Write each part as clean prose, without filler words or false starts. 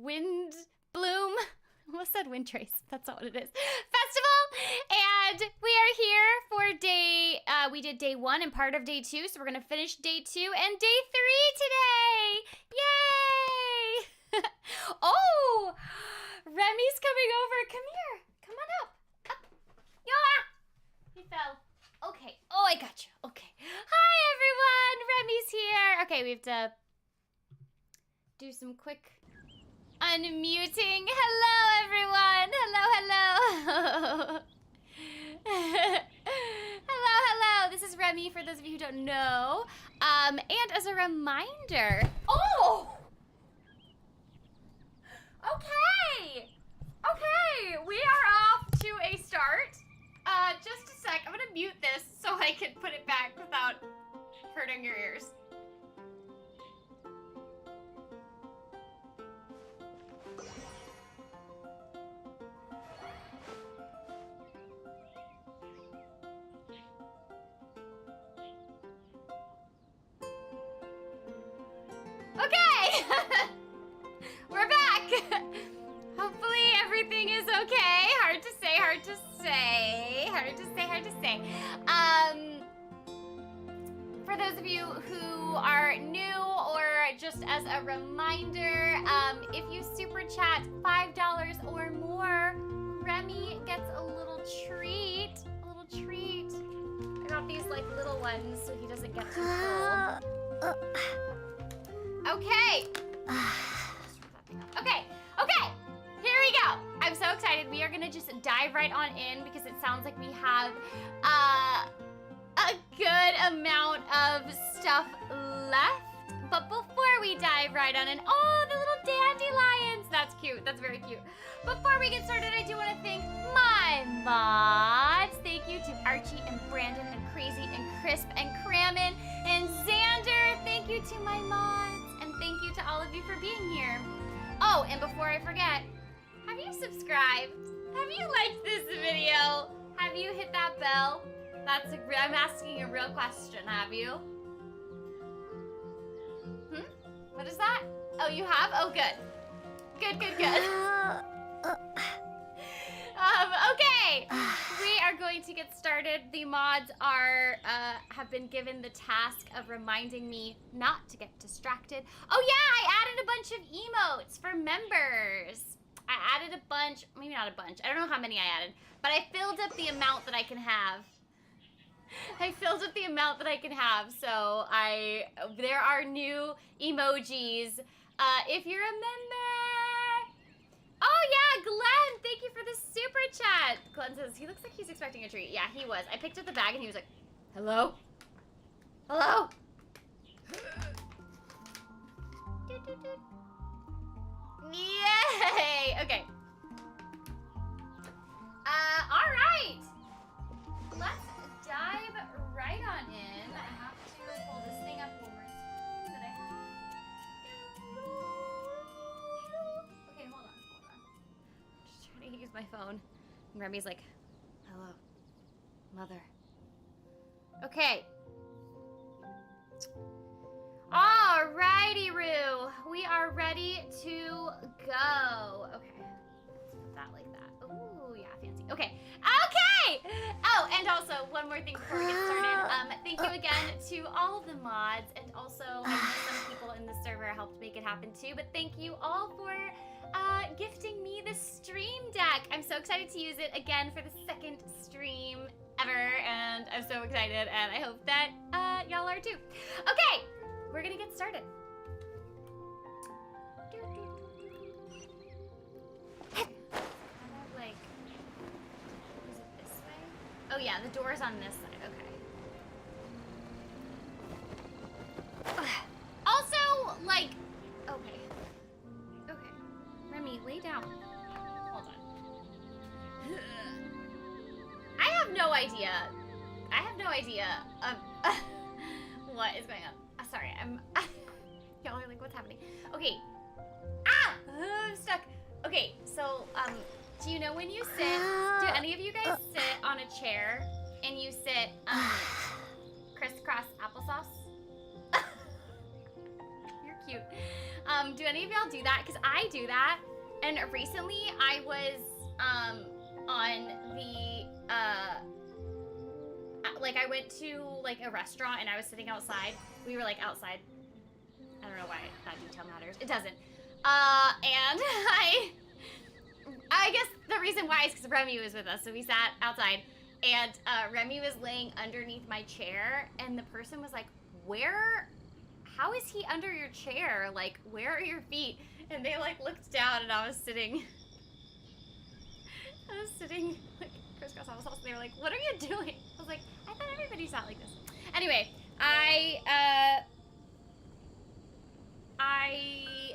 Windblume. I almost said Wind Trace. That's not what it is. Festival, and we are here for day. We did day 1 and part of day 2, so we're gonna finish day 2 and day 3 today. Yay! Oh, Remy's coming over. Come here. Come on up. Up. Yeah. He fell. Okay. Oh, I got you. Okay. Hi, everyone. Remy's here. Okay, we have to do some quick unmuting. Hello, everyone. Hello, hello. Hello, hello. This is Remy, for those of you who don't know. And as a reminder... Oh! Okay. Okay, we are off to a start. Just a sec. I'm gonna mute this so I can put it back without hurting your ears. Okay! We're back! Hopefully everything is okay. Hard to say, hard to say. Hard to say, hard to say. For those of you who are new, or just as a reminder, if you super chat $5 or more, Remy gets a little treat. A little treat. I got these like little ones so he doesn't get too full. Okay. Okay, okay, here we go. I'm so excited. We are gonna just dive right on in because it sounds like we have a good amount of stuff left. But before we dive right on in, oh, the little dandelions. That's cute, that's very cute. Before we get started, I do wanna thank my mods. Thank you to Archie and Brandon and Crazy and Crisp and Cramin and Xander. Thank you to my mods. And thank you to all of you for being here. Oh, and before I forget, have you subscribed? Have you liked this video? Have you hit that bell? I'm asking a real question, have you? What is that? Oh, you have? Oh, good. Good, good, good. Okay, we are going to get started. The mods have been given the task of reminding me not to get distracted. Oh yeah, I added a bunch of emotes for members. I added a bunch, maybe not a bunch. I don't know how many I added, but I filled up the amount that I can have. I filled up the amount that I can have, so there are new emojis. If you're a member. Oh yeah, Glenn, thank you for the super chat. Glenn says, he looks like he's expecting a treat. Yeah, he was. I picked up the bag and he was like, hello? Hello? Yay! Okay. All right. Let's dive right on in. I have to pull this thing up one more time that I have. Okay, hold on. Just trying to use my phone. And Remy's like, hello, mother. Okay. Alrighty, Roo. We are ready to go. Okay. Let's put that like that. Ooh, yeah, fancy. Okay. Okay! Oh, and also, one more thing before we get started. Thank you again to all of the mods, and also, I know some people in the server helped make it happen too, but thank you all for gifting me the Stream Deck. I'm so excited to use it again for the second stream ever, and I'm so excited, and I hope that y'all are too. Okay, we're gonna get started. Like, is it this way? Oh yeah, the door's on this side, okay. Also, like, okay. Okay, Remy, lay down. Hold on. I have no idea. I have no idea what is going on. Sorry, y'all are like, what's happening? Okay. Ah! I'm stuck. Okay, so, do you know when you sit, do any of you guys sit on a chair and you sit, crisscross applesauce? You're cute. Do any of y'all do that? Because I do that. And recently I was on the like I went to like a restaurant and I was sitting outside. We were like outside. I don't know why that detail matters. It doesn't. And I guess the reason why is because Remy was with us, so we sat outside, and Remy was laying underneath my chair, and the person was like, how is he under your chair? Like, where are your feet? And they like looked down, and I was sitting like crisscross applesauce, and they were like, what are you doing? I was like, I thought everybody sat like this. Anyway, I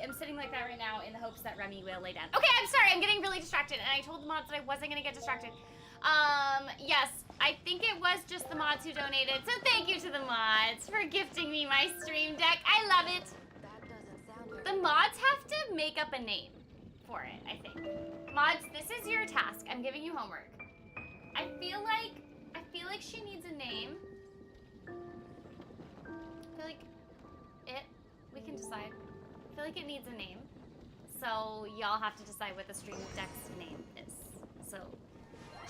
am sitting like that right now in the hopes that Remy will lay down. Okay, I'm sorry, I'm getting really distracted, and I told the mods that I wasn't gonna get distracted. Yes, I think it was just the mods who donated, so thank you to the mods for gifting me my stream deck. I love it. That doesn't sound very The mods have to make up a name for it, I think. Mods, this is your task. I'm giving you homework. I feel like she needs a name. I feel like we can decide. I feel like it needs a name. So y'all have to decide what the stream deck's name is. So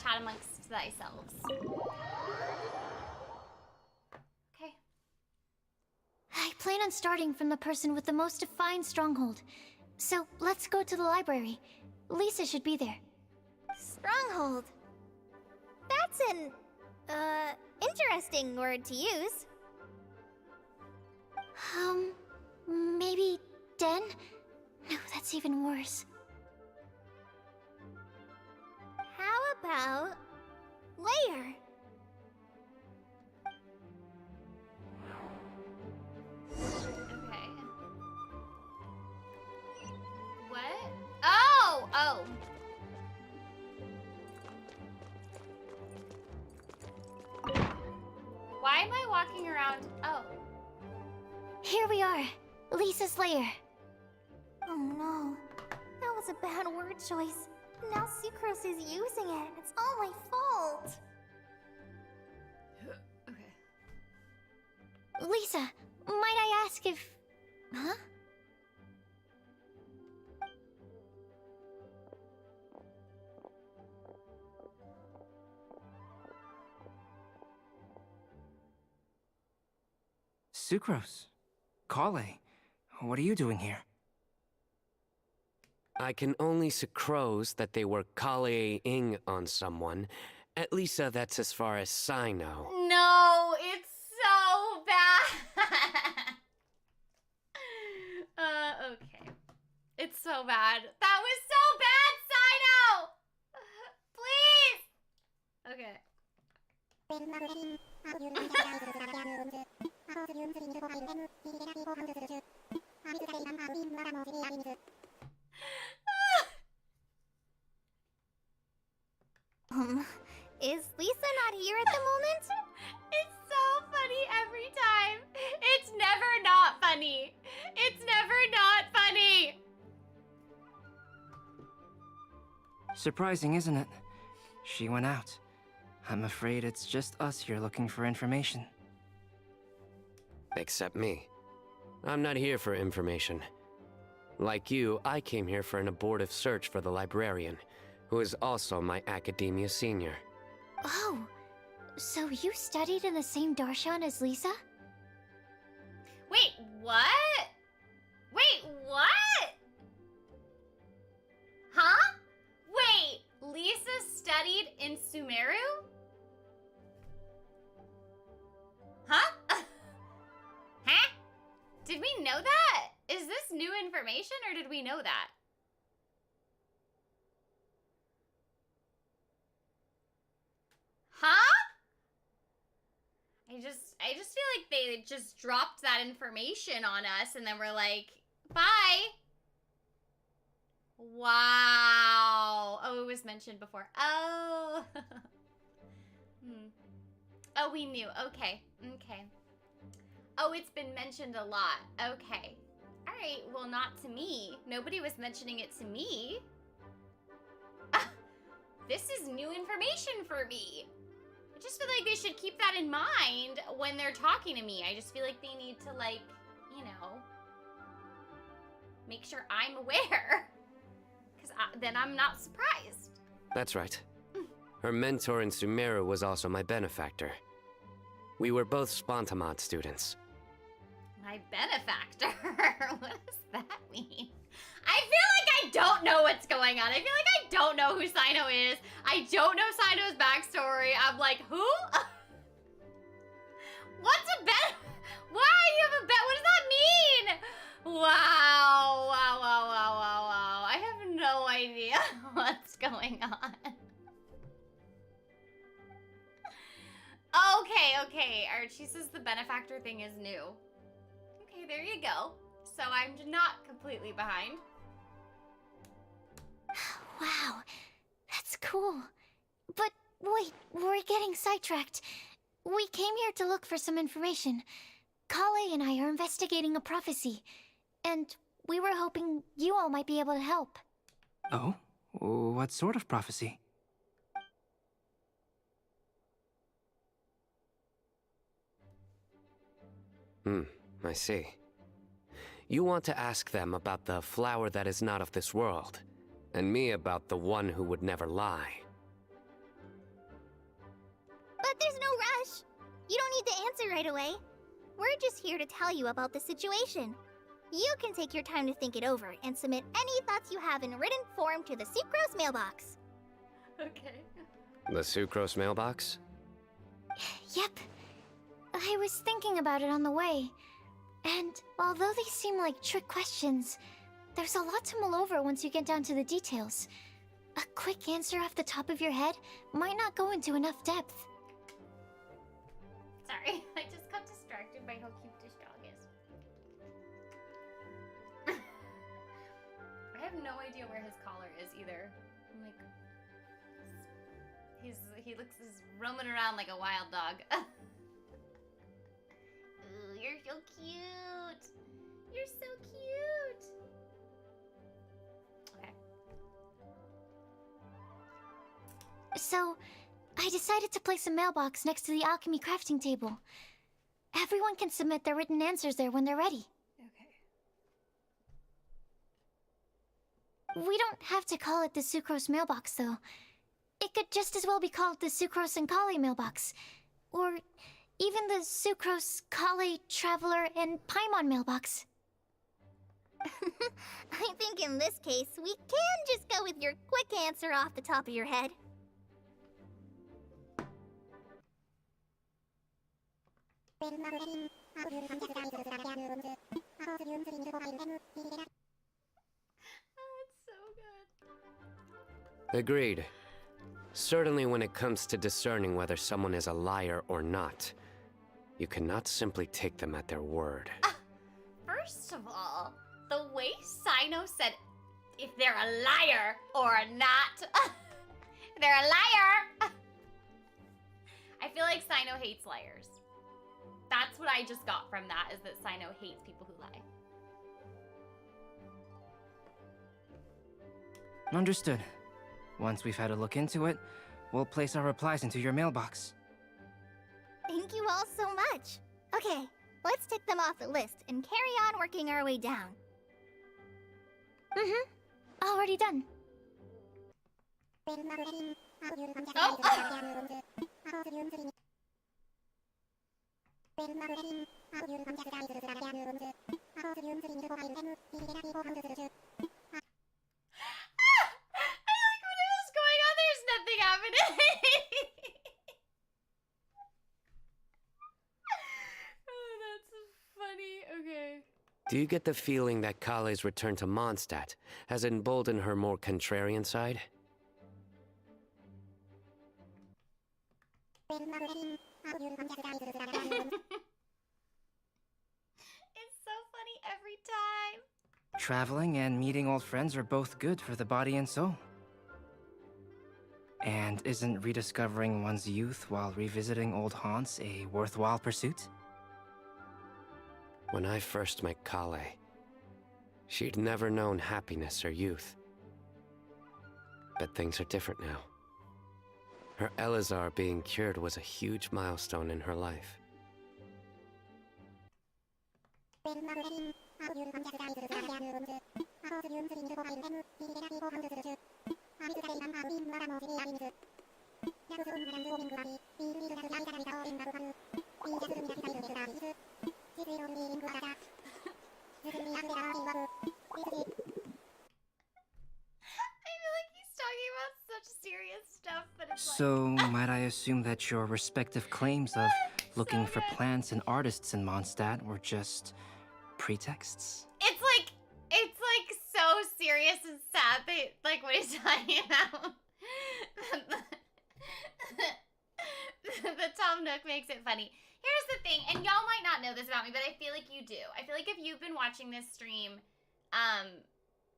chat amongst thyselves. Okay. I plan on starting from the person with the most defined stronghold. So let's go to the library. Lisa should be there. Stronghold. That's an, interesting word to use. Maybe den? No, that's even worse. How about layer? Okay. What? Oh! Why am I walking around? Oh. Here we are. Lisa's lair. Oh no. That was a bad word choice. Now Sucrose is using it. It's all my fault. Okay. Lisa, might I ask if... Huh? Sucrose. Kale. What are you doing here? I can only sucrose that they were Kale-ing on someone. At least that's as far as I know. No, it's so bad. Okay. It's so bad. That was so bad, Sino! Please! Okay. Is Lisa not here at the moment? It's so funny every time. It's never not funny. It's never not funny. Surprising, isn't it? She went out. I'm afraid it's just us here looking for information. Except me. I'm not here for information. Like you, I came here for an abortive search for the librarian, who is also my academia senior. Oh, so you studied in the same darshan as Lisa? Wait, what? Wait, what? Huh? Wait, Lisa studied in Sumeru? Huh? Huh? Did we know that? Is this new information or did we know that? Huh? I just feel like they just dropped that information on us and then we're like, bye. Wow. Oh, it was mentioned before. Oh. Oh, we knew. Okay. Okay. Oh, it's been mentioned a lot. Okay. All right. Well, not to me. Nobody was mentioning it to me. This is new information for me. I just feel like they should keep that in mind when they're talking to me. I just feel like they need to, like, you know, make sure I'm aware. Because then I'm not surprised. That's right. Her mentor in Sumeru was also my benefactor. We were both Spontamod students. My benefactor? What does that mean? I feel like I don't know what's going on. I feel like I don't know who Sino is. I don't know Sino's backstory. I'm like, who? What's a bet? Why you have a bet? What does that mean? Wow, wow, wow, wow, wow, wow. I have no idea what's going on. Okay. Archie says the benefactor thing is new. Okay, there you go. So I'm not completely behind. Wow, that's cool. But wait, we're getting sidetracked. We came here to look for some information. Kale and I are investigating a prophecy, and we were hoping you all might be able to help. Oh? What sort of prophecy? I see. You want to ask them about the flower that is not of this world, and me about the one who would never lie. But there's no rush. You don't need to answer right away. We're just here to tell you about the situation. You can take your time to think it over and submit any thoughts you have in written form to the Sucrose mailbox. Okay. The Sucrose mailbox? Yep. I was thinking about it on the way. And although they seem like trick questions, there's a lot to mull over once you get down to the details. A quick answer off the top of your head might not go into enough depth. Sorry, I just got distracted by how cute this dog is. I have no idea where his collar is either. I'm like, he's roaming around like a wild dog. Ooh, you're so cute. You're so cute. Okay. So, I decided to place a mailbox next to the alchemy crafting table. Everyone can submit their written answers there when they're ready. Okay. We don't have to call it the Sucrose mailbox, though. It could just as well be called the Sucrose and Kale mailbox. Or even the Sucrose, Kale, Traveler, and Paimon mailbox. I think in this case, we can just go with your quick answer off the top of your head. It's so good. Agreed. Certainly when it comes to discerning whether someone is a liar or not, you cannot simply take them at their word. First of all, the way Sino said if they're a liar or not, they're a liar. I feel like Sino hates liars. That's what I just got from that, is that Sino hates people who lie. Understood. Once we've had a look into it, we'll place our replies into your mailbox. Thank you all so much. Okay, let's tick them off the list and carry on working our way down. Already done. I like when it was going on, there's nothing happening. Oh, that's funny. Okay. Do you get the feeling that Kale's return to Mondstadt has emboldened her more contrarian side? It's so funny every time. Traveling and meeting old friends are both good for the body and soul. And isn't rediscovering one's youth while revisiting old haunts a worthwhile pursuit? When I first met Kale, she'd never known happiness or youth. But things are different now. Her Elazar being cured was a huge milestone in her life. Talking about such serious stuff, but it's So, might I assume that your respective claims of looking for good. plants and artists in Mondstadt were just pretexts? It's like so serious and sad. They like what he's talking about. The Tom Nook makes it funny. Here's the thing, and y'all might not know this about me, but I feel like you do. I feel like if you've been watching this stream,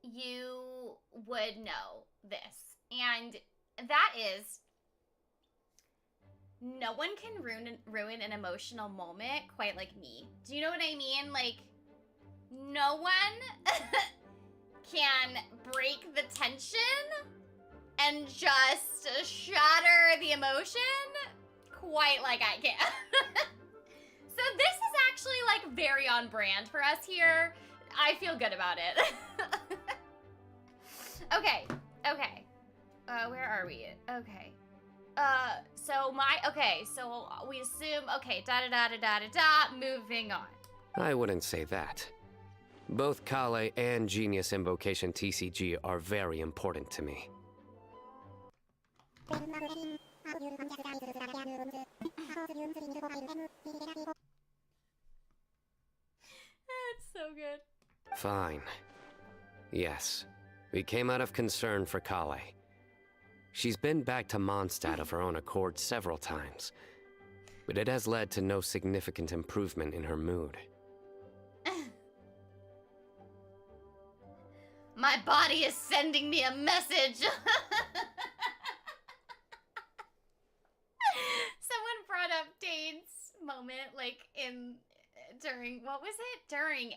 you would know this. And that is, no one can ruin an emotional moment quite like me. Do you know what I mean? Like, no one can break the tension and just shatter the emotion quite like I can. So this is actually like very on brand for us here. I feel good about it. Okay. Where are we? Okay. So we assume, okay, moving on. I wouldn't say that. Both Kale and Genius Invocation TCG are very important to me. That's so good. Fine. Yes, we came out of concern for Kale. She's been back to Mondstadt of her own accord several times, but it has led to no significant improvement in her mood. My body is sending me a message. Someone brought up Dane's moment, like during, what was it? During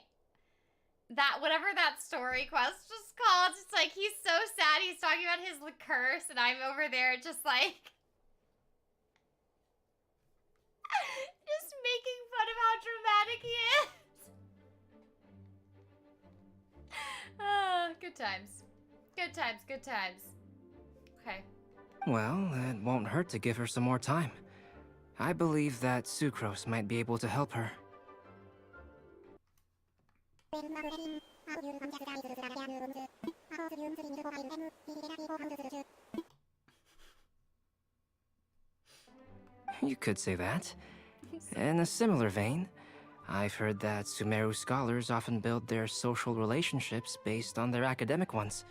that, whatever that story quest was called. It's like, he's so sad, he's talking about his curse, and I'm over there just like, just making fun of how dramatic he is. Good times. Good times, good times. Okay. Well, it won't hurt to give her some more time. I believe that Sucrose might be able to help her. You could say that. In a similar vein, I've heard that Sumeru scholars often build their social relationships based on their academic ones.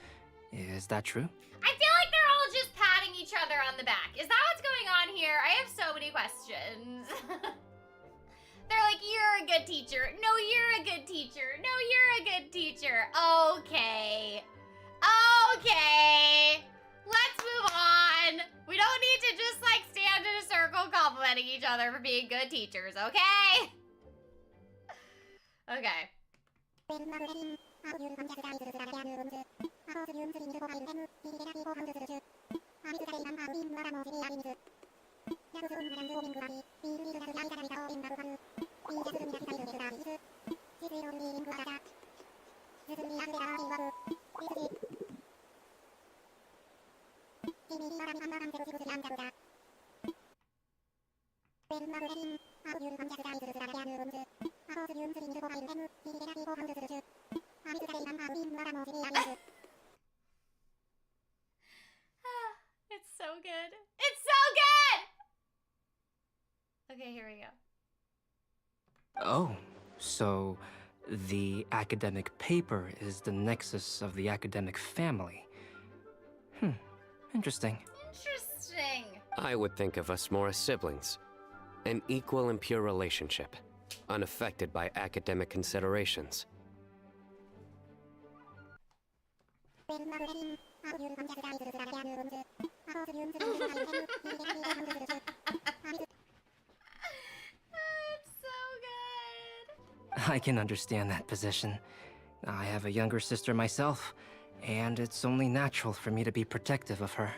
Is that true? I feel like they're all just patting each other on the back. Is that what's going on here? I have so many questions. They're like, you're a good teacher. No, you're a good teacher. No, you're a good teacher. Okay. Okay. Let's move on. We don't need to just like stand in a circle complimenting each other for being good teachers, okay? Okay. It's so good. It's so good! Okay, here we go. Oh, so the academic paper is the nexus of the academic family. Interesting. Interesting. I would think of us more as siblings. An equal and pure relationship, unaffected by academic considerations. It's so good. I can understand that position. I have a younger sister myself, and it's only natural for me to be protective of her.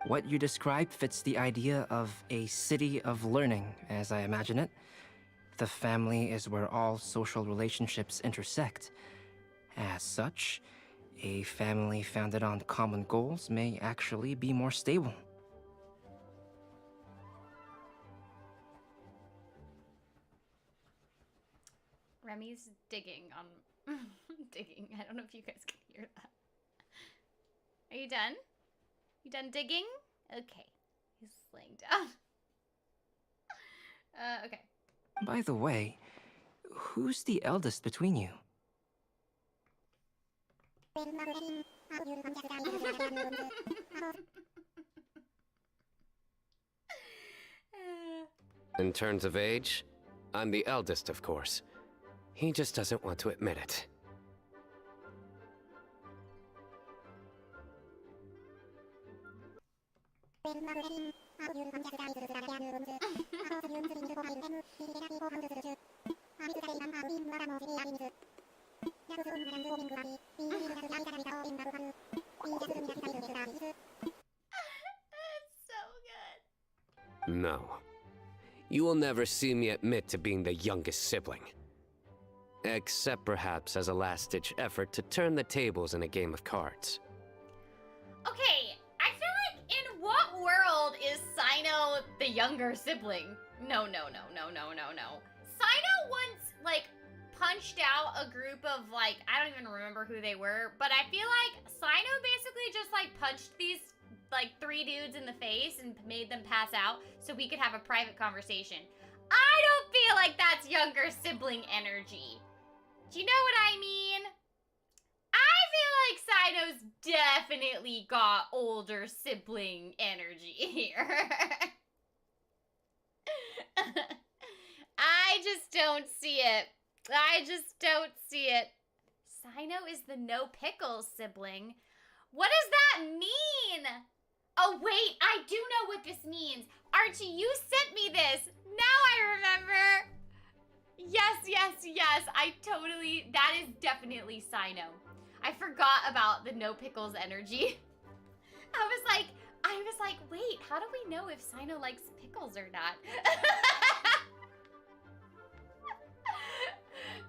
What you described fits the idea of a city of learning, as I imagine it. The family is where all social relationships intersect. As such, a family founded on common goals may actually be more stable. Remy's digging on digging. I don't know if you guys can hear that. Are you done? You done digging? Okay. He's laying down. Okay. By the way, who's the eldest between you? In terms of age, I'm the eldest, of course. He just doesn't want to admit it. So good. No. You will never see me admit to being the youngest sibling. Except perhaps as a last-ditch effort to turn the tables in a game of cards. Okay, I feel like in what world is Sino the younger sibling? No. Sino once, like, punched out a group of, like, I don't even remember who they were, but I feel like Sino basically just, like, punched these, like, 3 dudes in the face and made them pass out so we could have a private conversation. I don't feel like that's younger sibling energy. Do you know what I mean? I feel like Sino's definitely got older sibling energy here. I just don't see it. Sino is the no pickles sibling. What does that mean? Oh wait, I do know what this means. Archie, you sent me this. Now I remember. Yes. That is definitely Sino. I forgot about the no pickles energy. I was like, wait, how do we know if Sino likes pickles or not?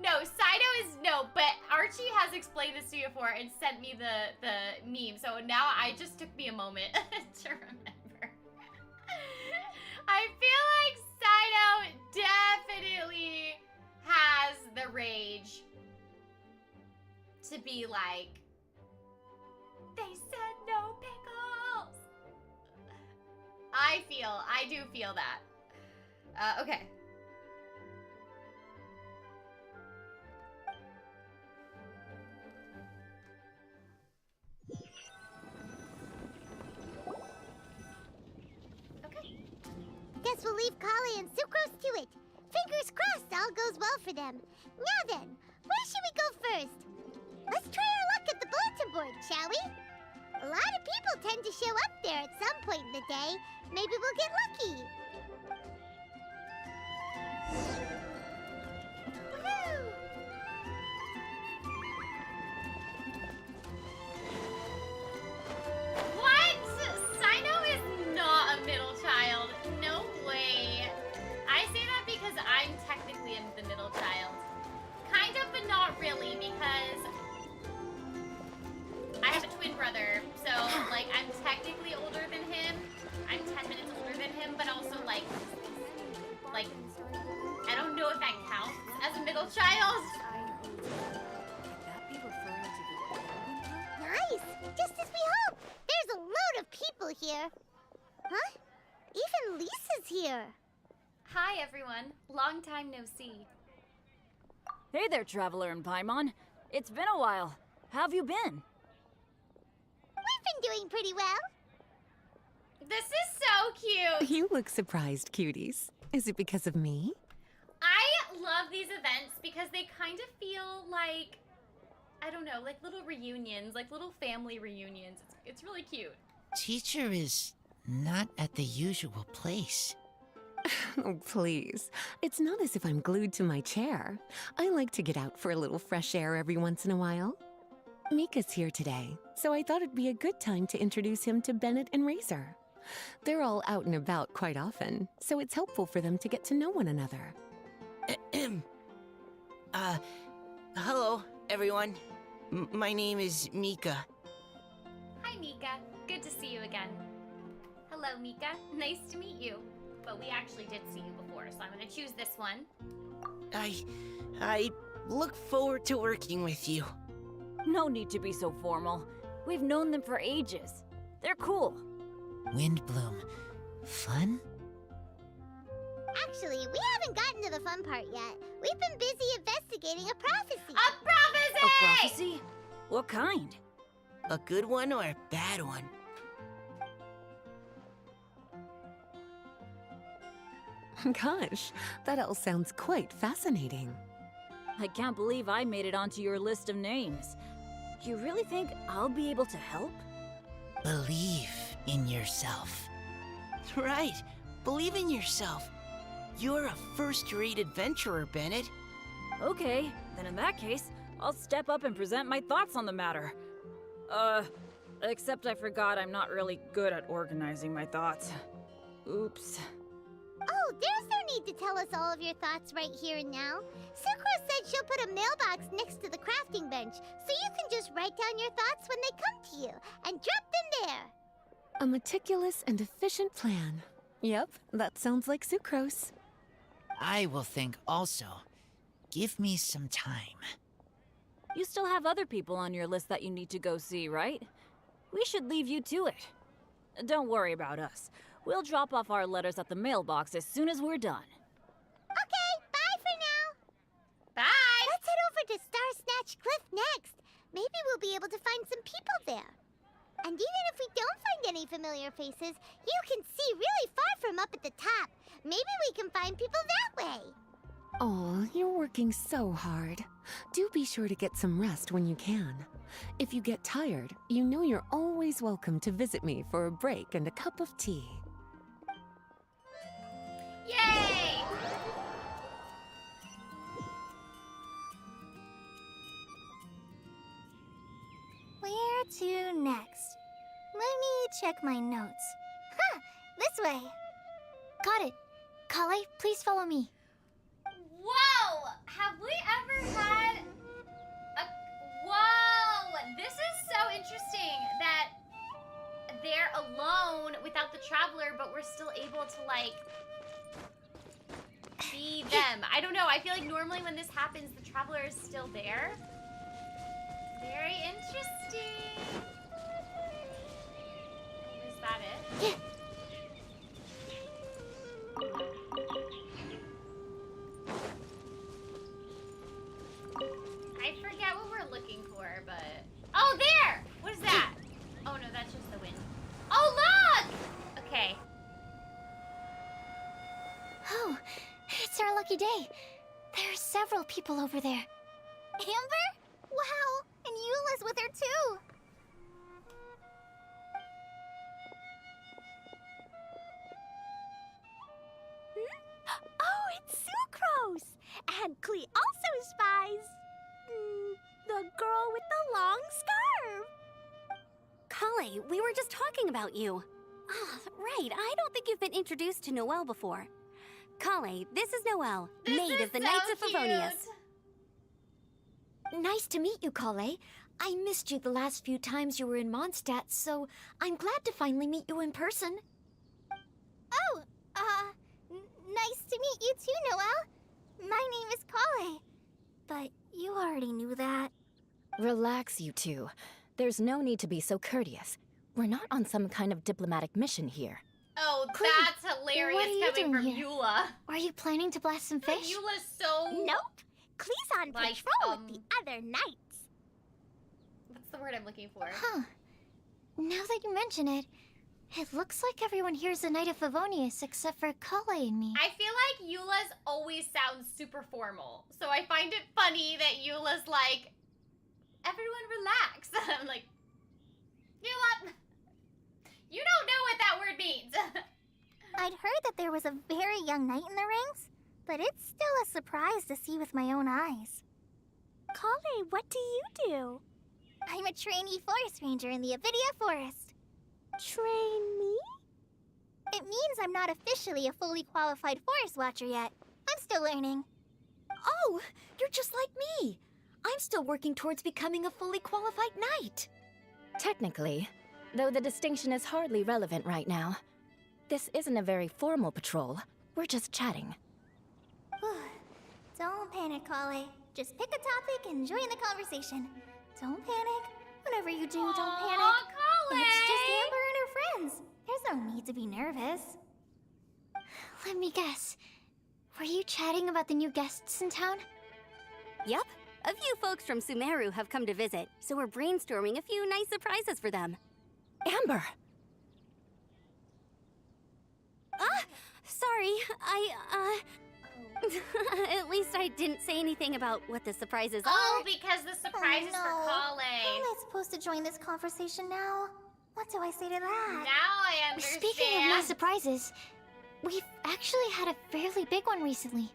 No, Sino is no, but Archie has explained this to you before and sent me the meme, so now it just took me a moment to remember. I feel like Sino definitely has the rage to be like, they said no pickles. I do feel that. Okay. Guess we'll leave Kale and Sucrose to it. Fingers crossed all goes well for them. Now then, where should we go first? Let's try our luck at the bulletin board, shall we? A lot of people tend to show up there at some point in the day. Maybe we'll get lucky. Woohoo! What? Sino is not a middle child. No way. I say that because I'm technically the middle child. Kind of, but not really, because I have a twin brother, so, like, I'm technically older than him. I'm 10 minutes older than him, but also, like, I don't know if that counts as a middle child. Nice! Just as we hoped! There's a load of people here. Huh? Even Lisa's here. Hi, everyone. Long time no see. Hey there, Traveler and Paimon. It's been a while. How have you been? We've been doing pretty well. This is so cute. You look surprised, cuties. Is it because of me? I love these events because they kind of feel like, I don't know, like little reunions, like little family reunions. It's really cute. Teacher is not at the usual place. Oh, please. It's not as if I'm glued to my chair. I like to get out for a little fresh air every once in a while. Mika's here today, so I thought it'd be a good time to introduce him to Bennett and Razor. They're all out and about quite often, so it's helpful for them to get to know one another. Hello, everyone. My name is Mika. Hi, Mika. Good to see you again. Hello, Mika. Nice to meet you. But we actually did see you before, so I'm gonna choose this one. I look forward to working with you. No need to be so formal. We've known them for ages. They're cool. Windblume. Fun? Actually, we haven't gotten to the fun part yet. We've been busy investigating a prophecy. A prophecy! A prophecy? What kind? A good one or a bad one? Gosh, that all sounds quite fascinating. I can't believe I made it onto your list of names. You really think I'll be able to help? Believe in yourself. Right. Believe in yourself. You're a first-rate adventurer, Bennett. Okay, then in that case, I'll step up and present my thoughts on the matter. Except I forgot I'm not really good at organizing my thoughts. Oops. Oh, there's no need to tell us all of your thoughts right here and now. Sucrose said she'll put a mailbox next to the crafting bench, so you can just write down your thoughts when they come to you, and drop them there. A meticulous and efficient plan. Yep, that sounds like Sucrose. I will think also. Give me some time. You still have other people on your list that you need to go see, right? We should leave you to it. Don't worry about us. We'll drop off our letters at the mailbox as soon as we're done. Okay, bye for now. Bye! Let's head over to Star Snatch Cliff next. Maybe we'll be able to find some people there. And even if we don't find any familiar faces, you can see really far from up at the top. Maybe we can find people that way. Oh, you're working so hard. Do be sure to get some rest when you can. If you get tired, you know you're always welcome to visit me for a break and a cup of tea. Yay! Where to next? Let me check my notes. Huh, this way. Got it. Kale, please follow me. Whoa! Have we ever had a... Whoa! This is so interesting that they're alone without the traveler, but we're still able to, like, see them. I don't know. I feel like normally when this happens, the traveler is still there. Very interesting. Is that it? I forget what we're looking for, but... Oh, there! What is that? Oh, no, that's just the wind. Oh, look! Okay. Oh, it's our lucky day. There are several people over there. Amber? Wow, and Eula's with her too. Oh, it's Sucrose! And Klee also spies the girl with the long scarf. Kale, we were just talking about you. Ah, right, I don't think you've been introduced to Noelle before. Kale, this is Noelle, maid of the Knights of Favonius. Nice to meet you, Kale. I missed you the last few times you were in Mondstadt, so I'm glad to finally meet you in person. Oh, nice to meet you too, Noelle. My name is Kale. But you already knew that. Relax, you two. There's no need to be so courteous. We're not on some kind of diplomatic mission here. Oh, Klee, that's hilarious what are you coming doing from here? Eula. Are you planning to blast some fish? Eula's so... Nope. Klee's on Like, patrol with the other knights. What's the word I'm looking for? Huh. Now that you mention it, it looks like everyone here is a Knight of Favonius except for Kale and me. I feel like Eula's always sounds super formal. So I find it funny that Eula's like, everyone relax. I'm like, Eula, you don't know what that word means. I'd heard that there was a very young knight in the rings, but it's still a surprise to see with my own eyes. Kale, what do you do? I'm a trainee forest ranger in the Avidia Forest. Train me? It means I'm not officially a fully qualified forest watcher yet. I'm still learning. Oh, you're just like me. I'm still working towards becoming a fully qualified knight. Technically, though the distinction is hardly relevant right now. This isn't a very formal patrol. We're just chatting. Don't panic, Kale. Just pick a topic and join the conversation. Don't panic. Whatever you do, don't panic. Kale! It's just Amber and her friends. There's no need to be nervous. Let me guess. Were you chatting about the new guests in town? Yep. A few folks from Sumeru have come to visit, so we're brainstorming a few nice surprises for them. Amber! Sorry, At least I didn't say anything about what the surprises Oh, are. because the surprise is for How am Kale. I supposed to join this conversation now? What do I say to that? Now I understand. Speaking of my surprises, we've actually had a fairly big one recently.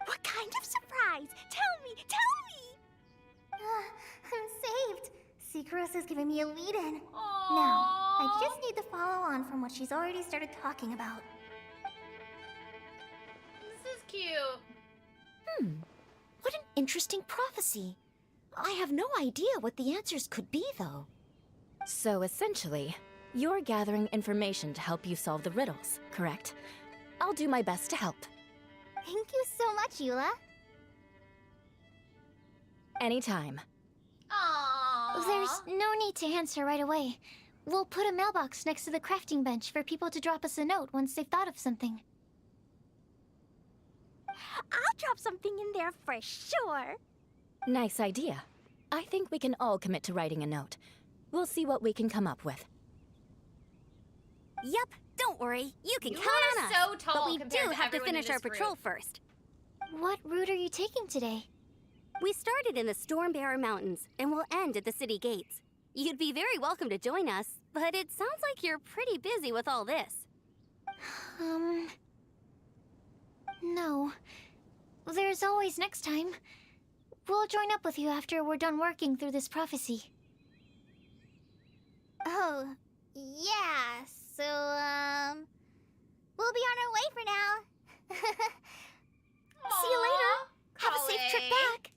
What kind of surprise? Tell me! I'm saved. Secros is giving me a lead-in. Aww. Now, I just need to follow on from what she's already started talking about. This is cute. What an interesting prophecy. I have no idea what the answers could be, though. So essentially, you're gathering information to help you solve the riddles, correct? I'll do my best to help. Thank you so much, Eula. Anytime. Aww. There's no need to answer right away. We'll put a mailbox next to the crafting bench for people to drop us a note once they've thought of something. I'll drop something in there for sure. Nice idea. I think we can all commit to writing a note. We'll see what we can come up with. Yep, don't worry. You can You count are on us. so tall But we compared do to have to everyone in finish our this patrol group. first. What route are you taking today? We started in the Stormbearer Mountains and we'll end at the city gates. You'd be very welcome to join us, but it sounds like you're pretty busy with all this. No. There's always next time. We'll join up with you after we're done working through this prophecy. Oh, yeah, so, we'll be on our way for now. See you later. Have a safe trip back.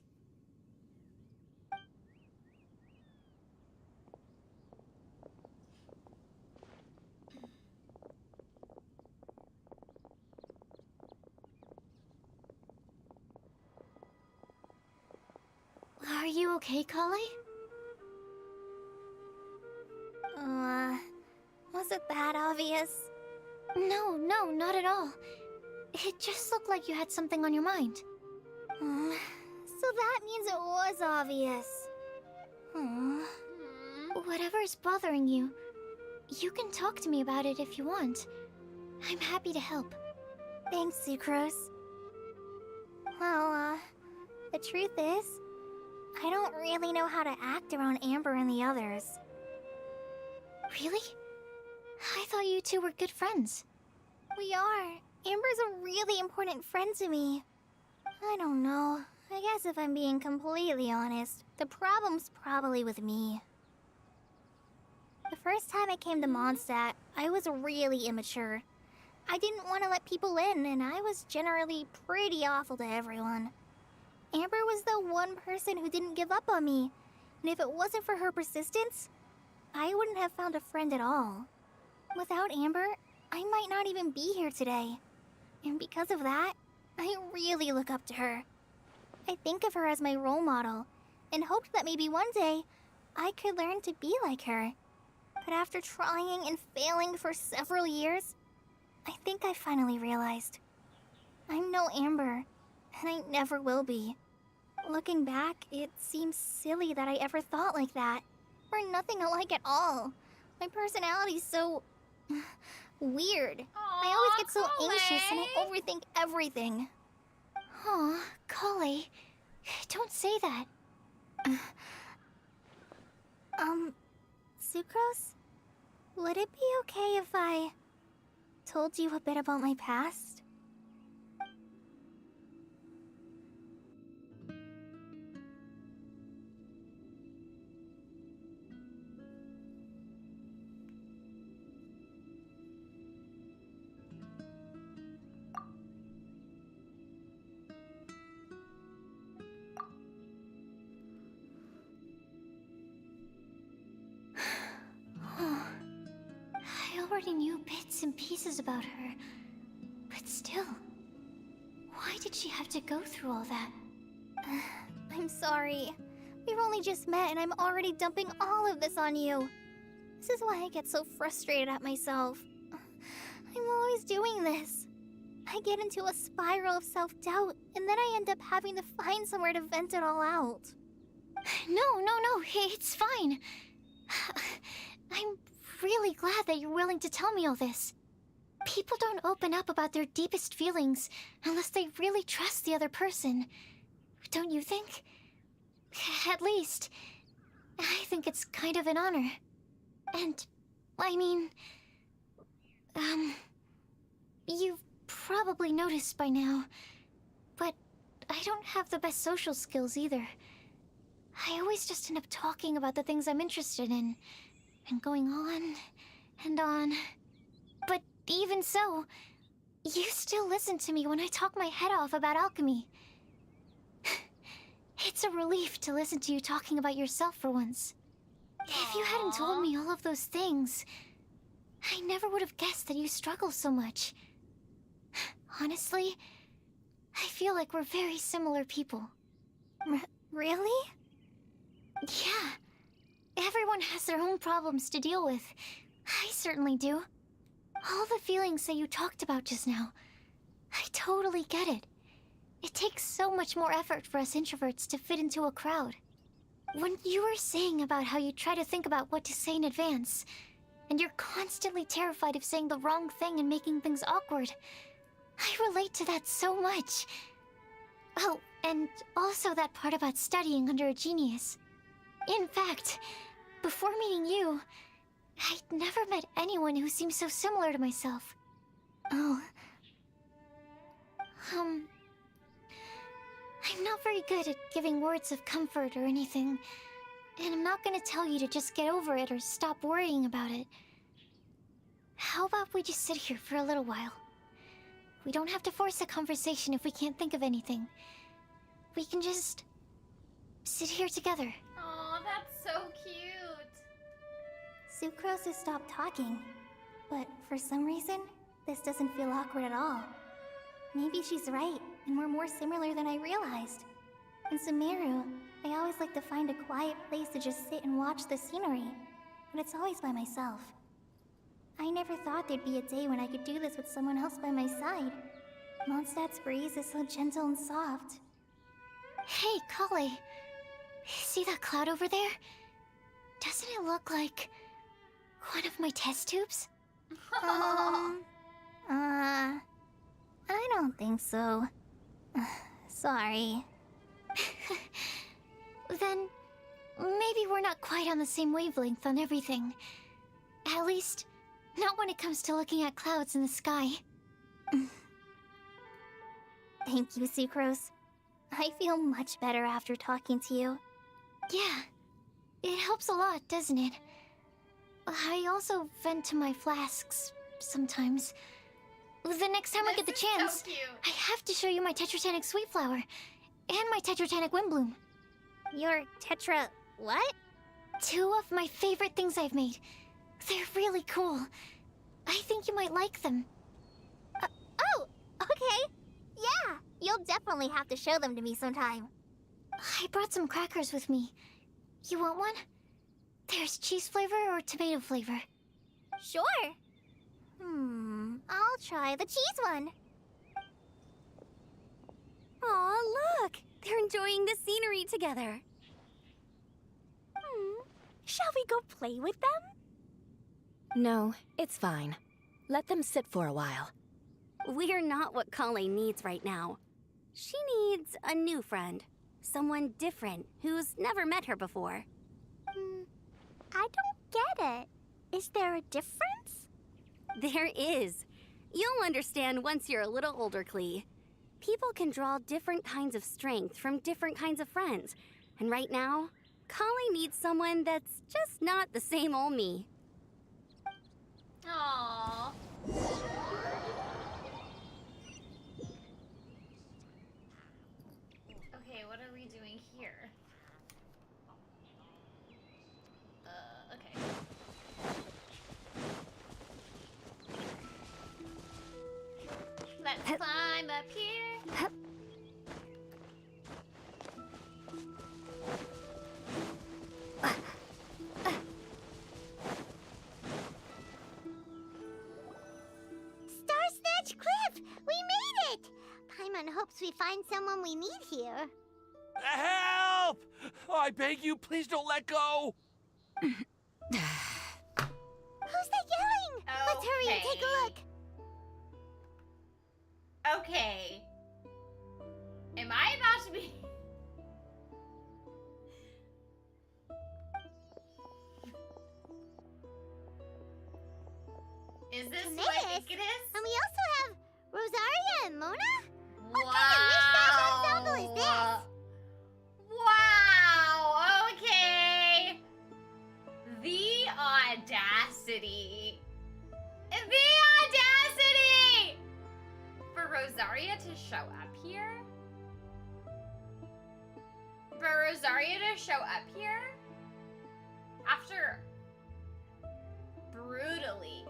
Are you okay, Kale? Was it that obvious? No, not at all. It just looked like you had something on your mind. So that means it was obvious. Whatever's bothering you, you can talk to me about it if you want. I'm happy to help. Thanks, Sucrose. Well, the truth is, I don't really know how to act around Amber and the others. Really? I thought you two were good friends. We are. Amber's a really important friend to me. I don't know. I guess if I'm being completely honest, the problem's probably with me. The first time I came to Mondstadt, I was really immature. I didn't want to let people in, and I was generally pretty awful to everyone. Amber was the one person who didn't give up on me, and if it wasn't for her persistence, I wouldn't have found a friend at all. Without Amber, I might not even be here today. And because of that, I really look up to her. I think of her as my role model, and hoped that maybe one day, I could learn to be like her. But after trying and failing for several years, I think I finally realized. I'm no Amber, and I never will be. Looking back, it seems silly that I ever thought like that. We're nothing alike at all. My personality's so... weird. I always get so anxious and I overthink everything. Aw, Kale. Don't say that. Sucrose? Would it be okay if I told you a bit about my past? already knew bits and pieces about her. But still, why did she have to go through all that? I'm sorry. We've only just met and I'm already dumping all of this on you. This is why I get so frustrated at myself. I'm always doing this. I get into a spiral of self-doubt, and then I end up having to find somewhere to vent it all out. No, it's fine. I'm really glad that you're willing to tell me all this. People don't open up about their deepest feelings unless they really trust the other person. Don't you think? At least, I think it's kind of an honor. And, I mean, you've probably noticed by now, but I don't have the best social skills either. I always just end up talking about the things I'm interested in, and going on and on. But even so, you still listen to me when I talk my head off about alchemy. It's a relief to listen to you talking about yourself for once. If you hadn't told me all of those things, I never would have guessed that you struggle so much. Honestly, I feel like we're very similar people. Really? Yeah. Everyone has their own problems to deal with. I certainly do. All the feelings that you talked about just now, I totally get it. It takes so much more effort for us introverts to fit into a crowd. When you were saying about how you try to think about what to say in advance, and you're constantly terrified of saying the wrong thing and making things awkward, I relate to that so much. Oh, and also that part about studying under a genius. In fact, before meeting you, I'd never met anyone who seemed so similar to myself. Oh. I'm not very good at giving words of comfort or anything, and I'm not gonna tell you to just get over it or stop worrying about it. How about we just sit here for a little while? We don't have to force a conversation if we can't think of anything. We can just sit here together. Aw, that's so cute. Sucrose has stopped talking, but for some reason, this doesn't feel awkward at all. Maybe she's right, and we're more similar than I realized. In Sumeru, I always like to find a quiet place to just sit and watch the scenery, but it's always by myself. I never thought there'd be a day when I could do this with someone else by my side. Mondstadt's breeze is so gentle and soft. Hey, Kale. See that cloud over there? Doesn't it look like one of my test tubes? I don't think so. Sorry. Then, maybe we're not quite on the same wavelength on everything. At least, not when it comes to looking at clouds in the sky. Thank you, Sucrose. I feel much better after talking to you. Yeah, it helps a lot, doesn't it? I also vent to my flasks sometimes. The next time I get the chance, So cute. I have to show you my Tetratanic Sweet Flower and my Tetratanic Windblume. Your tetra... what? Two of my favorite things I've made. They're really cool. I think you might like them. Oh, okay. Yeah, you'll definitely have to show them to me sometime. I brought some crackers with me. You want one? There's cheese flavor or tomato flavor. Sure. I'll try the cheese one. Aw, look! They're enjoying the scenery together. Shall we go play with them? No, it's fine. Let them sit for a while. We're not what Kale needs right now. She needs a new friend. Someone different who's never met her before. I don't get it. Is there a difference? There is. You'll understand once you're a little older, Klee. People can draw different kinds of strength from different kinds of friends. And right now, Kale needs someone that's just not the same old me. Aww. Okay, what are we doing here? Okay. Star Snatch Cliff! We made it! Paimon hopes we find someone we need here. Help! Oh, I beg you, please don't let go! Who's that yelling? Let's hurry and take a look. Okay. Am I about to be... Is this who I think it is? And we also have Rosaria and Mona? Wow. What kind of mishmash ensemble is this? Wow. Okay. The audacity. The audacity! For Rosaria to show up here? For Rosaria to show up here? After brutally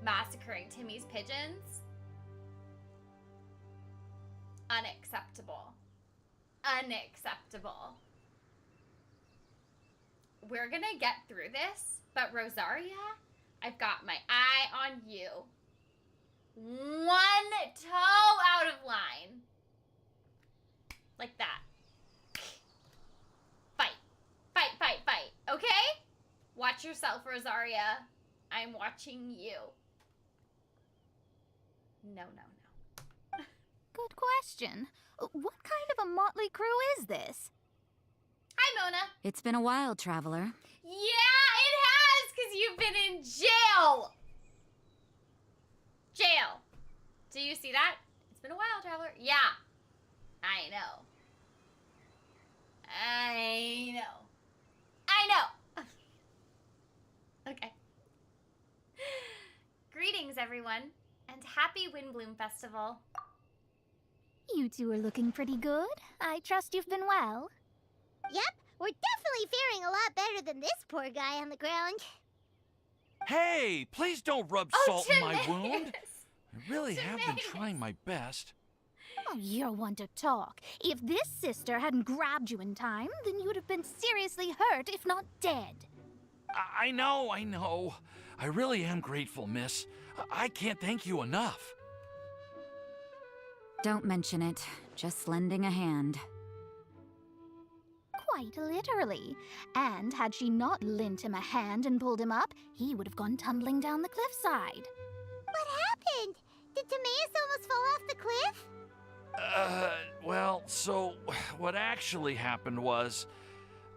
massacring Timmy's pigeons? Unacceptable. Unacceptable. We're gonna get through this, but Rosaria, I've got my eye on you. One toe out of line. Like that. Fight. Fight, fight, fight. Okay? Watch yourself, Rosaria. I'm watching you. No. Good question. What kind of a motley crew is this? Hi, Mona. It's been a while, Traveler. Yeah, it has, because you've been in jail. Jail. Do you see that? It's been a while, Traveler. Yeah. I know. Okay. Greetings, everyone, and happy Windblume Festival. You two are looking pretty good. I trust you've been well. Yep, we're definitely faring a lot better than this poor guy on the ground. Hey, please don't rub salt in my wound. Timaeus. I really have been Timaeus. trying my best. Oh, you're one to talk. If this sister hadn't grabbed you in time, then you'd have been seriously hurt, if not dead. I know. I really am grateful, miss. I can't thank you enough. Don't mention it. Just lending a hand. Quite literally. And had she not lent him a hand and pulled him up, he would have gone tumbling down the cliffside. What happened? Did Timaeus almost fall off the cliff? Well, so what actually happened was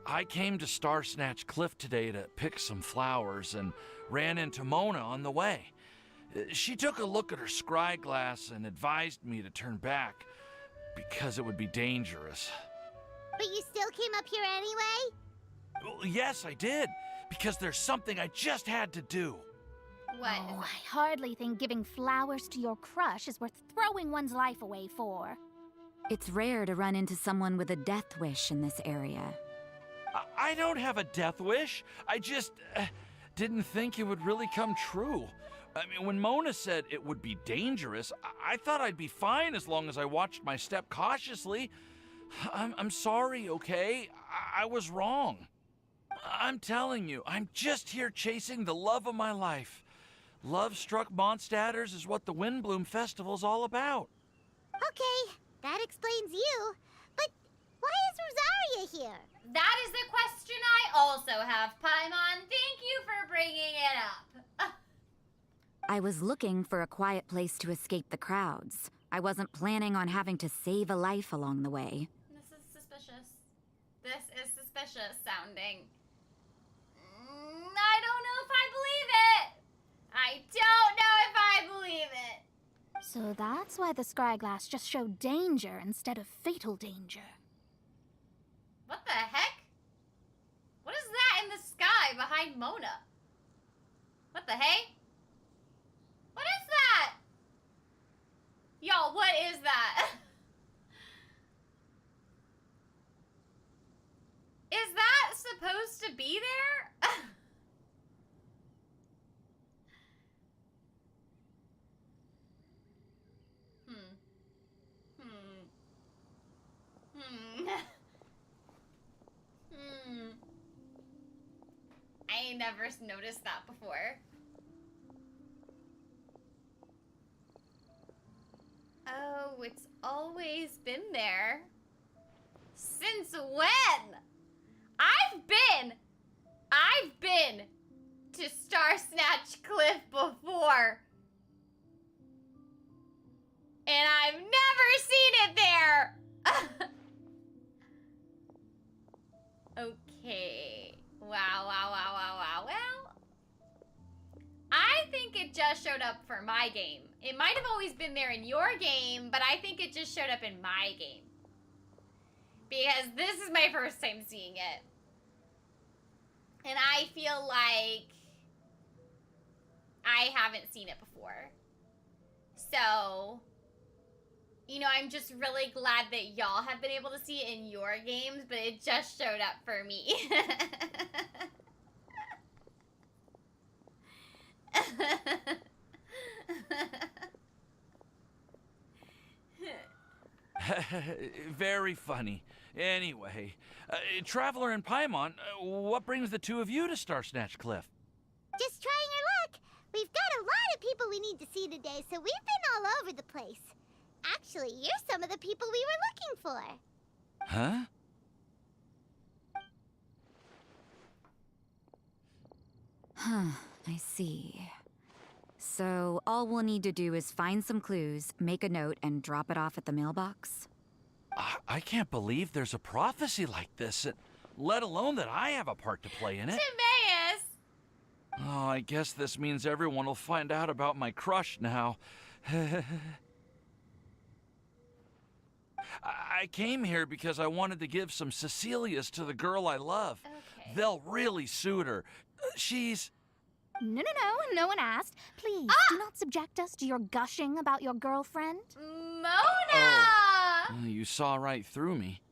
I came to Star Snatch Cliff today to pick some flowers and ran into Mona on the way. She took a look at her scry glass and advised me to turn back because it would be dangerous. But you still came up here anyway? Well, yes, I did, because there's something I just had to do. What? Oh, I hardly think giving flowers to your crush is worth throwing one's life away for. It's rare to run into someone with a death wish in this area. I don't have a death wish. I just didn't think it would really come true. I mean, when Mona said it would be dangerous, I thought I'd be fine as long as I watched my step cautiously. I'm sorry, okay? I was wrong. I'm telling you, I'm just here chasing the love of my life. Love-struck Mondstadters is what the Windblume Festival's all about. Okay, that explains you. But why is Rosaria here? That is the question I also have, Paimon. Thank you for bringing it up. I was looking for a quiet place to escape the crowds. I wasn't planning on having to save a life along the way. This is suspicious. This is suspicious sounding. I don't know if I believe it. I don't know if I believe it. So that's why the scryglass just showed danger instead of fatal danger. What the heck? What is that in the sky behind Mona? What the hey? What is that? Y'all, what is that? Is that supposed to be there? I never noticed that before. Oh, it's always been there. Since when? I've been to Star Snatch Cliff before. And I've never seen it there. Okay. Wow. Well, I think it just showed up for my game. It might have always been there in your game, but I think it just showed up in my game. Because this is my first time seeing it. And I feel like I haven't seen it before. So, you know, I'm just really glad that y'all have been able to see it in your games, but it just showed up for me. Very funny. Anyway, Traveler and Paimon, what brings the two of you to Star Snatch Cliff? Just trying our luck. We've got a lot of people we need to see today, so we've been all over the place. Actually, you're some of the people we were looking for. Huh? I see. So all we'll need to do is find some clues, make a note, and drop it off at the mailbox? I can't believe there's a prophecy like this, let alone that I have a part to play in it. Timaeus! Oh, I guess this means everyone will find out about my crush now. I came here because I wanted to give some Cecilias to the girl I love. Okay. They'll really suit her. She's... No one asked. Please, do not subject us to your gushing about your girlfriend. Mona! You saw right through me.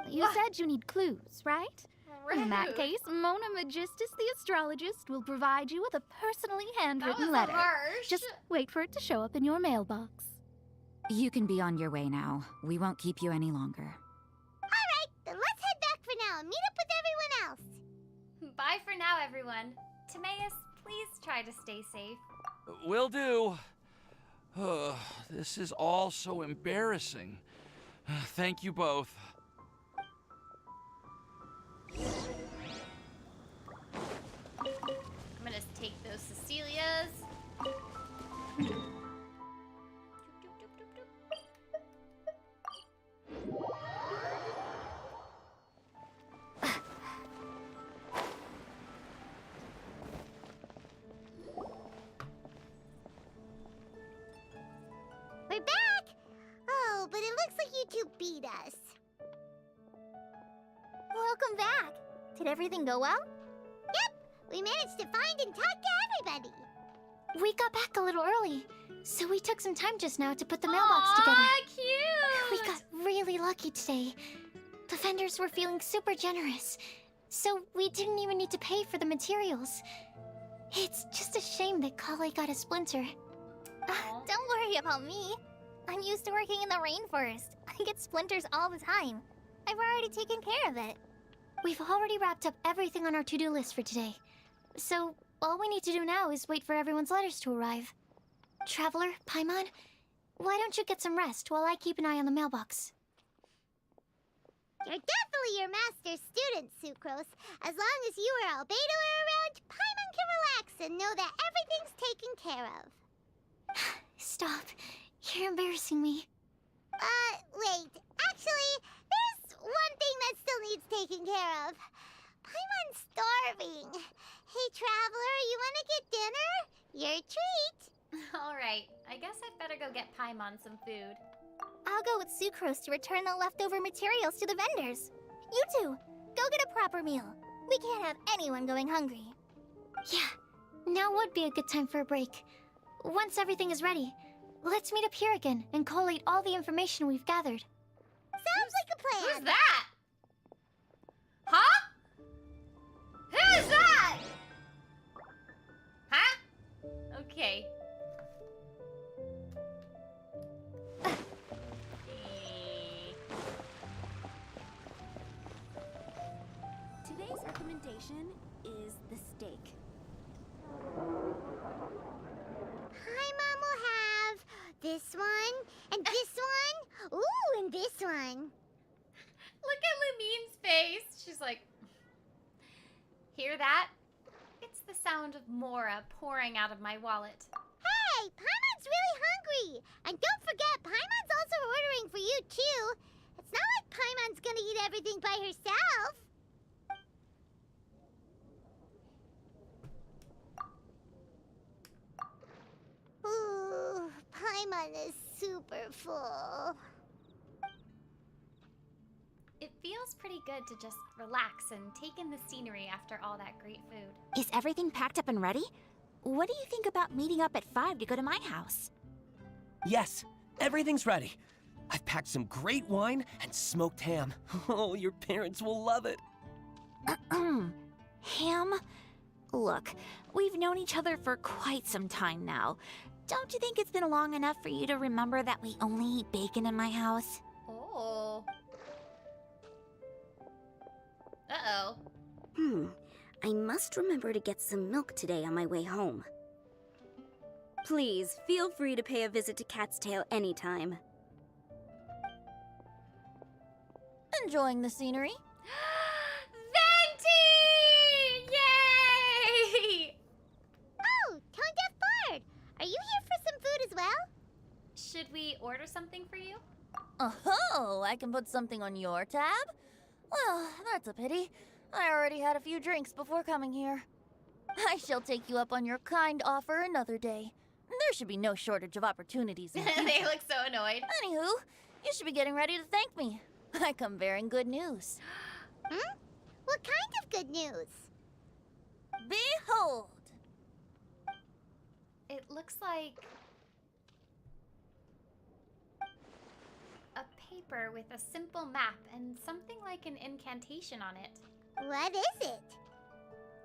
You said you need clues, right? In that Rude. case, Mona Magistus the astrologist will provide you with a personally handwritten was letter. harsh. Just wait for it to show up in your mailbox. You can be on your way now. We won't keep you any longer. Alright, then let's head back for now and meet up with everyone else. Bye for now, everyone. Timaeus, please try to stay safe. Will do. This is all so embarrassing. Thank you both. I'm gonna take those Cecilias. We're back! Oh, but it looks like you two beat us. Welcome back. Did everything go well? Yep, we managed to find and talk to everybody. We got back a little early, so we took some time just now to put the mailbox together. Cute! We got really lucky today. The vendors were feeling super generous, so we didn't even need to pay for the materials. It's just a shame that Kale got a splinter. Don't worry about me. I'm used to working in the rainforest. I get splinters all the time. I've already taken care of it. We've already wrapped up everything on our to-do list for today. So, all we need to do now is wait for everyone's letters to arrive. Traveler, Paimon, why don't you get some rest while I keep an eye on the mailbox? You're definitely your master's student, Sucrose. As long as you or Albedo are around, Paimon can relax and know that everything's taken care of. Stop. You're embarrassing me. Wait. Actually, there's one thing that still needs taking care of. Paimon's starving. Hey, Traveler, you wanna get dinner? Your treat. Alright, I guess I'd better go get Paimon some food. I'll go with Sucrose to return the leftover materials to the vendors. You two, go get a proper meal. We can't have anyone going hungry. Yeah, now would be a good time for a break. Once everything is ready, let's meet up here again and collate all the information we've gathered. Sounds like a plan. Who's that? Huh? Who's that? Huh? Okay. Today's recommendation foundation is the stake. Paimon will have this one, and this one, ooh, and this one. Look at Lumine's face. She's like, hear that? It's the sound of Mora pouring out of my wallet. Hey, Paimon's really hungry. And don't forget, Paimon's also ordering for you, too. It's not like Paimon's gonna eat everything by herself. Ooh, Paimon is super full. It feels pretty good to just relax and take in the scenery after all that great food. Is everything packed up and ready? What do you think about meeting up at 5 to go to my house? Yes, everything's ready. I've packed some great wine and smoked ham. Oh, your parents will love it. Ham? Look, we've known each other for quite some time now. Don't you think it's been long enough for you to remember that we only eat bacon in my house? Oh. Uh-oh. I must remember to get some milk today on my way home. Please, feel free to pay a visit to Cat's Tail anytime. Enjoying the scenery? Venti! Yay! Oh, Tone Deaf Bard! Are you here for some food as well? Should we order something for you? Oh, I can put something on your tab? Well, that's a pity. I already had a few drinks before coming here. I shall take you up on your kind offer another day. There should be no shortage of opportunities in the future. They look so annoyed. Anywho, you should be getting ready to thank me. I come bearing good news. What kind of good news? Behold! It looks like a paper with a simple map and something like an incantation on it. What is it?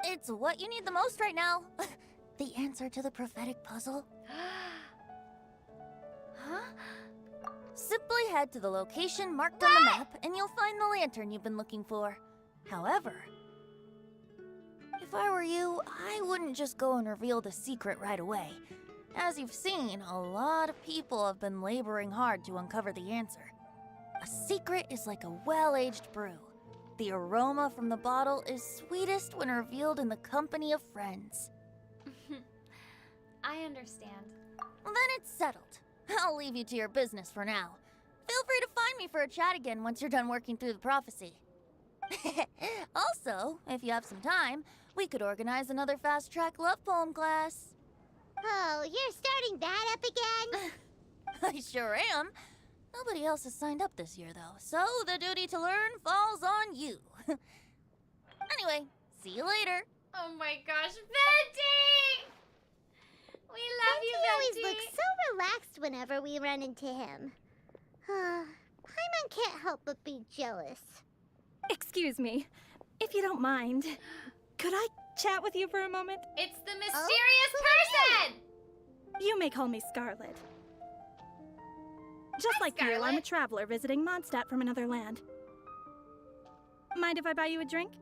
It's what you need the most right now. The answer to the prophetic puzzle. Huh? Simply head to the location marked on the map and you'll find the lantern you've been looking for. However, if I were you, I wouldn't just go and reveal the secret right away. As you've seen, a lot of people have been laboring hard to uncover the answer. A secret is like a well-aged brew. The aroma from the bottle is sweetest when revealed in the company of friends. I understand. Then it's settled. I'll leave you to your business for now. Feel free to find me for a chat again once you're done working through the prophecy. Also, if you have some time, we could organize another fast-track love poem class. Oh, you're starting that up again? I sure am. Nobody else has signed up this year, though, so the duty to learn falls on you. Anyway, see you later. Oh my gosh, Venti! We love you, Venti! He always looks so relaxed whenever we run into him. Paimon can't help but be jealous. Excuse me, if you don't mind, could I chat with you for a moment? It's the mysterious person! You may call me Scarlet. Just Hi, like you, I'm a traveler visiting Mondstadt from another land. Mind if I buy you a drink?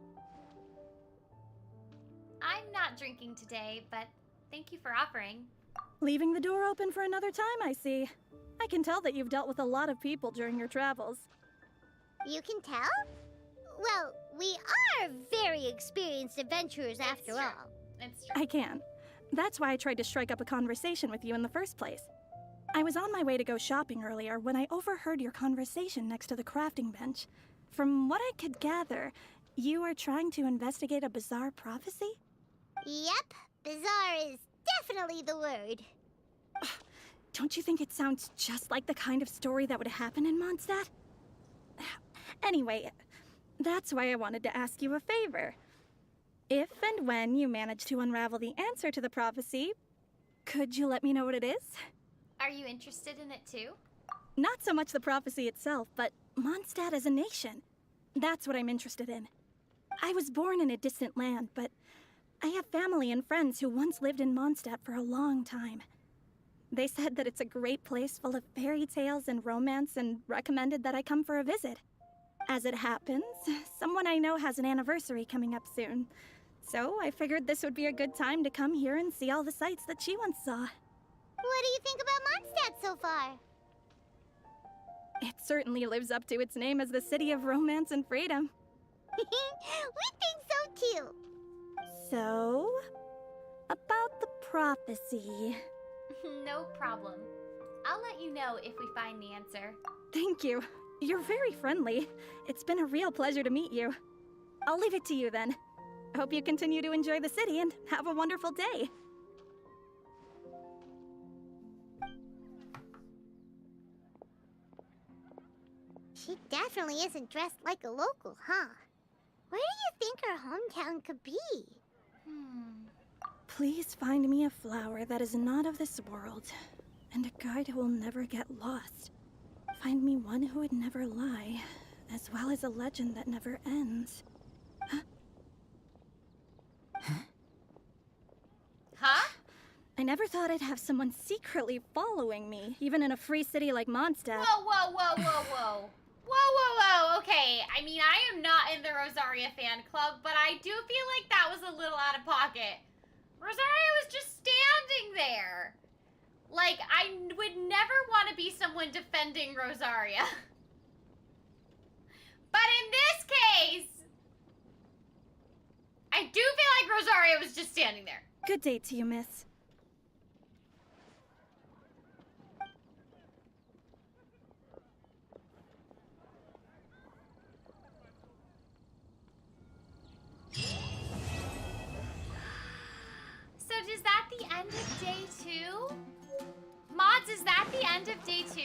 I'm not drinking today, but thank you for offering. Leaving the door open for another time, I see. I can tell that you've dealt with a lot of people during your travels. You can tell? Well, we are very experienced adventurers after all. It's true. I can. That's why I tried to strike up a conversation with you in the first place. I was on my way to go shopping earlier when I overheard your conversation next to the crafting bench. From what I could gather, you are trying to investigate a bizarre prophecy? Yep, bizarre is definitely the word. Don't you think it sounds just like the kind of story that would happen in Mondstadt? Anyway, that's why I wanted to ask you a favor. If and when you manage to unravel the answer to the prophecy, could you let me know what it is? Are you interested in it too? Not so much the prophecy itself, but Mondstadt as a nation. That's what I'm interested in. I was born in a distant land, but I have family and friends who once lived in Mondstadt for a long time. They said that it's a great place full of fairy tales and romance and recommended that I come for a visit. As it happens, someone I know has an anniversary coming up soon. So I figured this would be a good time to come here and see all the sights that she once saw. What do you think about Mondstadt so far? It certainly lives up to its name as the city of romance and freedom. We think so too. So, about the prophecy. No problem. I'll let you know if we find the answer. Thank you. You're very friendly. It's been a real pleasure to meet you. I'll leave it to you then. Hope you continue to enjoy the city and have a wonderful day. She definitely isn't dressed like a local, huh? Where do you think her hometown could be? Please find me a flower that is not of this world, and a guide who will never get lost. Find me one who would never lie, as well as a legend that never ends. Huh? I never thought I'd have someone secretly following me, even in a free city like Mondstadt. Whoa, whoa, whoa, whoa, whoa. Whoa, whoa, whoa. Okay, I mean, I am not in the Rosaria fan club, but I do feel like that was a little out of pocket. Rosaria was just standing there. Like, I would never want to be someone defending Rosaria. But in this case, I do feel like Rosaria was just standing there. Good day to you, miss. So is that the end of day 2? Mods, is that the end of day 2?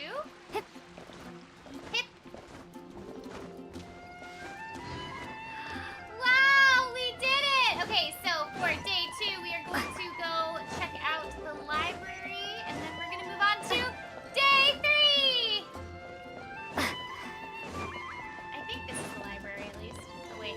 Hip. Hip. Wow, we did it! Okay, so for day 2, we are going to go check out the library, and then we're going to move on to day 3! I think this is the library, at least. Oh, wait.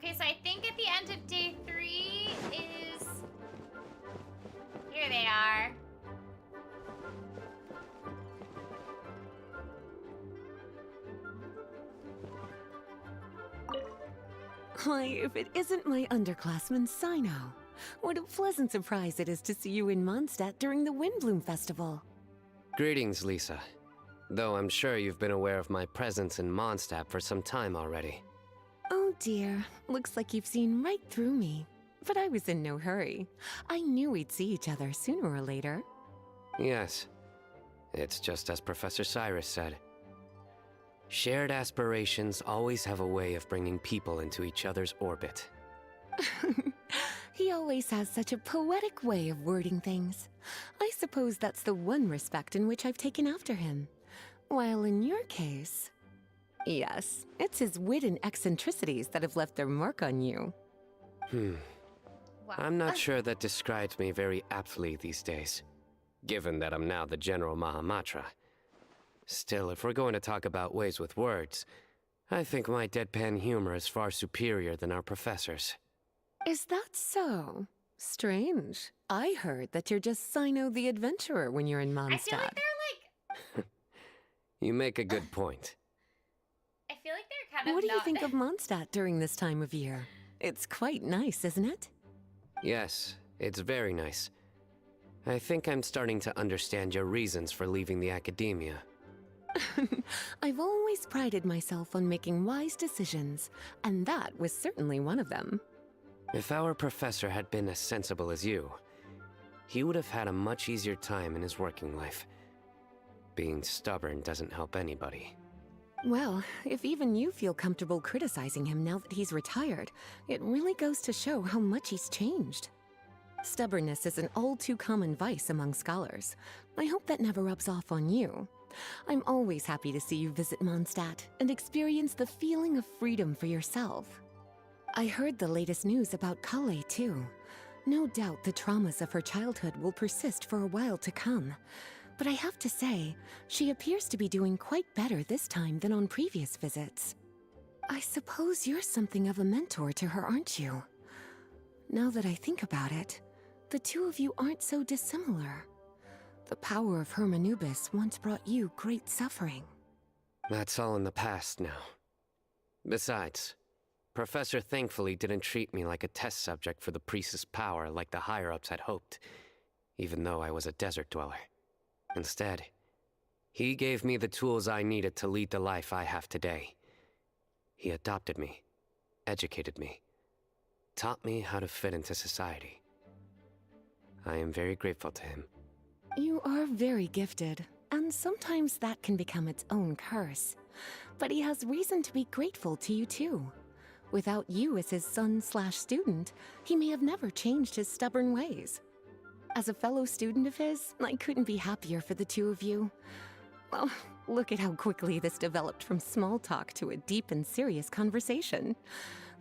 Okay, so I think at the end of day 3 is... Here they are. Why, if it isn't my underclassman, Sino. What a pleasant surprise it is to see you in Mondstadt during the Windblume Festival. Greetings, Lisa. Though I'm sure you've been aware of my presence in Mondstadt for some time already. Oh dear, looks like you've seen right through me. But I was in no hurry. I knew we'd see each other sooner or later. Yes. It's just as Professor Cyrus said. Shared aspirations always have a way of bringing people into each other's orbit. He always has such a poetic way of wording things. I suppose that's the one respect in which I've taken after him. While in your case... Yes, it's his wit and eccentricities that have left their mark on you. Wow. I'm not sure that describes me very aptly these days, given that I'm now the General Mahamatra. Still, if we're going to talk about ways with words, I think my deadpan humor is far superior than our professor's. Is that so? Strange. I heard that you're just Sino the Adventurer when you're in Mondstadt. I feel like they're like... You make a good point. I feel like they're kind of What do you not... think of Mondstadt during this time of year? It's quite nice, isn't it? Yes, it's very nice. I think I'm starting to understand your reasons for leaving the academia. I've always prided myself on making wise decisions, and that was certainly one of them. If our professor had been as sensible as you, he would have had a much easier time in his working life. Being stubborn doesn't help anybody. Well, if even you feel comfortable criticizing him now that he's retired, it really goes to show how much he's changed. Stubbornness is an all too common vice among scholars. I hope that never rubs off on you. I'm always happy to see you visit Mondstadt and experience the feeling of freedom for yourself. I heard the latest news about Kale, too. No doubt the traumas of her childhood will persist for a while to come. But I have to say, she appears to be doing quite better this time than on previous visits. I suppose you're something of a mentor to her, aren't you? Now that I think about it, the two of you aren't so dissimilar. The power of Hermanubis once brought you great suffering. That's all in the past now. Besides, Professor thankfully didn't treat me like a test subject for the priest's power like the higher-ups had hoped, even though I was a desert dweller. Instead, he gave me the tools I needed to lead the life I have today. He adopted me, educated me, taught me how to fit into society. I am very grateful to him. You are very gifted, and sometimes that can become its own curse. But he has reason to be grateful to you too. Without you as his son/student, he may have never changed his stubborn ways. As a fellow student of his, I couldn't be happier for the two of you. Well, look at how quickly this developed from small talk to a deep and serious conversation.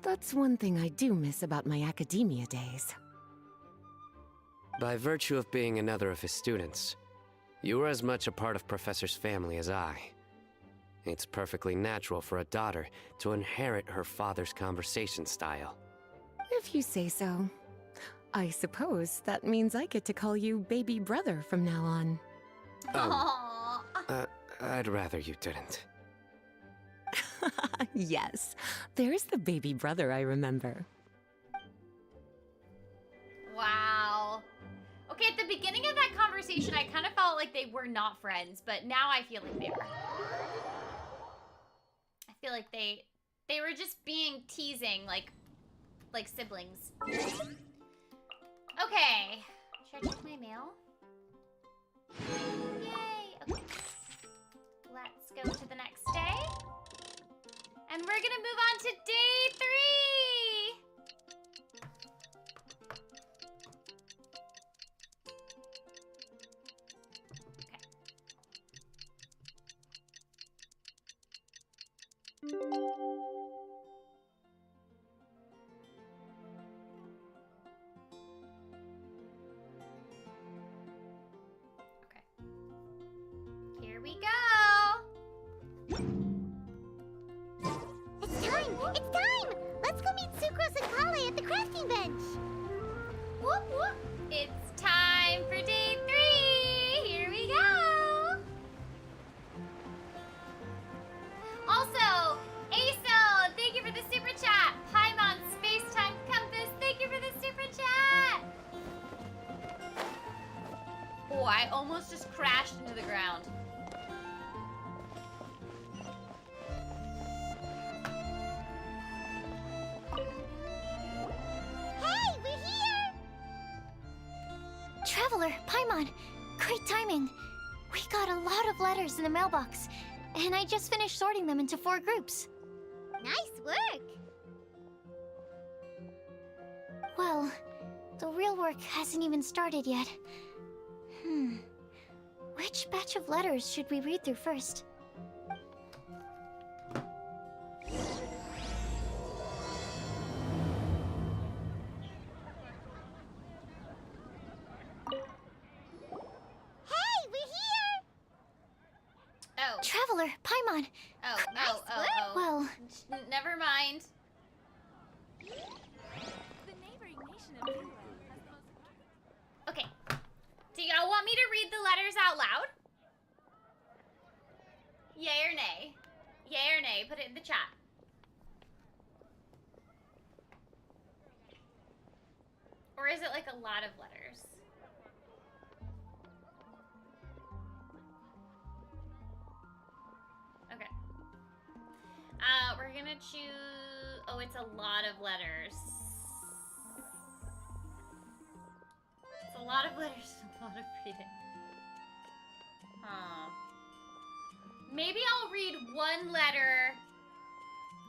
That's one thing I do miss about my academia days. By virtue of being another of his students, you are as much a part of Professor's family as I. It's perfectly natural for a daughter to inherit her father's conversation style. If you say so. I suppose that means I get to call you baby brother from now on. I'd rather you didn't. Yes, there's the baby brother I remember. Wow. Okay, at the beginning of that conversation, I kind of felt like they were not friends, but now I feel like they are. I feel like they were just being teasing, like siblings. Okay. Should I check my mail? Yay! Okay. Let's go to the next day. And we're gonna move on to day 3! Here we go. It's time! It's time! Let's go meet Sucrose and Kale at the crafting bench! Whoop whoop. It's time for day 3. Here we go. Also, Aso, thank you for the super chat. Paimon Space Time Compass, thank you for the super chat. Oh, I almost just crashed into the ground. Hey, we're here! Traveler, Paimon, great timing. We got a lot of letters in the mailbox, and I just finished sorting them into 4 groups. Nice work! Well, the real work hasn't even started yet. Which batch of letters should we read through first? Oh. Traveler, Paimon. Well, never mind. Okay. Do y'all want me to read the letters out loud? Yay or nay? Yay or nay? Put it in the chat. Or is it like a lot of letters? Okay. We're gonna choose... Oh, it's a lot of letters. It's a lot of letters, a lot of reading. Huh. Maybe I'll read 1 letter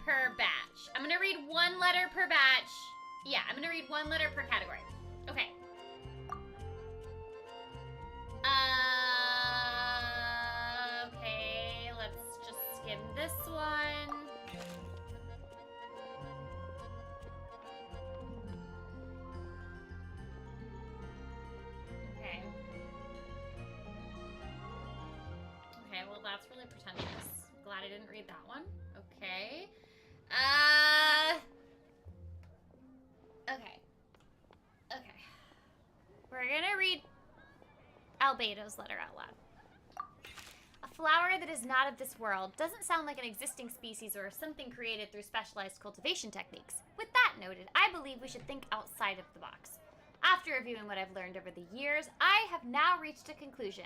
per batch. I'm gonna read 1 letter per batch. Yeah, I'm gonna read 1 letter per category. Okay. Okay, let's just skim this one. really pretentious. Glad I didn't read that one. Okay. Okay. Okay. We're gonna read Albedo's letter out loud. A flower that is not of this world doesn't sound like an existing species or something created through specialized cultivation techniques. With that noted, I believe we should think outside of the box. After reviewing what I've learned over the years, I have now reached a conclusion.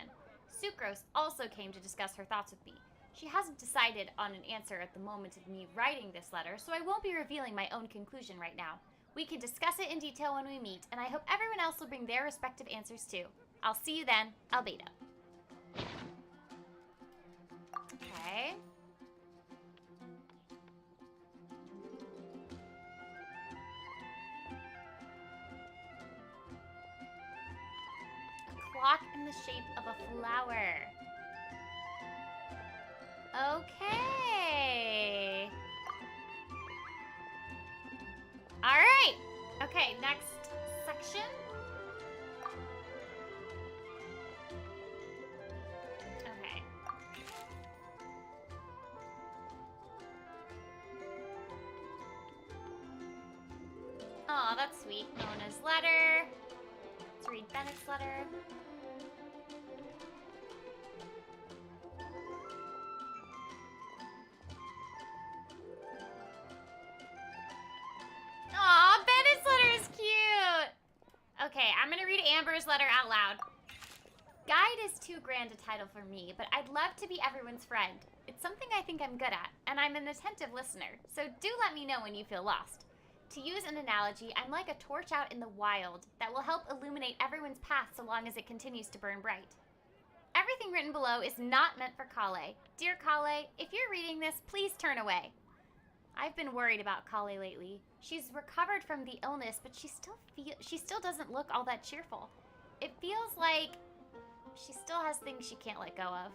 Sucrose also came to discuss her thoughts with me. She hasn't decided on an answer at the moment of me writing this letter, so I won't be revealing my own conclusion right now. We can discuss it in detail when we meet, and I hope everyone else will bring their respective answers too. I'll see you then, Albedo. Okay. A clock in the shape of a flower. Okay. All right. Okay, next section. Okay. Oh, that's sweet. Mona's letter. Let's read Bennett's letter. Aw, Bennett's letter is cute! Okay, I'm gonna read Amber's letter out loud. Guide is too grand a title for me, but I'd love to be everyone's friend. It's something I think I'm good at, and I'm an attentive listener, so do let me know when you feel lost. To use an analogy, I'm like a torch out in the wild that will help illuminate everyone's path so long as it continues to burn bright. Everything written below is not meant for Kale. Dear Kale, if you're reading this, please turn away. I've been worried about Kale lately. She's recovered from the illness, but she still doesn't look all that cheerful. It feels like she still has things she can't let go of.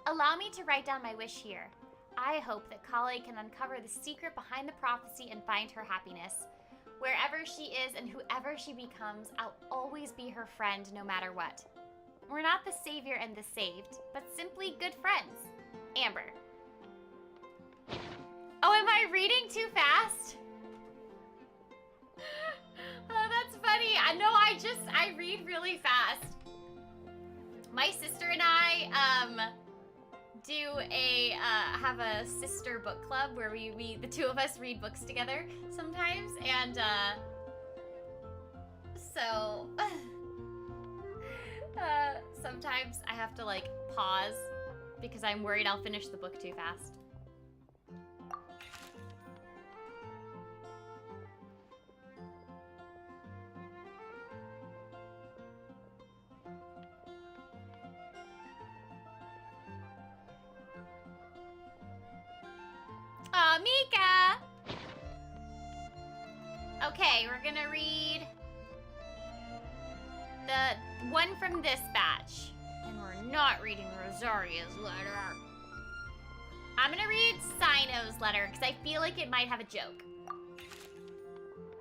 Allow me to write down my wish here. I hope that Kale can uncover the secret behind the prophecy and find her happiness. Wherever she is and whoever she becomes, I'll always be her friend no matter what. We're not the savior and the saved, but simply good friends. Amber. Oh, am I reading too fast? Oh, that's funny. I know I read really fast. My sister and I have a sister book club where the two of us read books together sometimes, and so sometimes I have to like pause because I'm worried I'll finish the book too fast. Aw, Mika! Okay, we're gonna read the one from this batch. And we're not reading Rosaria's letter. I'm gonna read Sino's letter because I feel like it might have a joke.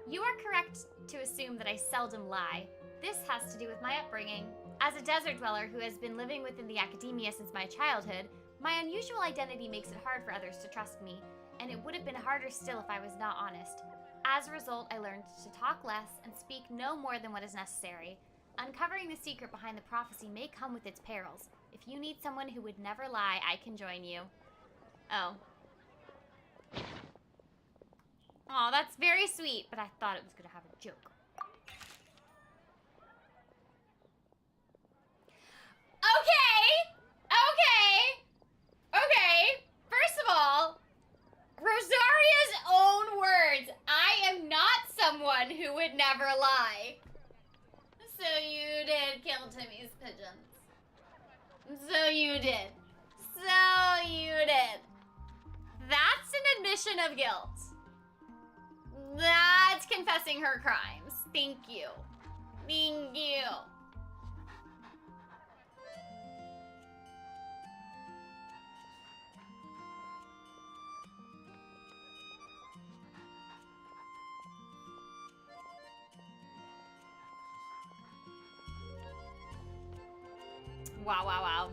You are correct to assume that I seldom lie. This has to do with my upbringing. As a desert dweller who has been living within the academia since my childhood, my unusual identity makes it hard for others to trust me, and it would have been harder still if I was not honest. As a result, I learned to talk less and speak no more than what is necessary. Uncovering the secret behind the prophecy may come with its perils. If you need someone who would never lie, I can join you. Oh. Aw, that's very sweet, but I thought it was gonna have a joke. Okay! First of all, Rosaria's own words. I am not someone who would never lie. So you did kill Timmy's pigeons. So you did. That's an admission of guilt. That's confessing her crimes. Thank you. Wow.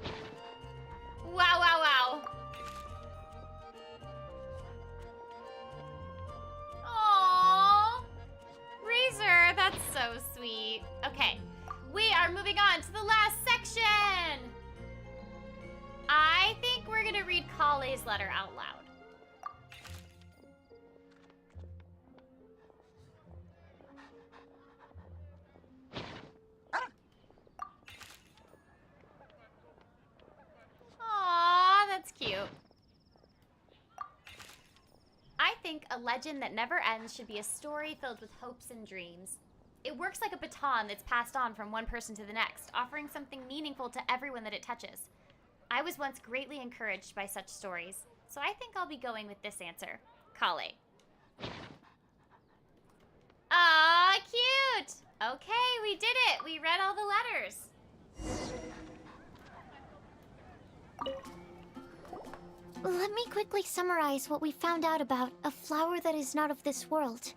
Clay's letter out loud. Aww, that's cute. I think a legend that never ends should be a story filled with hopes and dreams. It works like a baton that's passed on from one person to the next, offering something meaningful to everyone that it touches. I was once greatly encouraged by such stories, so I think I'll be going with this answer. Kale. Aw, cute! Okay, we did it! We read all the letters. Let me quickly summarize what we found out about a flower that is not of this world.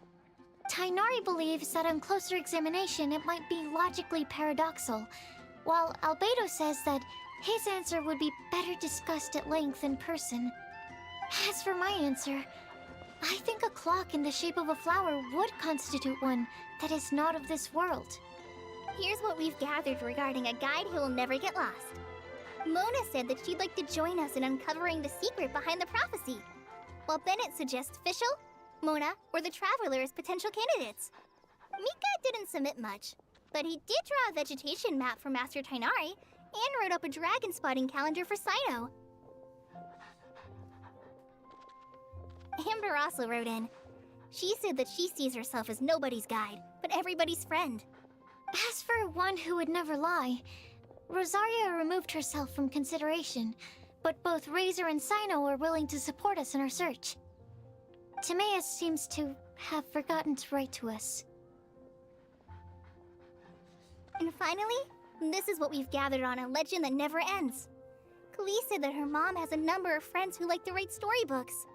Tainari believes that on closer examination it might be logically paradoxal, while Albedo says that his answer would be better discussed at length in person. As for my answer, I think a clock in the shape of a flower would constitute one that is not of this world. Here's what we've gathered regarding a guide who will never get lost. Mona said that she'd like to join us in uncovering the secret behind the prophecy, while Bennett suggests Fischl, Mona, or the Traveler as potential candidates. Mika didn't submit much, but he did draw a vegetation map for Master Tainari and wrote up a dragon spotting calendar for Sino. Amber also wrote in. She said that she sees herself as nobody's guide, but everybody's friend. As for one who would never lie, Rosaria removed herself from consideration, but both Razor and Sino are willing to support us in our search. Timaeus seems to have forgotten to write to us. And finally, this is what we've gathered on a legend that never ends. Klee said that her mom has a number of friends who like to write storybooks.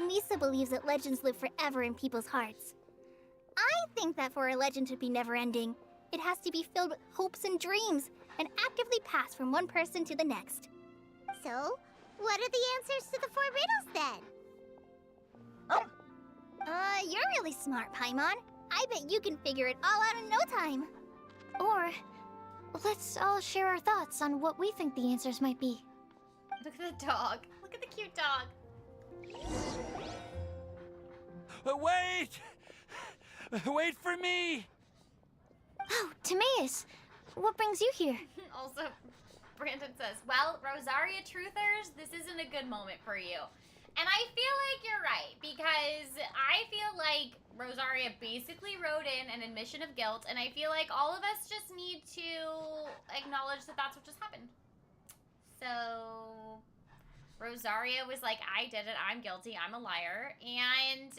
Lisa believes that legends live forever in people's hearts. I think that for a legend to be never-ending, it has to be filled with hopes and dreams, and actively passed from one person to the next. So, what are the answers to the 4 riddles then? You're really smart, Paimon. I bet you can figure it all out in no time. Or, let's all share our thoughts on what we think the answers might be. Look at the dog. Look at the cute dog. Wait! Wait for me! Oh, Timaeus! What brings you here? Also, Brandon says, well, Rosaria Truthers, this isn't a good moment for you. And I feel like you're right, because I feel like Rosaria basically wrote in an admission of guilt, and I feel like all of us just need to acknowledge that that's what just happened. So, Rosaria was like, I did it, I'm guilty, I'm a liar, and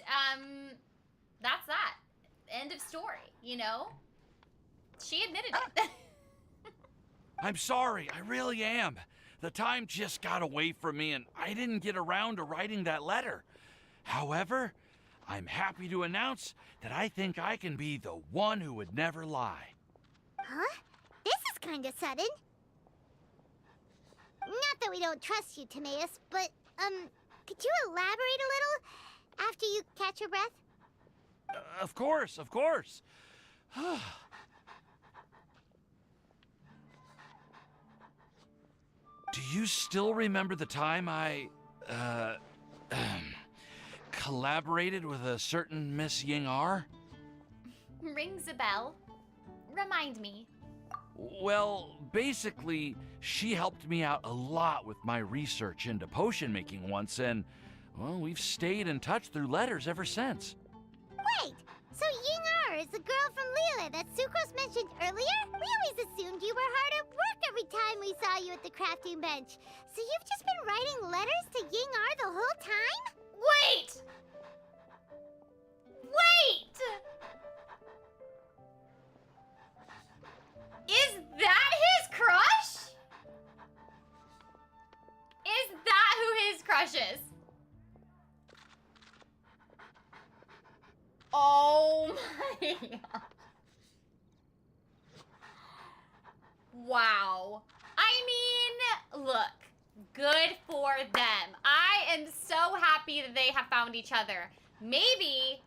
that's that. End of story, you know? She admitted it. I'm sorry, I really am. The time just got away from me and I didn't get around to writing that letter. However, I'm happy to announce that I think I can be the one who would never lie. Huh? This is kinda sudden. Not that we don't trust you, Timaeus, but, could you elaborate a little after you catch your breath? Of course, of course. Do you still remember the time I, collaborated with a certain Miss Ying-ar? Rings a bell. Remind me. Well, basically, she helped me out a lot with my research into potion making once, and, well, we've stayed in touch through letters ever since. Wait, so Ying-ar is the girl from Lila that Sucrose mentioned earlier? We always assumed you were hard at work every time we saw you at the crafting bench. So you've just been writing letters to Ying-ar the whole time? Wait! Wait! Is that his crush? Is that who his crush is? Oh my god. Wow. I mean, look, good for them. I am so happy that they have found each other. Maybe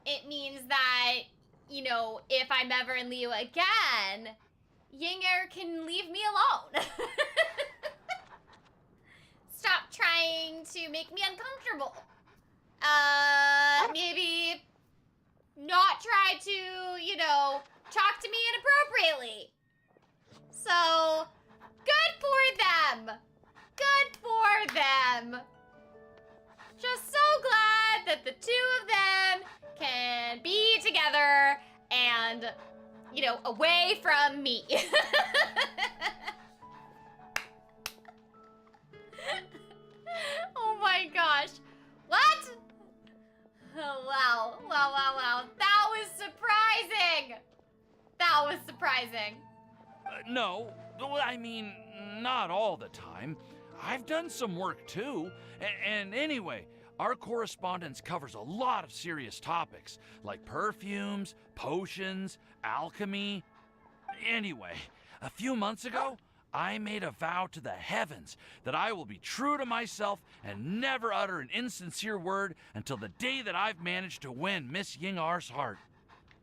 it means that, you know, if I'm ever in Liyue again, Ying-er can leave me alone. Stop trying make me uncomfortable. Maybe not try to, you know, talk to me inappropriately. So, good for them. Good for them. Just so glad that the two of them can be together and, you know, away from me. Oh my gosh. What? Oh, wow. Wow. That was surprising. That was surprising. No, I mean, not all the time. I've done some work too. And anyway, our correspondence covers a lot of serious topics, like perfumes, potions, alchemy. Anyway, a few months ago, I made a vow to the heavens that I will be true to myself and never utter an insincere word until the day that I've managed to win Miss Ying-Ar's heart.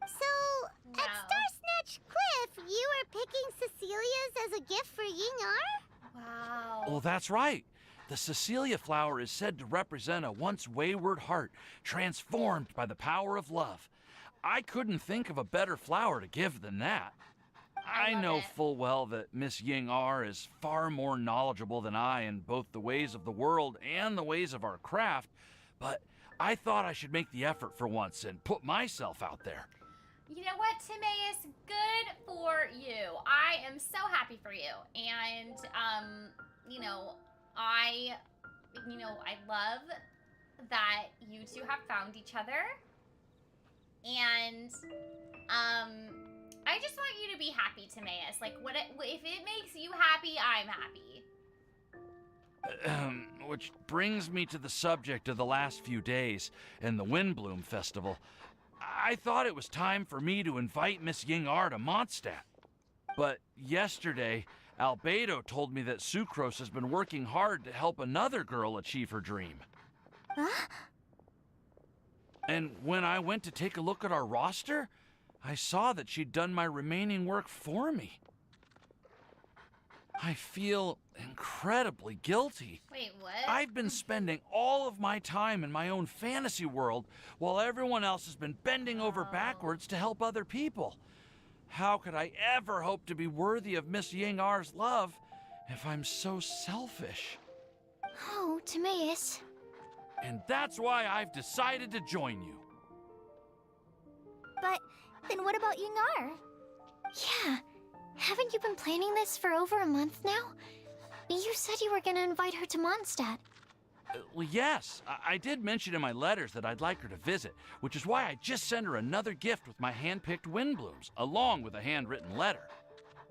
So, at Star Snatch Cliff, you were picking Cecilia's as a gift for Ying-Ar? Wow. Well, that's right. The Cecilia flower is said to represent a once wayward heart, transformed by the power of love. I couldn't think of a better flower to give than that. I know full well that Miss Ying-Ar is far more knowledgeable than I in both the ways of the world and the ways of our craft, but I thought I should make the effort for once and put myself out there. You know what, Timaeus? Good for you. I am so happy for you. And, I love that you two have found each other. And, I just want you to be happy, Timaeus. Like, if it makes you happy, I'm happy. Which brings me to the subject of the last few days and the Windblume Festival. I thought it was time for me to invite Miss Ying-Ar to Mondstadt. But yesterday, Albedo told me that Sucrose has been working hard to help another girl achieve her dream. Huh? And when I went to take a look at our roster, I saw that she'd done my remaining work for me. I feel incredibly guilty. Wait, what? I've been spending all of my time in my own fantasy world while everyone else has been bending over backwards to help other people. How could I ever hope to be worthy of Miss Ying-Ar's love if I'm so selfish? Oh, Timaeus. And that's why I've decided to join you. But then what about Ying-Ar? Yeah. Haven't you been planning this for over a month now? You said you were gonna invite her to Mondstadt. Well, yes, I did mention in my letters that I'd like her to visit, which is why I just sent her another gift with my hand-picked Windblooms, along with a handwritten letter.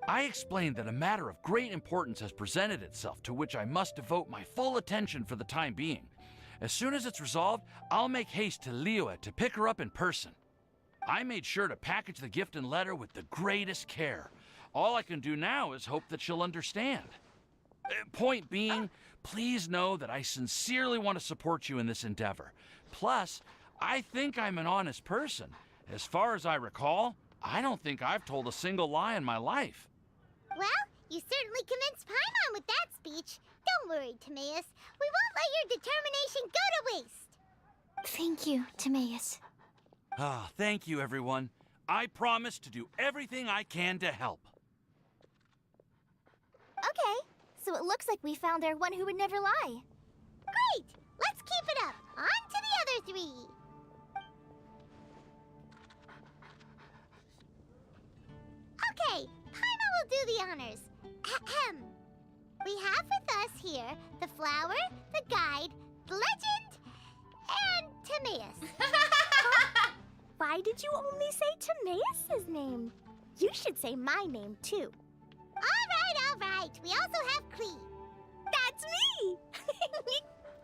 I explained that a matter of great importance has presented itself to which I must devote my full attention for the time being. As soon as it's resolved, I'll make haste to Liyue to pick her up in person. I made sure to package the gift and letter with the greatest care. All I can do now is hope that she'll understand. Point being, please know that I sincerely want to support you in this endeavor. Plus, I think I'm an honest person. As far as I recall, I don't think I've told a single lie in my life. Well, you certainly convinced Paimon with that speech. Don't worry, Timaeus. We won't let your determination go to waste. Thank you, Timaeus. Thank you, everyone. I promise to do everything I can to help. Okay, so it looks like we found our one who would never lie. Great! Let's keep it up. On to the other three. Okay, Paimon will do the honors. Ahem. We have with us here the flower, the guide, the legend, and Timaeus. Why did you only say Timaeus' name? You should say my name, too. All right. We also have Klee. That's me!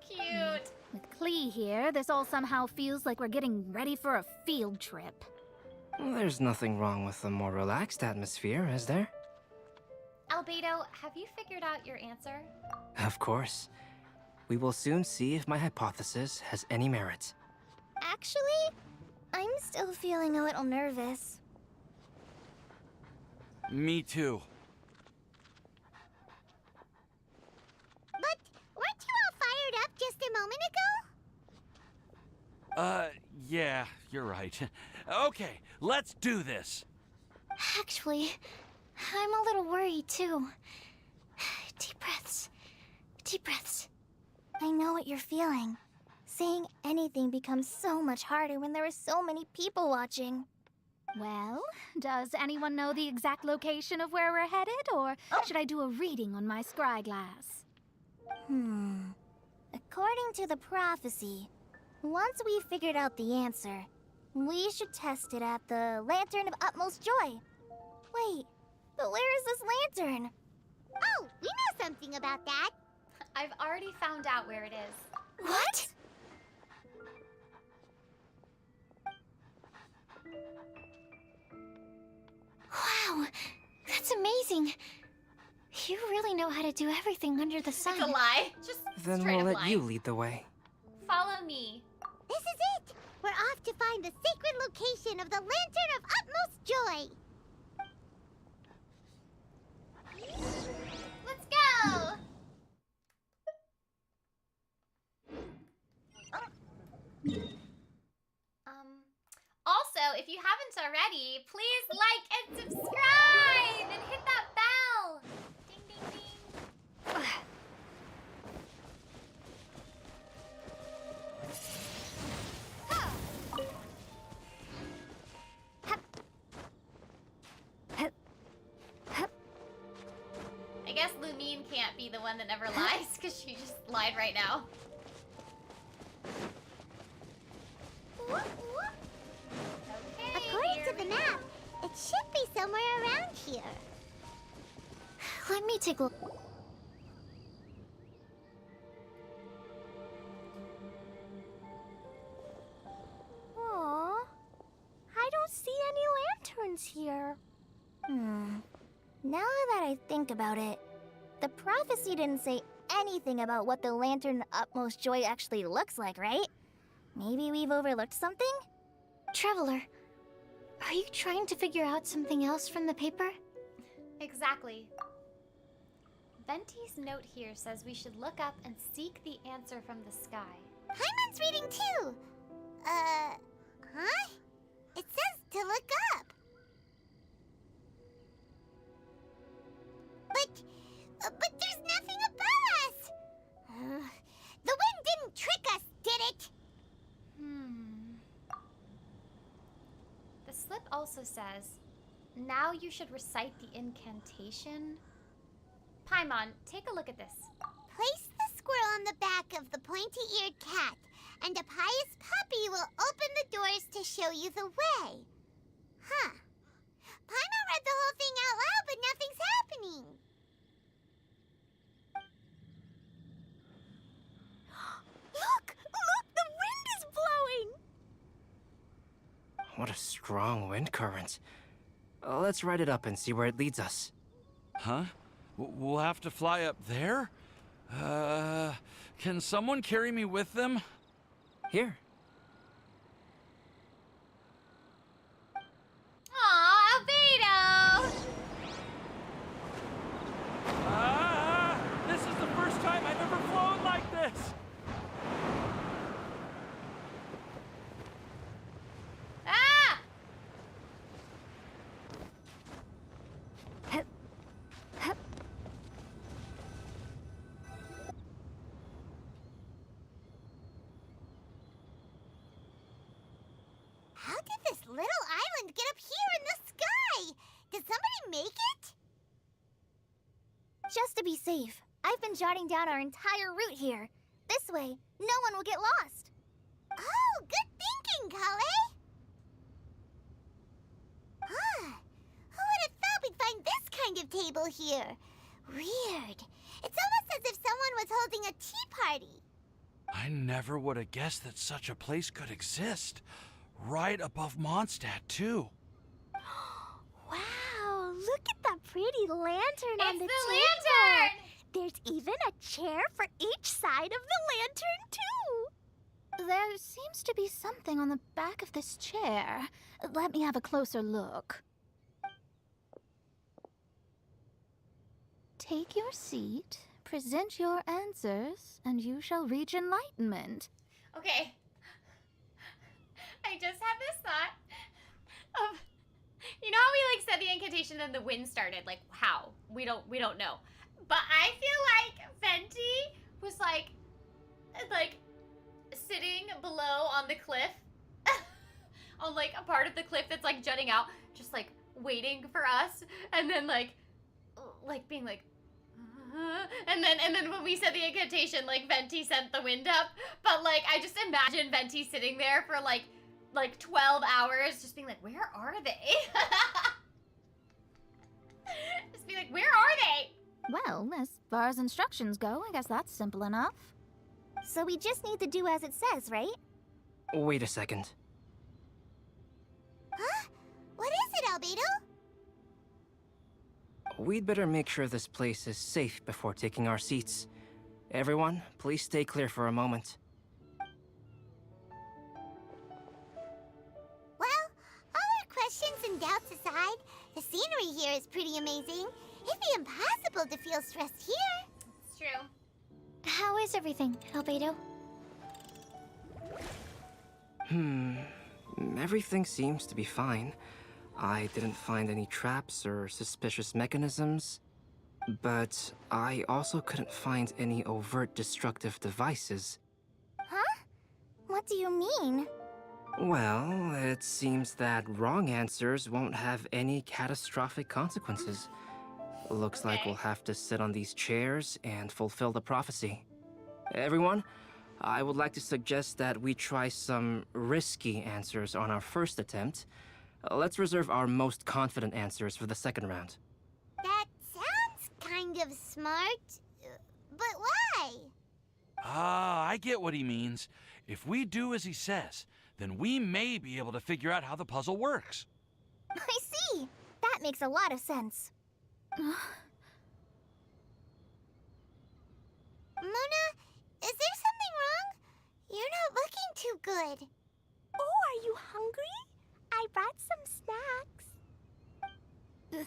Cute. With Klee here, this all somehow feels like we're getting ready for a field trip. There's nothing wrong with a more relaxed atmosphere, is there? Albedo, have you figured out your answer? Of course. We will soon see if my hypothesis has any merit. Actually, I'm still feeling a little nervous. Me too. But weren't you all fired up just a moment Yeah, you're right. Okay, let's do this. Actually, I'm a little worried too. Deep breaths. Deep breaths. I know what you're feeling. Saying anything becomes so much harder when there are so many people watching. Well, does anyone know the exact location of where we're headed, or should I do a reading on my scry glass? According to the prophecy, once we figured out the answer, we should test it at the Lantern of Utmost Joy. Wait, but where is this lantern? Oh, we know something about that. I've already found out where it is. What? Wow, that's amazing. You really know how to do everything under the sun. It's a lie. Just Then straight we'll up let lie. you lead the way. Follow me. This is it! We're off to find the sacred location of the Lantern of Utmost Joy! Let's go! Also, if you haven't already, please like and subscribe and hit that bell. Ding, ding, ding. I guess Lumine can't be the one that never lies because she just lied right now. According to the map, it should be somewhere around here. Let me take a look. Aww, I don't see any lanterns here. Now that I think about it, the prophecy didn't say anything about what the Lantern of Utmost Joy actually looks like, right? Maybe we've overlooked something? Traveler, are you trying to figure out something else from the paper? Exactly. Venti's note here says we should look up and seek the answer from the sky. Paimon's reading too. Huh? It says to look up. But there's nothing above us. The wind didn't trick us, did it? The slip also says, now you should recite the incantation. Paimon, take a look at this. Place the squirrel on the back of the pointy-eared cat, and a pious puppy will open the doors to show you the way. Huh. Paimon read the whole thing out loud, but nothing's happening. Look! Look! The wind is blowing! What a strong wind current. Let's ride it up and see where it leads us. Huh? We'll have to fly up there? Can someone carry me with them? Here. Aw, Albedo! This is the first time I've ever flown like this! Ah! How did this little island get up here in the sky? Did somebody make it? Just to be safe, I've been jotting down our entire route here. This way, no one will get lost. Oh, good thinking, Kale. Huh. Who would have thought we'd find this kind of table here? Weird. It's almost as if someone was holding a tea party. I never would have guessed that such a place could exist. Right above Mondstadt, too. Wow, look at that pretty lantern on It's the the table. lantern! There's even a chair for each side of the lantern, too. There seems to be something on the back of this chair. Let me have a closer look. Take your seat, present your answers, and you shall reach enlightenment. Okay. I just had this thought of, you know how we like said the incantation and the wind started? Like how? We don't know. But I feel like Venti was like sitting below on the cliff. On like a part of the cliff that's like jutting out, just like waiting for us, and then like being like and then when we said the incantation, like Venti sent the wind up. But like I just imagine Venti sitting there for like 12 hours just being like, where are they? Just be like, where are they? Well, as far as instructions go, I guess that's simple enough. So we just need to do as it says, right? Wait a second. Huh? What is it, Albedo? We'd better make sure this place is safe before taking our seats. Everyone, please stay clear for a moment. Well, all our questions and doubts aside, the scenery here is pretty amazing. It'd be impossible to feel stressed here. It's true. How is everything, Albedo? Everything seems to be fine. I didn't find any traps or suspicious mechanisms, but I also couldn't find any overt destructive devices. Huh? What do you mean? Well, it seems that wrong answers won't have any catastrophic consequences. Looks like we'll have to sit on these chairs and fulfill the prophecy. Everyone, I would like to suggest that we try some risky answers on our first attempt. Let's reserve our most confident answers for the second round. That sounds kind of smart. But why? Ah, I get what he means. If we do as he says, then we may be able to figure out how the puzzle works. I see. That makes a lot of sense. Mona, is there something wrong? You're not looking too good. Oh, are you hungry? I brought some snacks.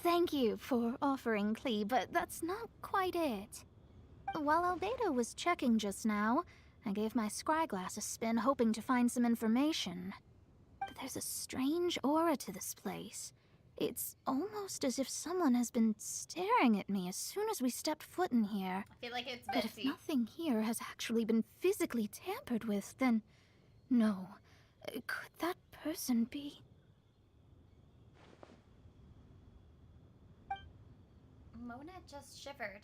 Thank you for offering, Klee, but that's not quite it. While Albedo was checking just now, I gave my scryglass a spin hoping to find some information. But there's a strange aura to this place. It's almost as if someone has been staring at me as soon as we stepped foot in here. I feel like it's But if Betsy. nothing here has actually been physically tampered with, then no. Could that person be? Mona just shivered.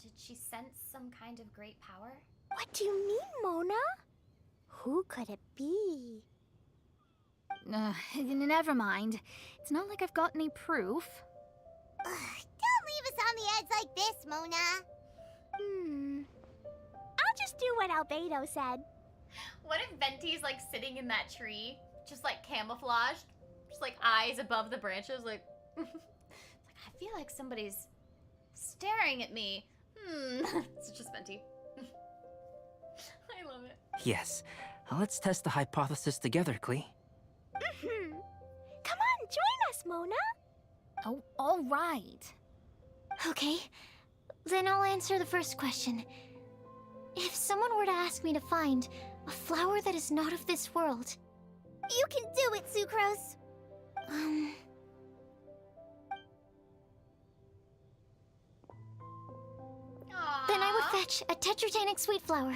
Did she sense some kind of great power? What do you mean, Mona? Who could it be? Never mind. It's not like I've got any proof. Don't leave us on the edge like this, Mona. I'll just do what Albedo said. What if Venti's like sitting in that tree, just like camouflaged, just like eyes above the branches, like, like I feel like somebody's staring at me. It's just Venti. I love it. Yes, let's test the hypothesis together, Klee. Come on, join us, Mona. Oh, all right. Okay, then I'll answer the first question. If someone were to ask me to find a flower that is not of this world... You can do it, Sucrose. Then I would fetch a Tetratanic sweet flower.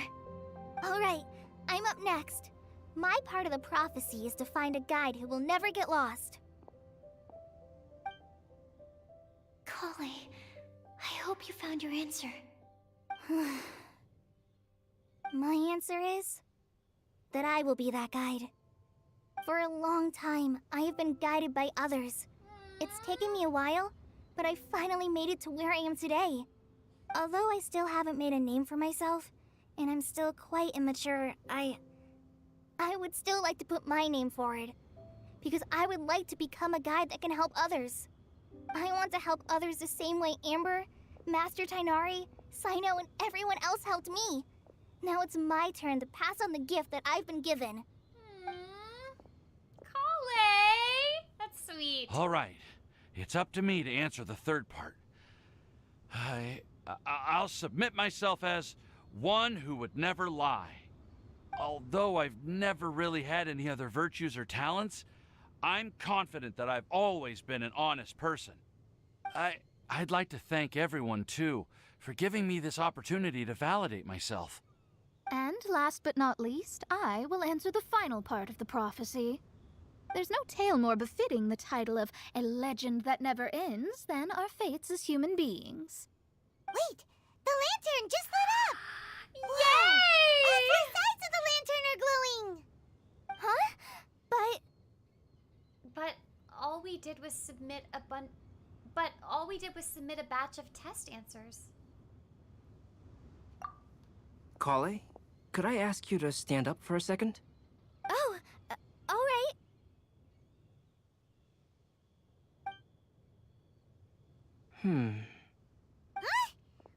Alright, I'm up next. My part of the prophecy is to find a guide who will never get lost. Kale, I hope you found your answer. My answer is that I will be that guide. For a long time, I have been guided by others. It's taken me a while, but I finally made it to where I am today. Although I still haven't made a name for myself, and I'm still quite immature, I would still like to put my name forward. Because I would like to become a guide that can help others. I want to help others the same way Amber, Master Tainari, Sino, and everyone else helped me. Now it's my turn to pass on the gift that I've been given. Kale! That's sweet. All right, it's up to me to answer the third part. I'll submit myself as one who would never lie. Although I've never really had any other virtues or talents, I'm confident that I've always been an honest person. I'd like to thank everyone, too, for giving me this opportunity to validate myself. And last but not least, I will answer the final part of the prophecy. There's no tale more befitting the title of a legend that never ends than our fates as human beings. Wait! The lantern just lit up! Yay! All four sides of the lantern are glowing! Huh? But all we did was submit a batch of test answers. Kale, could I ask you to stand up for a second? Oh, alright. Huh?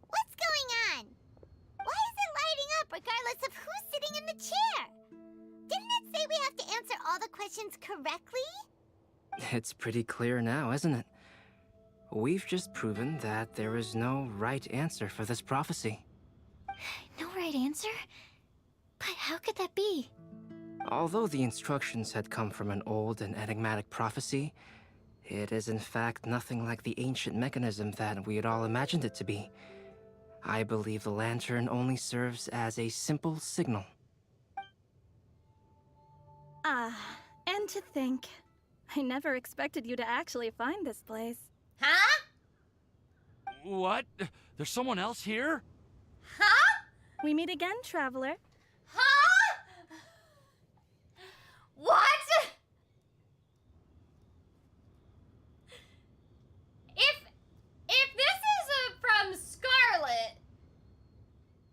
What's going on? Why is it lighting up regardless of who's sitting in the chair? Didn't it say we have to answer all the questions correctly? It's pretty clear now, isn't it? We've just proven that there is no right answer for this prophecy. No right answer? But how could that be? Although the instructions had come from an old and enigmatic prophecy, it is in fact nothing like the ancient mechanism that we had all imagined it to be. I believe the lantern only serves as a simple signal. And to think, I never expected you to actually find this place. Huh? What? There's someone else here? Huh? We meet again, traveler. Huh? What? If this is from Scarlet,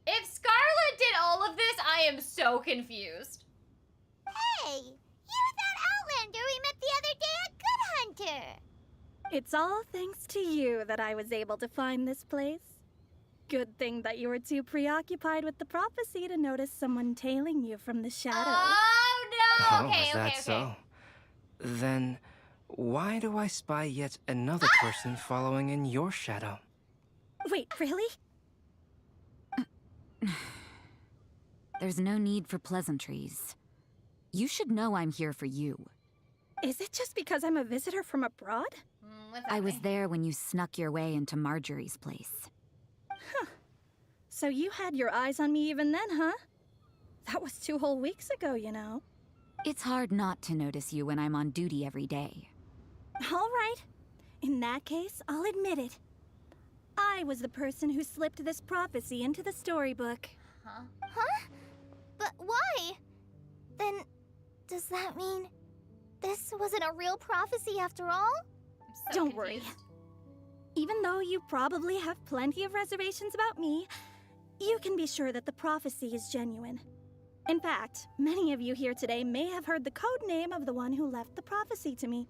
if Scarlet did all of this, I am so confused. Hey, you're that Outlander we met the other day at Good Hunter. It's all thanks to you that I was able to find this place. Good thing that you were too preoccupied with the prophecy to notice someone tailing you from the shadows. Oh no! Is that so? Then why do I spy yet another person following in your shadow? Wait, really? There's no need for pleasantries. You should know I'm here for you. Is it just because I'm a visitor from abroad? I was there when you snuck your way into Marjorie's place. Huh. So you had your eyes on me even then, huh? That was 2 whole weeks ago, you know. It's hard not to notice you when I'm on duty every day. All right. In that case, I'll admit it. I was the person who slipped this prophecy into the storybook. Huh? But why? Then, does that mean this wasn't a real prophecy after all? Don't worry. Even though you probably have plenty of reservations about me, you can be sure that the prophecy is genuine. In fact, many of you here today may have heard the code name of the one who left the prophecy to me.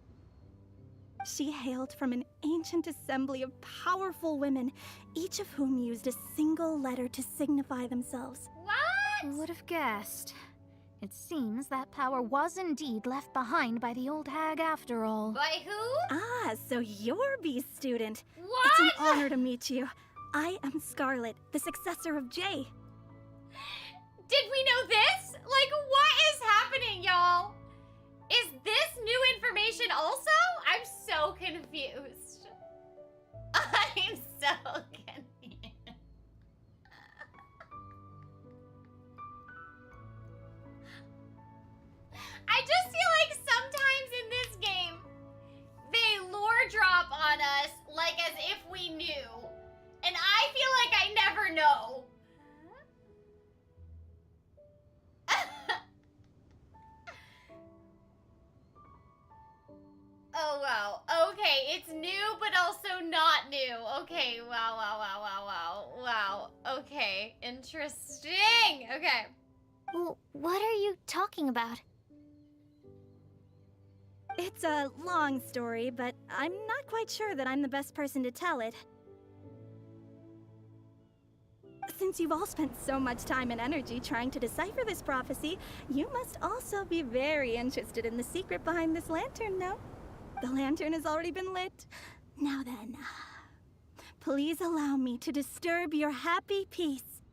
She hailed from an ancient assembly of powerful women, each of whom used a single letter to signify themselves. What? Who would have guessed? It seems that power was indeed left behind by the old hag after all. By who? Ah, so you're B's student. What? It's an honor to meet you. I am Scarlet, the successor of Jay. Did we know this? Like, what is happening, y'all? Is this new information also? I'm so confused. I'm so confused. I just feel like sometimes in this game, they lore drop on us like as if we knew. And I feel like I never know. Oh, wow. Okay, it's new, but also not new. Okay, wow. Okay, interesting. Okay. Well, what are you talking about? It's a long story, but I'm not quite sure that I'm the best person to tell it. Since you've all spent so much time and energy trying to decipher this prophecy, you must also be very interested in the secret behind this lantern, no? The lantern has already been lit. Now then, please allow me to disturb your happy peace.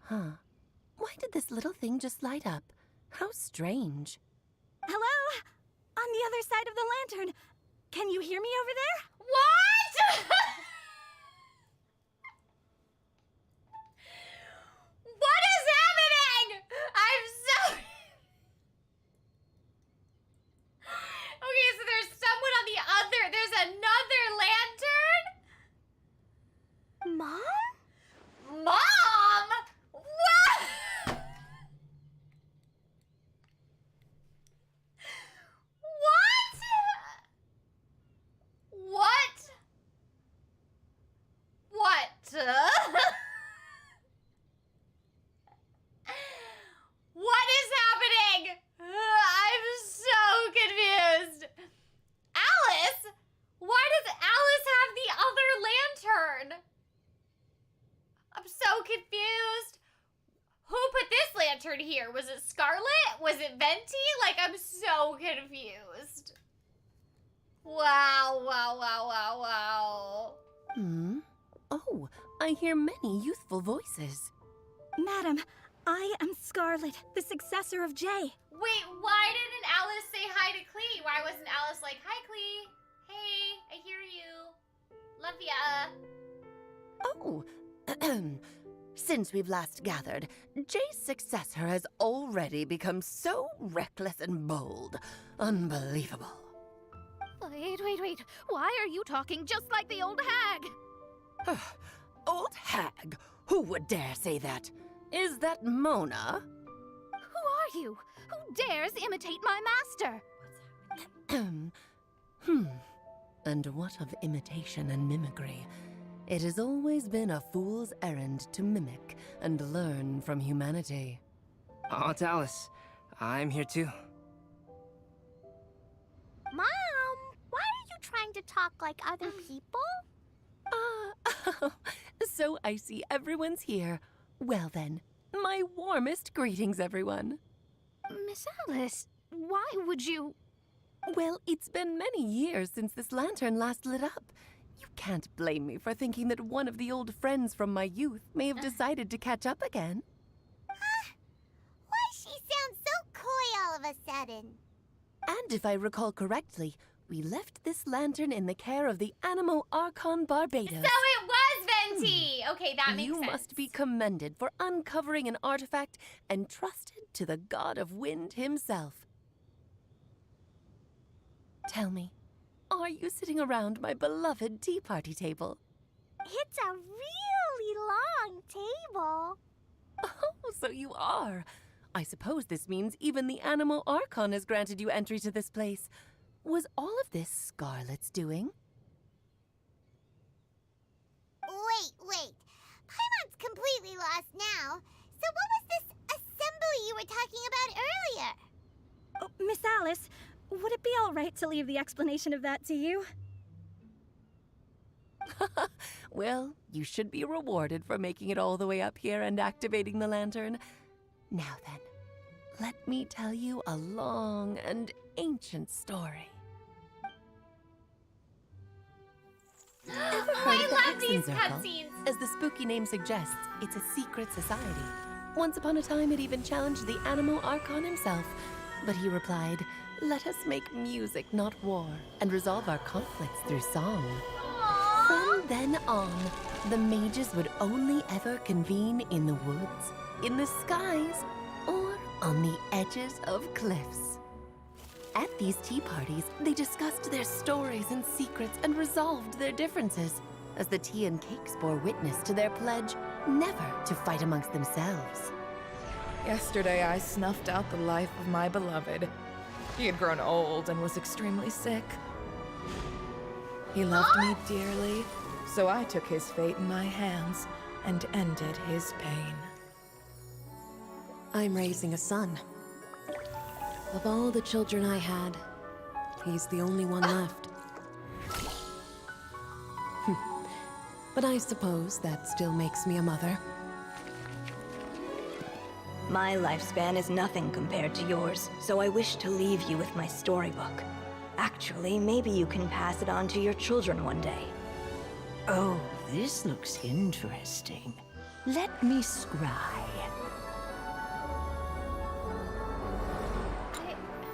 Huh. Why did this little thing just light up? How strange. Hello? On the other side of the lantern. Can you hear me over there? What? What is happening? I'm so... Okay, so there's someone on the other... There's another lantern? Mom? Mom? What? What? What? What is happening? I'm so confused. Alice? Why does Alice have the other lantern? I'm so confused. Who put this lantern here? Was it Scarlet? Was it Venti? Like, I'm so confused. Wow, wow, wow, wow, wow. Oh, I hear many youthful voices. Madam, I am Scarlet, the successor of Jay. Wait, why didn't Alice say hi to Klee? Why wasn't Alice like, hi, Klee? Hey, I hear you. Love ya. Oh, since we've last gathered, Jay's successor has already become so reckless and bold. Unbelievable. Wait. Why are you talking just like the old hag? Old hag? Who would dare say that? Is that Mona? Who are you? Who dares imitate my master? And what of imitation and mimicry? It has always been a fool's errand to mimic and learn from humanity. Aunt Alice, I'm here too. Mom, why are you trying to talk like other people? So I see everyone's here. Well then, my warmest greetings, everyone. Miss Alice, why would you... Well, it's been many years since this lantern last lit up. You can't blame me for thinking that one of the old friends from my youth may have decided to catch up again. Why she sounds so coy all of a sudden? And if I recall correctly, we left this lantern in the care of the Animo Archon Barbados. So it was Venti! Okay, that makes sense. You must be commended for uncovering an artifact entrusted to the god of wind himself. Tell me, are you sitting around my beloved tea party table? It's a really long table. Oh, so you are. I suppose this means even the Animo Archon has granted you entry to this place. Was all of this Scarlet's doing? Wait. Paimon's completely lost now. So what was this assembly you were talking about earlier? Oh, Miss Alice, would it be all right to leave the explanation of that to you? Well, you should be rewarded for making it all the way up here and activating the lantern. Now then, let me tell you a long and ancient story. I love these cutscenes. As the spooky name suggests, it's a secret society. Once upon a time, it even challenged the Animo Archon himself. But he replied, "Let us make music, not war, and resolve our conflicts through song." Aww. From then on, the mages would only ever convene in the woods, in the skies, or on the edges of cliffs. At these tea parties, they discussed their stories and secrets and resolved their differences, as the tea and cakes bore witness to their pledge never to fight amongst themselves. Yesterday, I snuffed out the life of my beloved. He had grown old and was extremely sick. He loved me dearly, so I took his fate in my hands and ended his pain. I'm raising a son. Of all the children I had, he's the only one left. But I suppose that still makes me a mother. My lifespan is nothing compared to yours, so I wish to leave you with my storybook. Actually, maybe you can pass it on to your children one day. Oh, this looks interesting. Let me scry.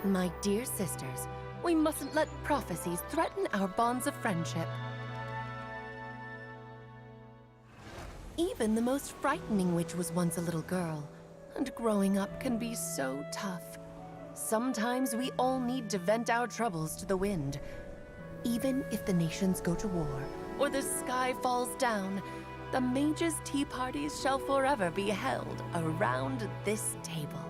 My dear sisters, we mustn't let prophecies threaten our bonds of friendship. Even the most frightening witch was once a little girl, and growing up can be so tough. Sometimes we all need to vent our troubles to the wind. Even if the nations go to war, or the sky falls down, the mages' tea parties shall forever be held around this table.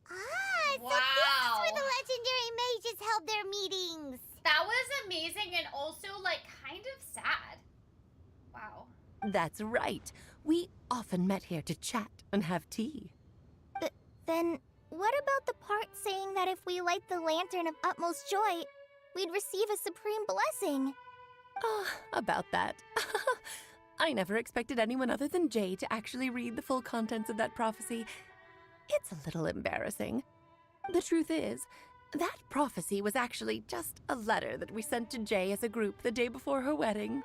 So this is where the legendary mages held their meetings. That was amazing and also, like, kind of sad. Wow. That's right. We often met here to chat and have tea. Then, what about the part saying that if we light the lantern of utmost joy, we'd receive a supreme blessing? About that. I never expected anyone other than Jay to actually read the full contents of that prophecy. It's a little embarrassing. The truth is, that prophecy was actually just a letter that we sent to Jay as a group the day before her wedding.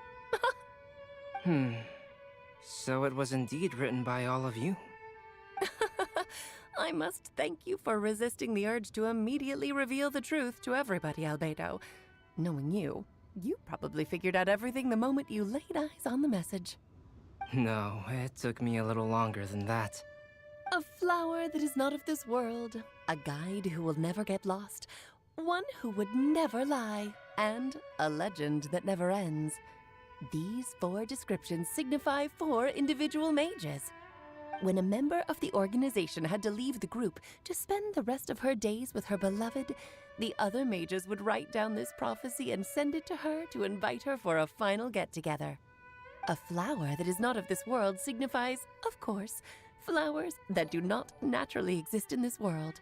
So it was indeed written by all of you. I must thank you for resisting the urge to immediately reveal the truth to everybody, Albedo. Knowing you, you probably figured out everything the moment you laid eyes on the message. No, it took me a little longer than that. A flower that is not of this world, a guide who will never get lost, one who would never lie, and a legend that never ends. These 4 descriptions signify 4 individual mages. When a member of the organization had to leave the group to spend the rest of her days with her beloved, the other mages would write down this prophecy and send it to her to invite her for a final get-together. A flower that is not of this world signifies, of course, flowers that do not naturally exist in this world.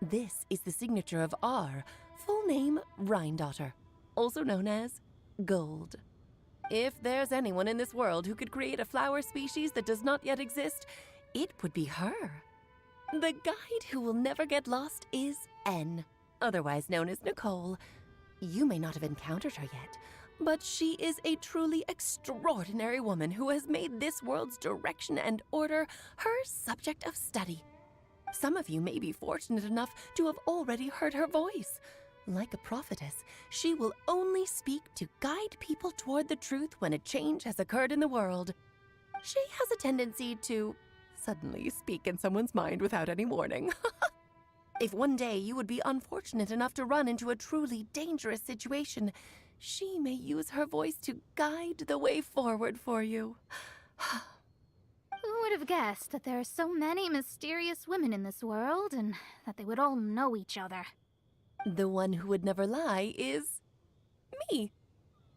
This is the signature of our full name, Rhindaughter, also known as Gold. If there's anyone in this world who could create a flower species that does not yet exist, it would be her. The guide who will never get lost is N, otherwise known as Nicole. You may not have encountered her yet, but she is a truly extraordinary woman who has made this world's direction and order her subject of study. Some of you may be fortunate enough to have already heard her voice. Like a prophetess, she will only speak to guide people toward the truth when a change has occurred in the world. She has a tendency to suddenly speak in someone's mind without any warning. If one day you would be unfortunate enough to run into a truly dangerous situation, she may use her voice to guide the way forward for you. Who would have guessed that there are so many mysterious women in this world and that they would all know each other? The one who would never lie is me.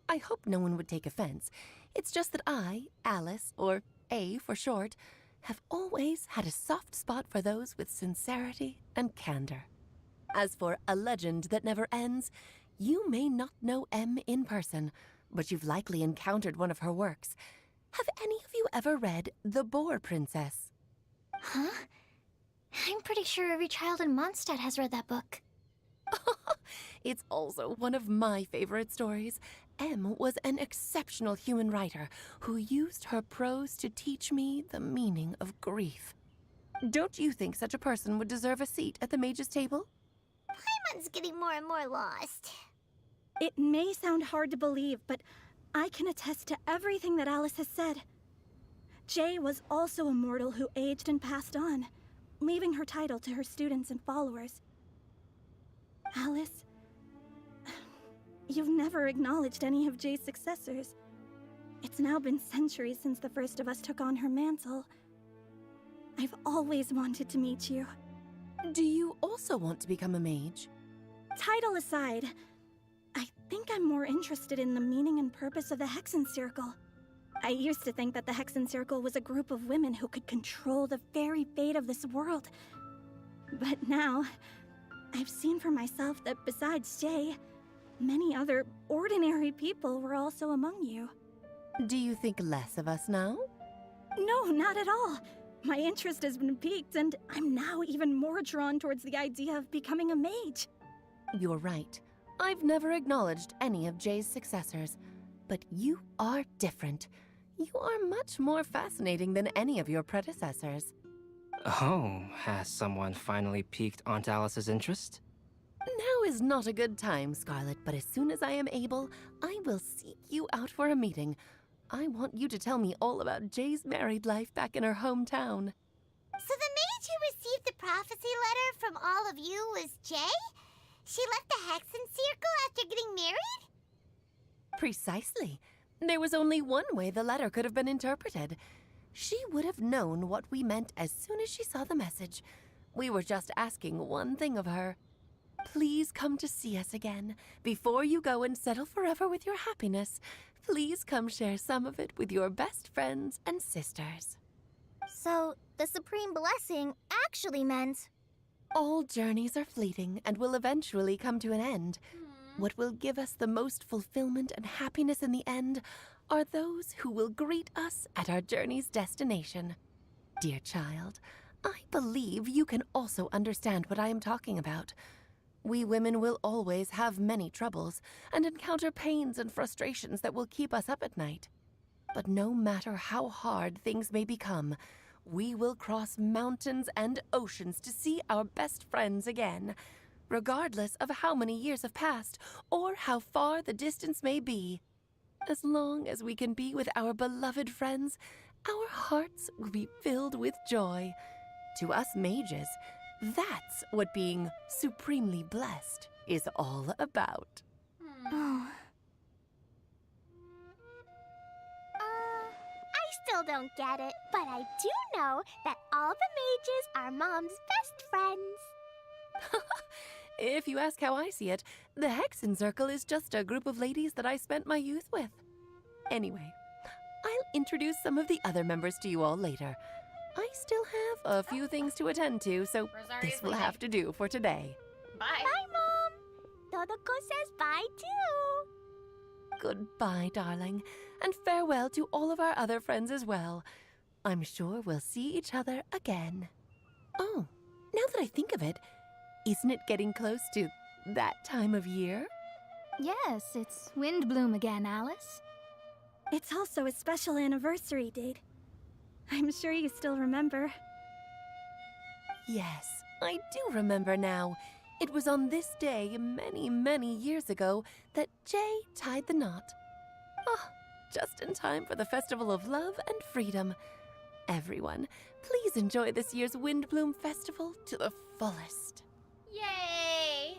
I hope no one would take offense. It's just that I, Alice, or A for short, have always had a soft spot for those with sincerity and candor. As for a legend that never ends, you may not know M in person, but you've likely encountered one of her works. Have any of you ever read The Boar Princess? Huh? I'm pretty sure every child in Mondstadt has read that book. It's also one of my favorite stories. M was an exceptional human writer who used her prose to teach me the meaning of grief. Don't you think such a person would deserve a seat at the mage's table? Paimon's getting more and more lost. It may sound hard to believe, but I can attest to everything that Alice has said. Jay was also a mortal who aged and passed on, leaving her title to her students and followers. Alice, you've never acknowledged any of Jay's successors. It's now been centuries since the first of us took on her mantle. I've always wanted to meet you. Do you also want to become a mage? Title aside, I think I'm more interested in the meaning and purpose of the Hexen Circle. I used to think that the Hexen Circle was a group of women who could control the very fate of this world. But now, I've seen for myself that besides Jay, many other ordinary people were also among you. Do you think less of us now? No, not at all. My interest has been piqued, and I'm now even more drawn towards the idea of becoming a mage. You're right. I've never acknowledged any of Jay's successors, but you are different. You are much more fascinating than any of your predecessors. Oh, has someone finally piqued Aunt Alice's interest? Now is not a good time, Scarlet, but as soon as I am able, I will seek you out for a meeting. I want you to tell me all about Jay's married life back in her hometown. So the mage who received the prophecy letter from all of you was Jay? She left the Hexen Circle after getting married? Precisely. There was only one way the letter could have been interpreted. She would have known what we meant as soon as she saw the message. We were just asking one thing of her. Please come to see us again. Before you go and settle forever with your happiness, please come share some of it with your best friends and sisters. So, the Supreme Blessing actually meant... All journeys are fleeting and will eventually come to an end. What will give us the most fulfillment and happiness in the end are those who will greet us at our journey's destination. Dear child, I believe you can also understand what I am talking about. We women will always have many troubles and encounter pains and frustrations that will keep us up at night. But no matter how hard things may become, we will cross mountains and oceans to see our best friends again, regardless of how many years have passed or how far the distance may be. As long as we can be with our beloved friends, our hearts will be filled with joy. To us mages, that's what being supremely blessed is all about. I still don't get it, but I do know that all the mages are Mom's best friends. If you ask how I see it, the Hexen Circle is just a group of ladies that I spent my youth with. Anyway, I'll introduce some of the other members to you all later. I still have a few things to attend to, so this will have to do for today. Bye. Bye, Mom. Todoko says bye, too. Goodbye, darling, and farewell to all of our other friends as well. I'm sure we'll see each other again. Oh, now that I think of it, isn't it getting close to that time of year? Yes, it's Windblume again, Alice. It's also a special anniversary date. I'm sure you still remember. Yes, I do remember now. It was on this day, many, many years ago, that Jay tied the knot. Ah, just in time for the Festival of Love and Freedom. Everyone, please enjoy this year's Windblume Festival to the fullest. Yay!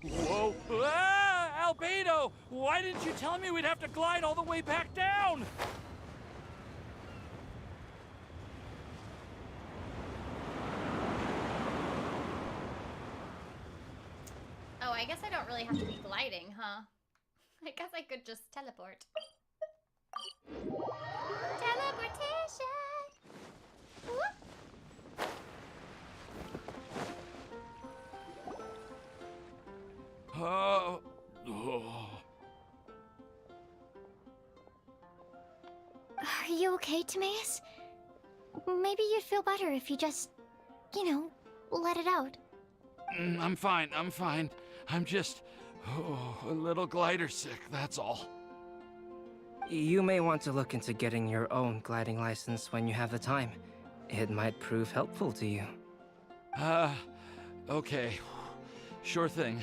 Whoa! Ah! Albedo! Why didn't you tell me we'd have to glide all the way back down? Oh, I guess I don't really have to be gliding, huh? I guess I could just teleport. Teleportation! Whoop. Oh. Are you okay, Timaeus? Maybe you'd feel better if you just, let it out. I'm fine, I'm fine. I'm just a little glider sick, that's all. You may want to look into getting your own gliding license when you have the time. It might prove helpful to you. Okay. Sure thing.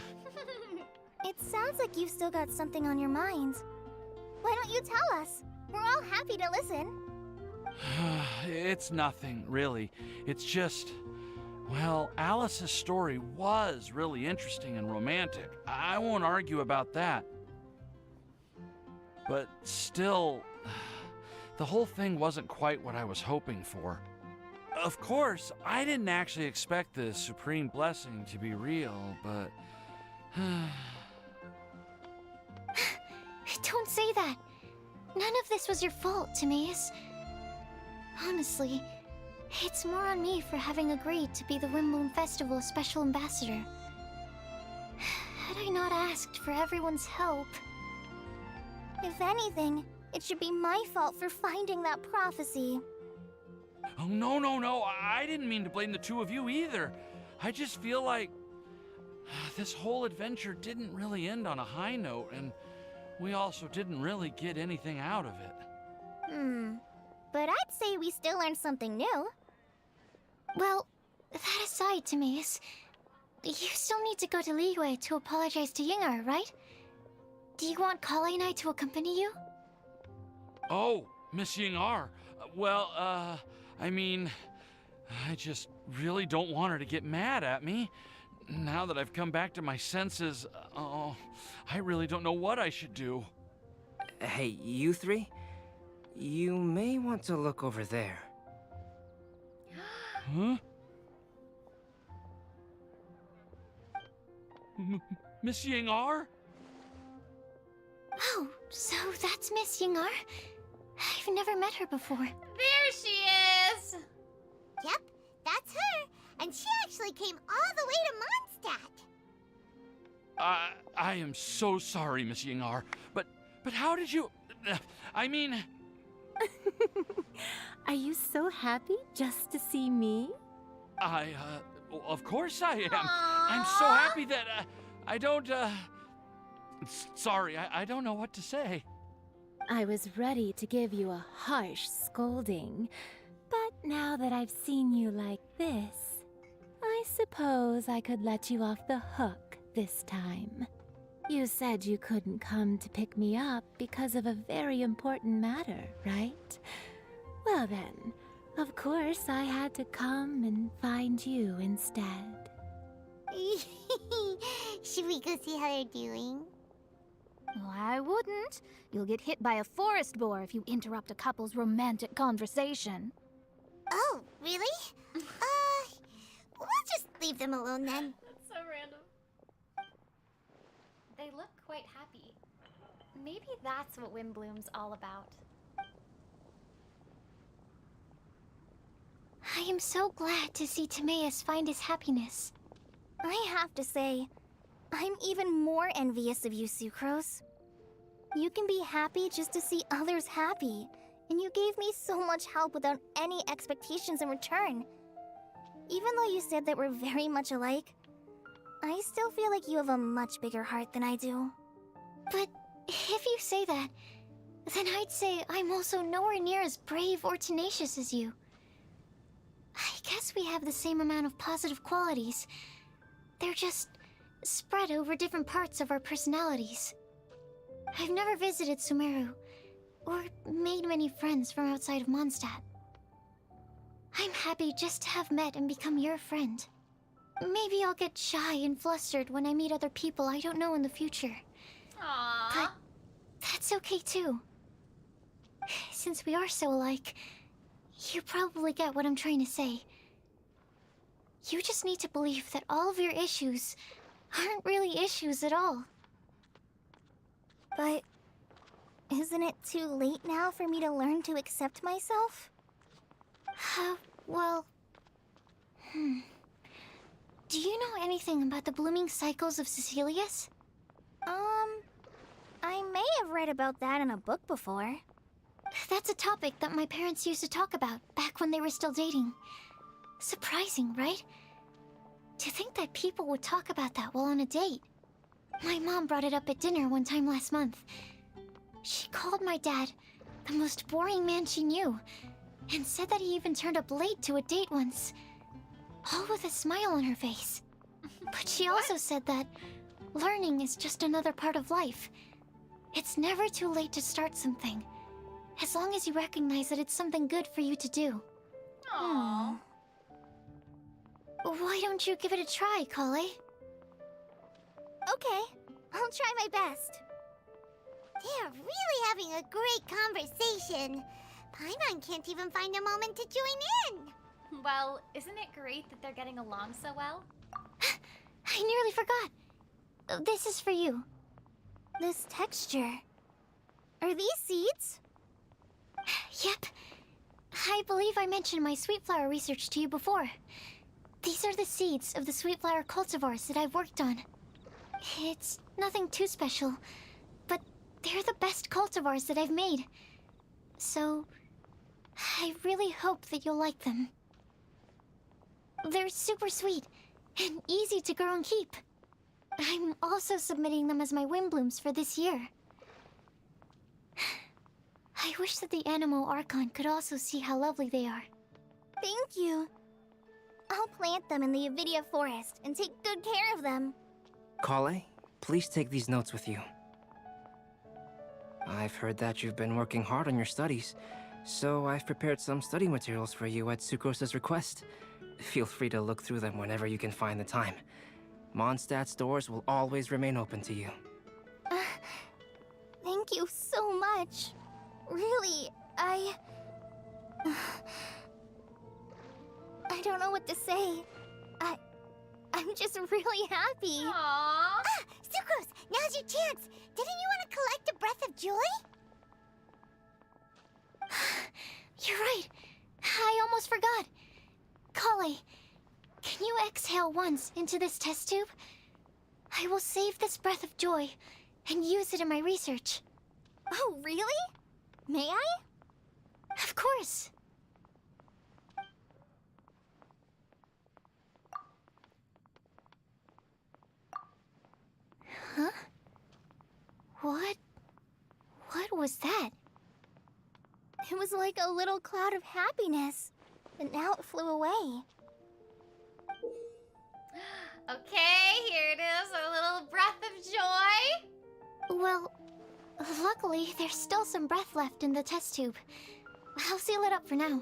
It sounds like you've still got something on your mind. Why don't you tell us? We're all happy to listen. It's nothing, really. It's just... Well, Alice's story was really interesting and romantic. I won't argue about that. But still, the whole thing wasn't quite what I was hoping for. Of course, I didn't actually expect the supreme blessing to be real, but... Don't say that. None of this was your fault, Timaeus. Honestly, it's more on me for having agreed to be the Windblume Festival's special ambassador. Had I not asked for everyone's help... If anything, it should be my fault for finding that prophecy. Oh, no. I didn't mean to blame the two of you either. I just feel like this whole adventure didn't really end on a high note, and we also didn't really get anything out of it. But I'd say we still learned something new. Well, that aside, Timaeus, you still need to go to Liyue to apologize to Yingar, right? Do you want Kale and I to accompany you? Oh, Miss Yingar. Well, I mean, I just really don't want her to get mad at me. Now that I've come back to my senses, I really don't know what I should do. Hey, you three? You may want to look over there. Huh? Miss Yingar? Oh, so that's Miss Yingar? I've never met her before. There she is! Yep, that's her. And she actually came all the way to Mondstadt. I am so sorry, Miss Yingar, but how did you... I mean... Are you so happy just to see me? Of course I am. I'm so happy that, I don't, sorry, I don't know what to say. I was ready to give you a harsh scolding, but now that I've seen you like this, I suppose I could let you off the hook this time. You said you couldn't come to pick me up because of a very important matter, right? Well then, of course I had to come and find you instead. Should we go see how they're doing? Oh, I wouldn't. You'll get hit by a forest boar if you interrupt a couple's romantic conversation. Oh, really? We'll just leave them alone then. That's so random. They look quite happy. Maybe that's what Windblume's all about. I am so glad to see Timaeus find his happiness. I have to say, I'm even more envious of you, Sucrose. You can be happy just to see others happy, and you gave me so much help without any expectations in return. Even though you said that we're very much alike, I still feel like you have a much bigger heart than I do. But if you say that, then I'd say I'm also nowhere near as brave or tenacious as you. I guess we have the same amount of positive qualities. They're just spread over different parts of our personalities. I've never visited Sumeru, or made many friends from outside of Mondstadt. I'm happy just to have met and become your friend. Maybe I'll get shy and flustered when I meet other people I don't know in the future. Aww. But that's okay too. Since we are so alike, you probably get what I'm trying to say. You just need to believe that all of your issues aren't really issues at all. But isn't it too late now for me to learn to accept myself? Well... Do you know anything about the blooming cycles of Cecilius? I may have read about that in a book before. That's a topic that my parents used to talk about back when they were still dating. Surprising, right? To think that people would talk about that while on a date. My mom brought it up at dinner one time last month. She called my dad the most boring man she knew, and said that he even turned up late to a date once. All with a smile on her face. But she also said that learning is just another part of life. It's never too late to start something, as long as you recognize that it's something good for you to do. Aww. Why don't you give it a try, Kale? Okay, I'll try my best. They're really having a great conversation. Paimon can't even find a moment to join in. Well, isn't it great that they're getting along so well? I nearly forgot. This is for you. This texture. Are these seeds? Yep. I believe I mentioned my sweet flower research to you before. These are the seeds of the sweet flower cultivars that I've worked on. It's nothing too special, but they're the best cultivars that I've made. So, I really hope that you'll like them. They're super sweet and easy to grow and keep. I'm also submitting them as my Windblooms for this year. I wish that the Animo Archon could also see how lovely they are. Thank you. I'll plant them in the Avidia forest and take good care of them. Kale, please take these notes with you. I've heard that you've been working hard on your studies, so I've prepared some study materials for you at Sucrose's request. Feel free to look through them whenever you can find the time. Mondstadt's doors will always remain open to you. Thank you so much. Really, I don't know what to say. I'm just really happy. Aww. Ah, Sucrose, now's your chance. Didn't you want to collect a breath of joy? You're right. I almost forgot. Kale, can you exhale once into this test tube? I will save this breath of joy and use it in my research. Oh, really? May I? Of course. Huh? What was that? It was like a little cloud of happiness, but now it flew away. Okay, here it is, a little breath of joy. Well, luckily, there's still some breath left in the test tube. I'll seal it up for now.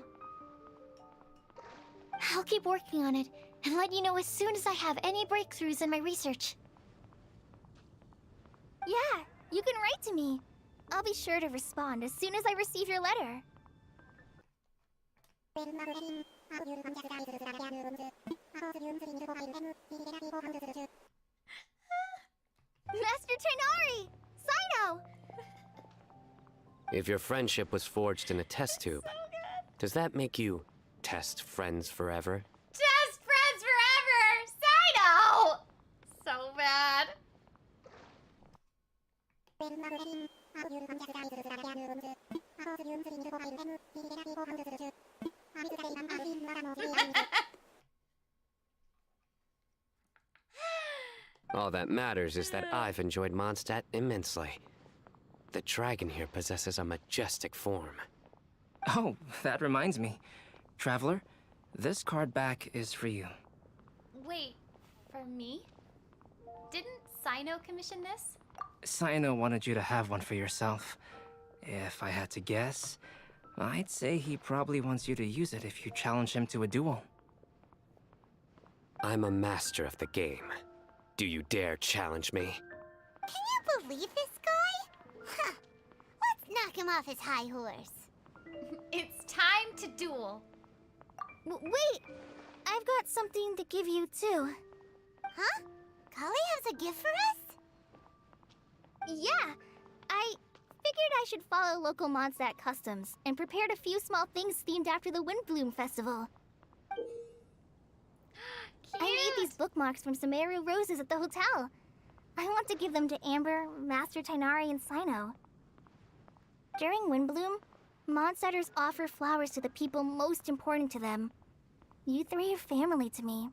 I'll keep working on it and let you know as soon as I have any breakthroughs in my research. Yeah, you can write to me. I'll be sure to respond as soon as I receive your letter. Master Tainari! Sino! If your friendship was forged in a test tube, does that make you test friends forever? Test friends forever! Sino! So bad. All that matters is that I've enjoyed Mondstadt immensely. The dragon here possesses a majestic form. Oh, that reminds me. Traveler, this card back is for you. Wait, for me? Didn't Sino commission this? Sino wanted you to have one for yourself. If I had to guess, I'd say he probably wants you to use it if you challenge him to a duel. I'm a master of the game. Do you dare challenge me? Can you believe this guy? Huh. Let's knock him off his high horse. It's time to duel. Wait! I've got something to give you, too. Huh? Kale has a gift for us? Yeah! I figured I should follow local Mondstadt customs and prepared a few small things themed after the Windblume festival. I made these bookmarks from Sumeru roses at the hotel. I want to give them to Amber, Master Tainari, and Sino. During Windblume, Mondstadters offer flowers to the people most important to them. You three are family to me.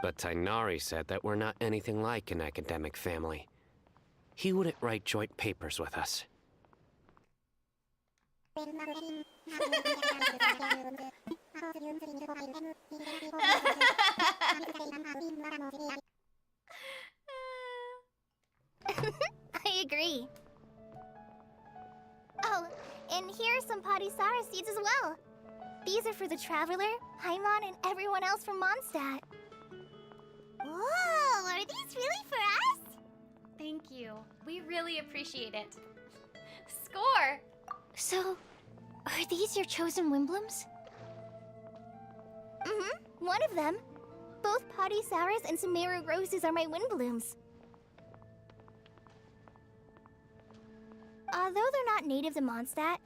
But Tainari said that we're not anything like an academic family. He wouldn't write joint papers with us. I agree. Oh, and here are some Padisara seeds as well. These are for the Traveler, Paimon, and everyone else from Mondstadt. Whoa, are these really for us? Thank you. We really appreciate it. Score! So, are these your chosen Windblooms? Mm-hmm, one of them. Both Padisaras and Sumeru roses are my Windblooms. Although they're not native to Mondstadt,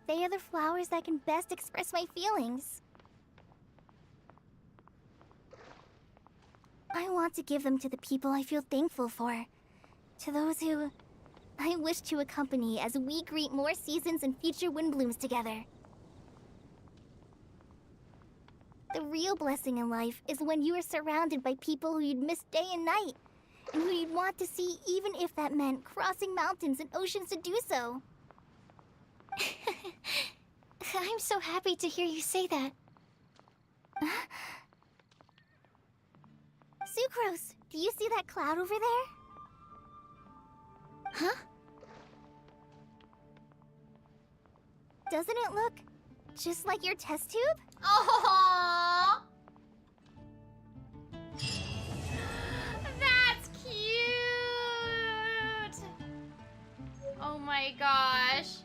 they are the flowers that can best express my feelings. I want to give them to the people I feel thankful for. To those who I wish to accompany as we greet more seasons and future Windblooms together. The real blessing in life is when you are surrounded by people who you'd miss day and night, and who you'd want to see even if that meant crossing mountains and oceans to do so. I'm so happy to hear you say that. Sucrose, do you see that cloud over there? Huh? Doesn't it look just like your test tube? Oh, that's cute. Oh my gosh.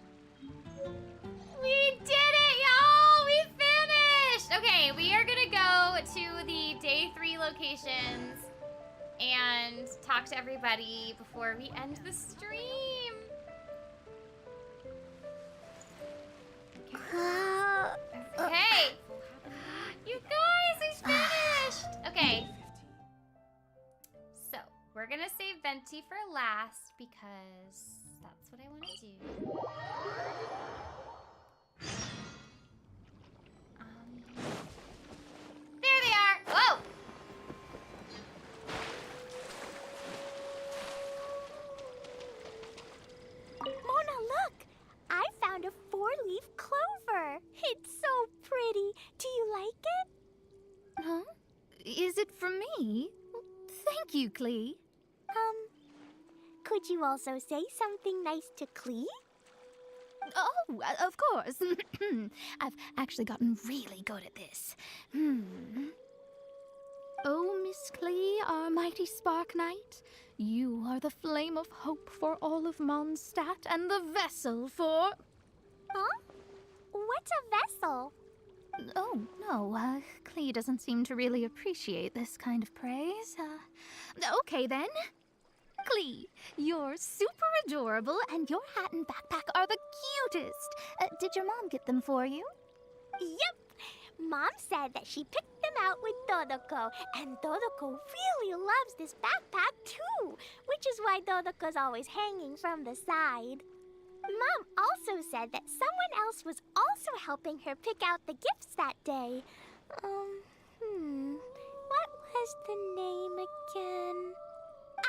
We did it, y'all! We finished! Okay, we are gonna go to the day 3 locations and talk to everybody before we end the stream. Okay. You guys, we finished! Okay. So, we're gonna save Venti for last because that's what I want to do. There they are! Whoa! Mona, look! I found a 4-leaf clover. It's so pretty. Do you like it? Huh? Is it for me? Thank you, Klee. Could you also say something nice to Klee? Oh, of course. I've actually gotten really good at this. Oh, Miss Klee, our mighty Spark Knight, you are the flame of hope for all of Mondstadt and the vessel for... Huh? What's a vessel? Oh, no, Klee doesn't seem to really appreciate this kind of praise. Okay, then. Klee, you're super adorable, and your hat and backpack are the cutest. Did your mom get them for you? Yep! Mom said that she picked them out with Dodoko, and Dodoko really loves this backpack too, which is why Dodoko's always hanging from the side. Mom also said that someone else was also helping her pick out the gifts that day. What was the name again?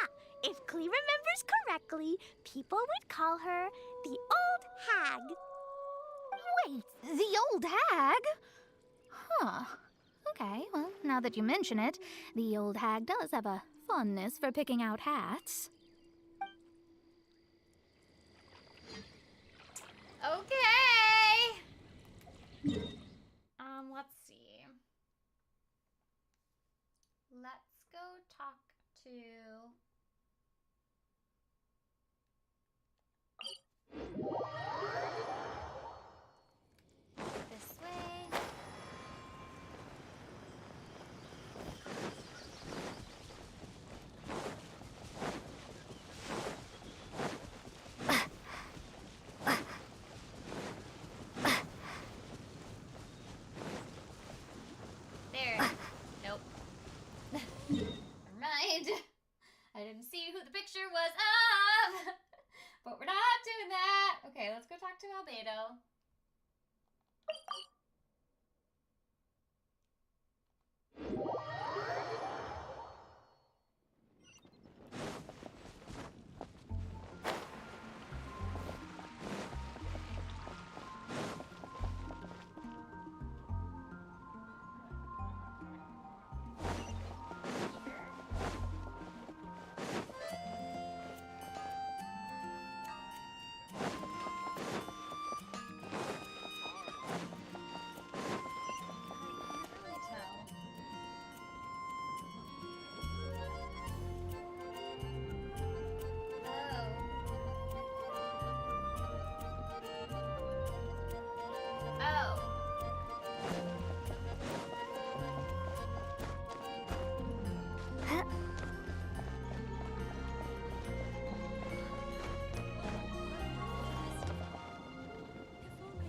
Ah, if Klee remembers correctly, people would call her the Old Hag. Wait, the old hag? Huh. Okay, well, now that you mention it, the old hag does have a fondness for picking out hats. Okay. Let's see. Let's go talk to... this way. There. Nope. Never mind. I didn't see who the picture was of. But we're not doing that. Okay, let's go talk to Albedo.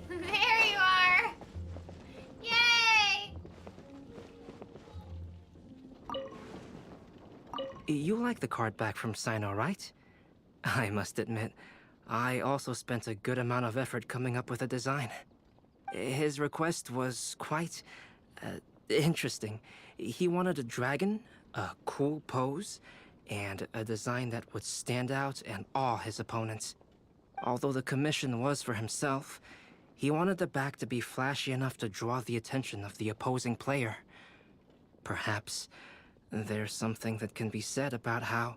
There you are! Yay! You like the card back from Sino, right? I must admit, I also spent a good amount of effort coming up with a design. His request was quite interesting. He wanted a dragon, a cool pose, and a design that would stand out and awe his opponents. Although the commission was for himself, he wanted the back to be flashy enough to draw the attention of the opposing player. Perhaps there's something that can be said about how,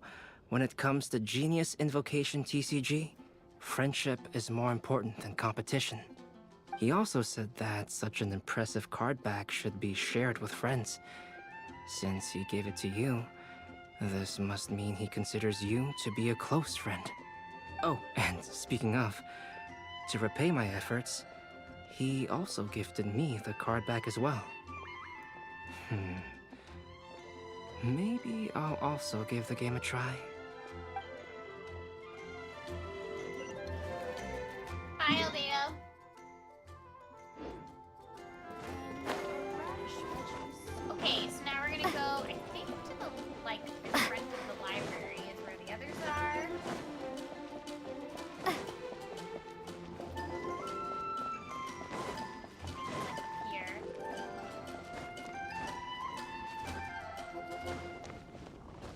when it comes to Genius Invocation TCG, friendship is more important than competition. He also said that such an impressive card back should be shared with friends. Since he gave it to you, this must mean he considers you to be a close friend. Oh, and speaking of, to repay my efforts, he also gifted me the card back as well. Maybe I'll also give the game a try. Bye, Aldeo. Okay, so now we're gonna go, I think, to the, like, front of the library is where the others are. Here.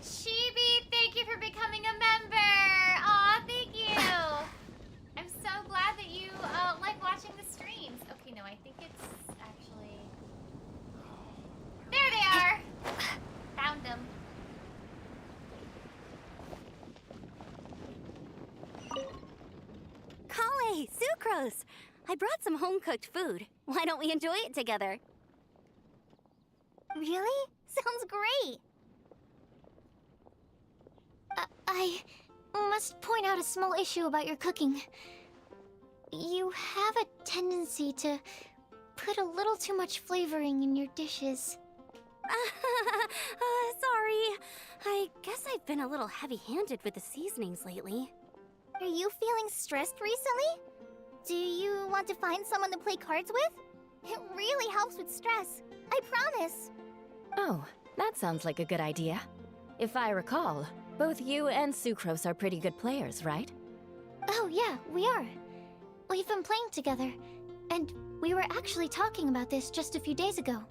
Chibi, thank you for becoming a member! Aw, thank you! I'm so glad that you like watching the streams. Okay, no, I think it's actually... There they are! Found them. Kale, Sucrose! I brought some home-cooked food. Why don't we enjoy it together? Really? Sounds great! I must point out a small issue about your cooking. You have a tendency to put a little too much flavoring in your dishes. Sorry. I guess I've been a little heavy-handed with the seasonings lately. Are you feeling stressed recently? Do you want to find someone to play cards with? It really helps with stress. I promise. Oh, that sounds like a good idea. If I recall, both you and Sucrose are pretty good players, right? Oh yeah, we are. We've been playing together, and we were actually talking about this just a few days ago.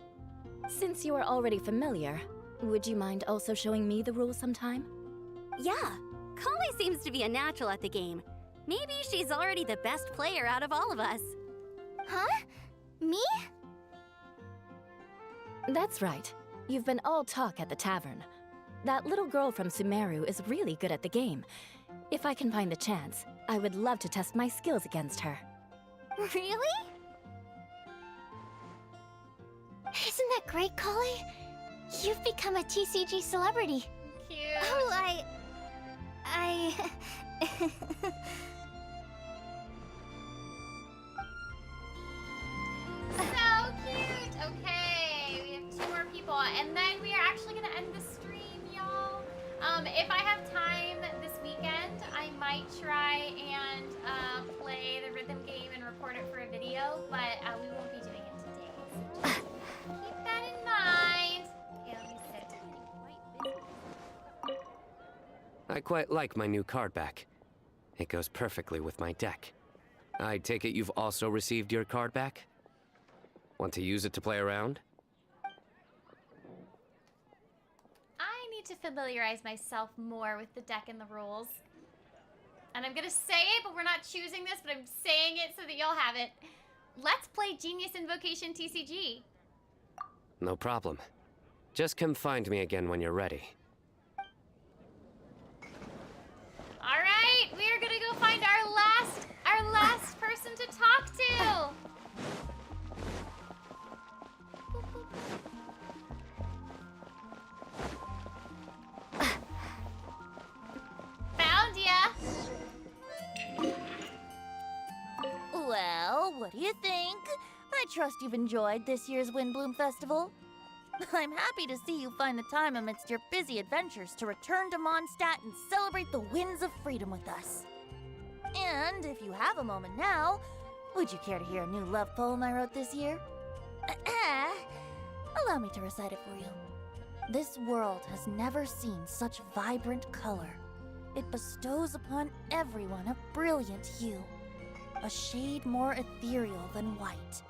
Since you are already familiar, would you mind also showing me the rules sometime? Yeah, Kale seems to be a natural at the game. Maybe she's already the best player out of all of us. Huh? Me? That's right. You've been all talk at the tavern. That little girl from Sumeru is really good at the game. If I can find the chance, I would love to test my skills against her. Really? Isn't that great, Kale? You've become a TCG celebrity. Cute. Oh, So cute! Okay, we have 2 more people, and then we are actually gonna end the stream, y'all. If I have time this weekend, I might try and play the rhythm game and record it for a video, but we won't be doing it today. So just keep that in mind. Okay, let me sit. I quite like my new card back. It goes perfectly with my deck. I take it you've also received your card back? Want to use it to play around? I need to familiarize myself more with the deck and the rules. And I'm gonna say it, but we're not choosing this, but I'm saying it so that y'all have it. Let's play Genius Invocation TCG. No problem. Just come find me again when you're ready. Alright, we are gonna go find our last person to talk to. Found ya! Well, what do you think? I trust you've enjoyed this year's Windblume Festival. I'm happy to see you find the time amidst your busy adventures to return to Mondstadt and celebrate the winds of freedom with us. And if you have a moment now, would you care to hear a new love poem I wrote this year? Allow me to recite it for you. This world has never seen such vibrant color. It bestows upon everyone a brilliant hue, a shade more ethereal than white,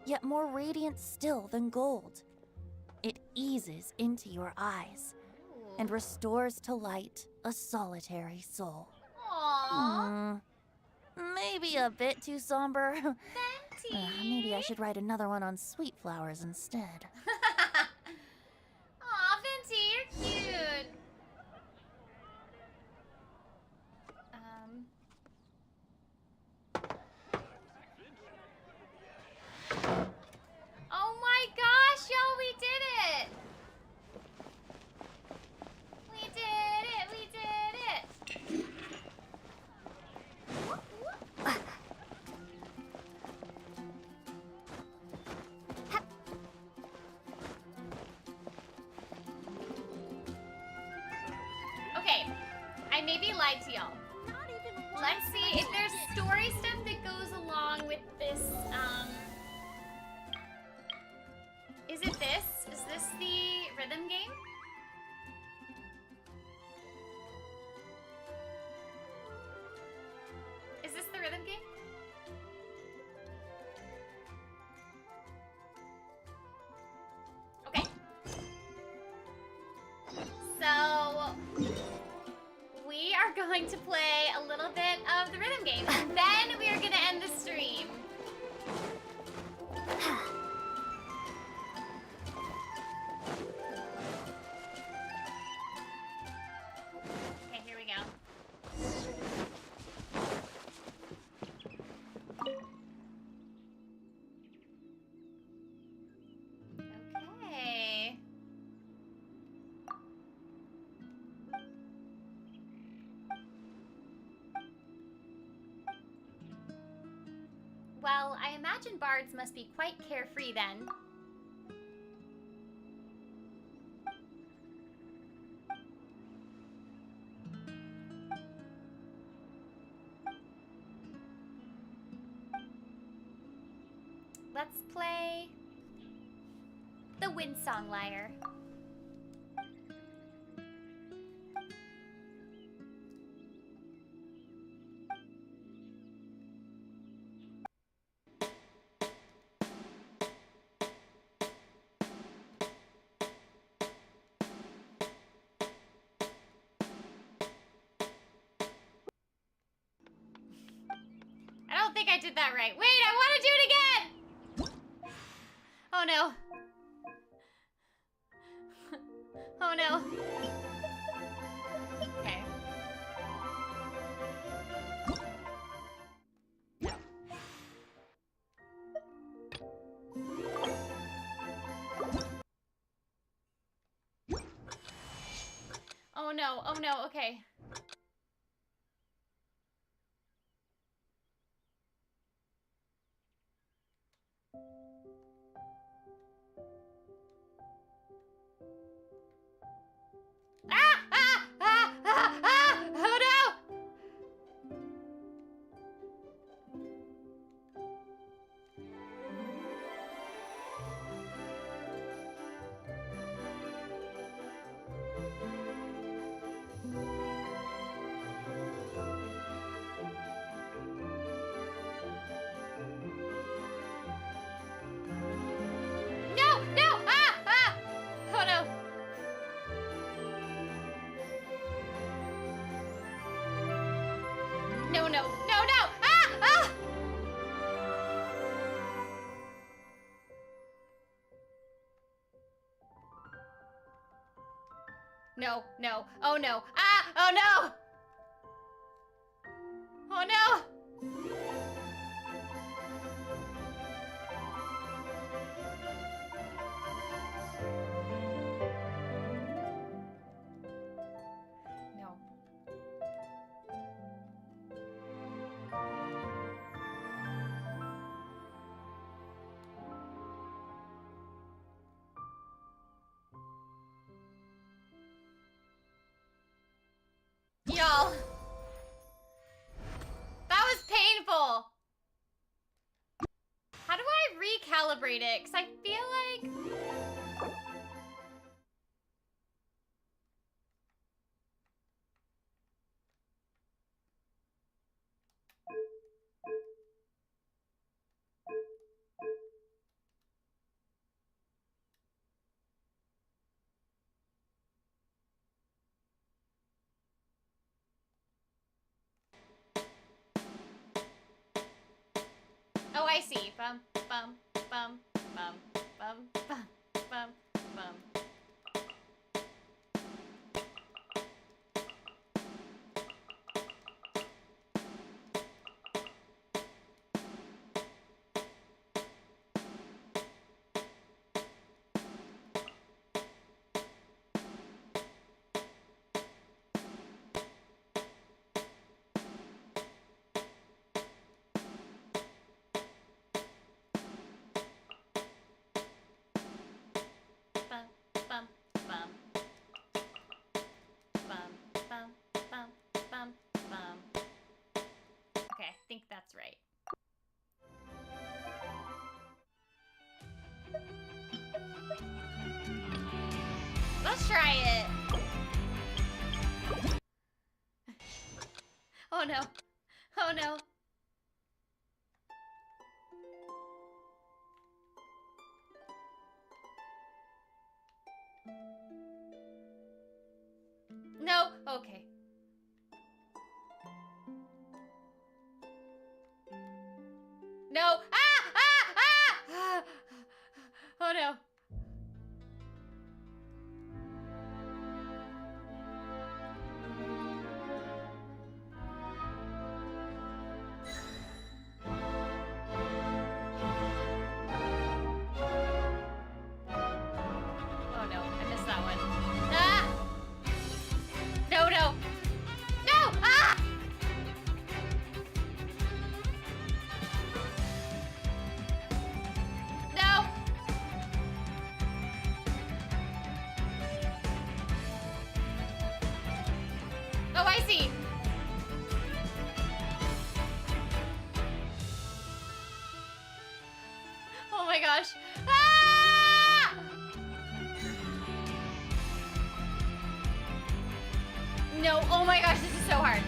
yet more radiant still than gold. It eases into your eyes and restores to light a solitary soul. Aww. Maybe a bit too somber. Venti. Maybe I should write another one on sweet flowers instead. Aw, Venti, you're cute. Oh my gosh, y'all, we did it! We did it, we did it! Okay, I maybe lied to y'all. Let's see if there's story stuff that goes along with this, Is it this? Is this the rhythm game? Is this the rhythm game? Okay. So, we are going to play a little bit of the rhythm game, and then we are going to end the stream. Okay, here we go. Okay. Well, I imagine bards must be quite carefree then. Let's play the Windsong Lyre. I don't think I did that right. Wait, I want to do it again! Oh no. Oh no. Okay. No. Oh no, oh no, okay. Oh no! No! No! Oh no! No, no, no, no! No, no, oh no! Oh no! Oh no! No. Y'all. That was painful. How do I recalibrate it? Because I feel like... I see. Bum, bum, bum, bum, bum, bum, bum, bum. Bum, bum, bum. Bum, bum, bum, bum, bum. Okay, I think that's right. Let's try it. Oh no. Oh no. No. Okay. No. Ah! Ah! Ah! Oh no. Oh no, I missed that one. Ah! No, no. No! Ah! No! Oh, I see. Oh my gosh. Ah! No, oh my gosh, this is so hard.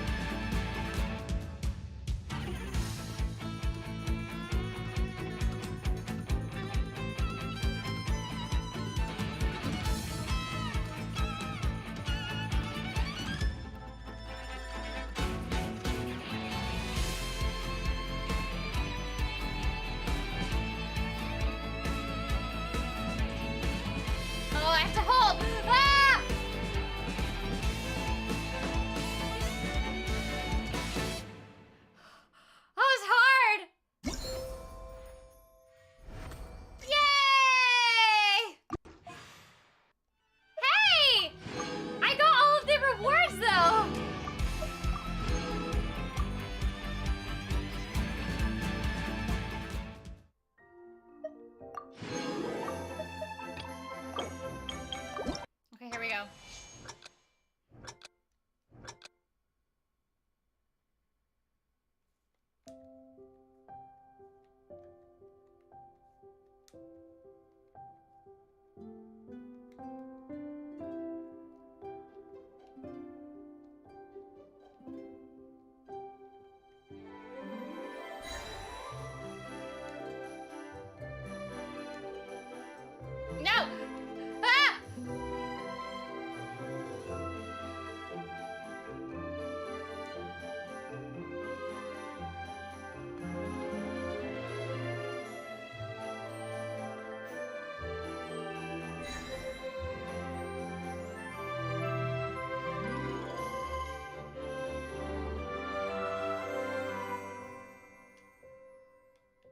Oh, I have to hold. Ah! That was hard. Yay! Hey! I got all of the rewards though. Okay, here we go. No! Ah!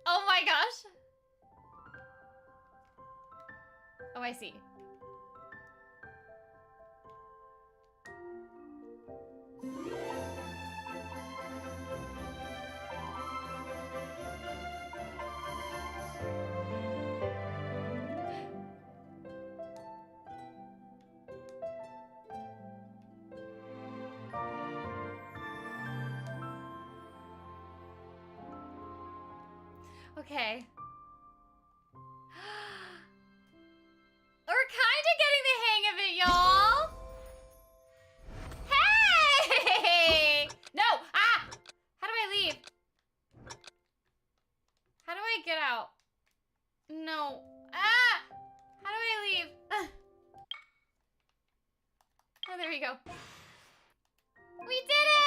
Oh my gosh. Oh, I see. Okay. We're kind of getting the hang of it, y'all. Hey! No! Ah! How do I leave? How do I get out? No. Ah! How do I leave? Oh, there we go. We did it!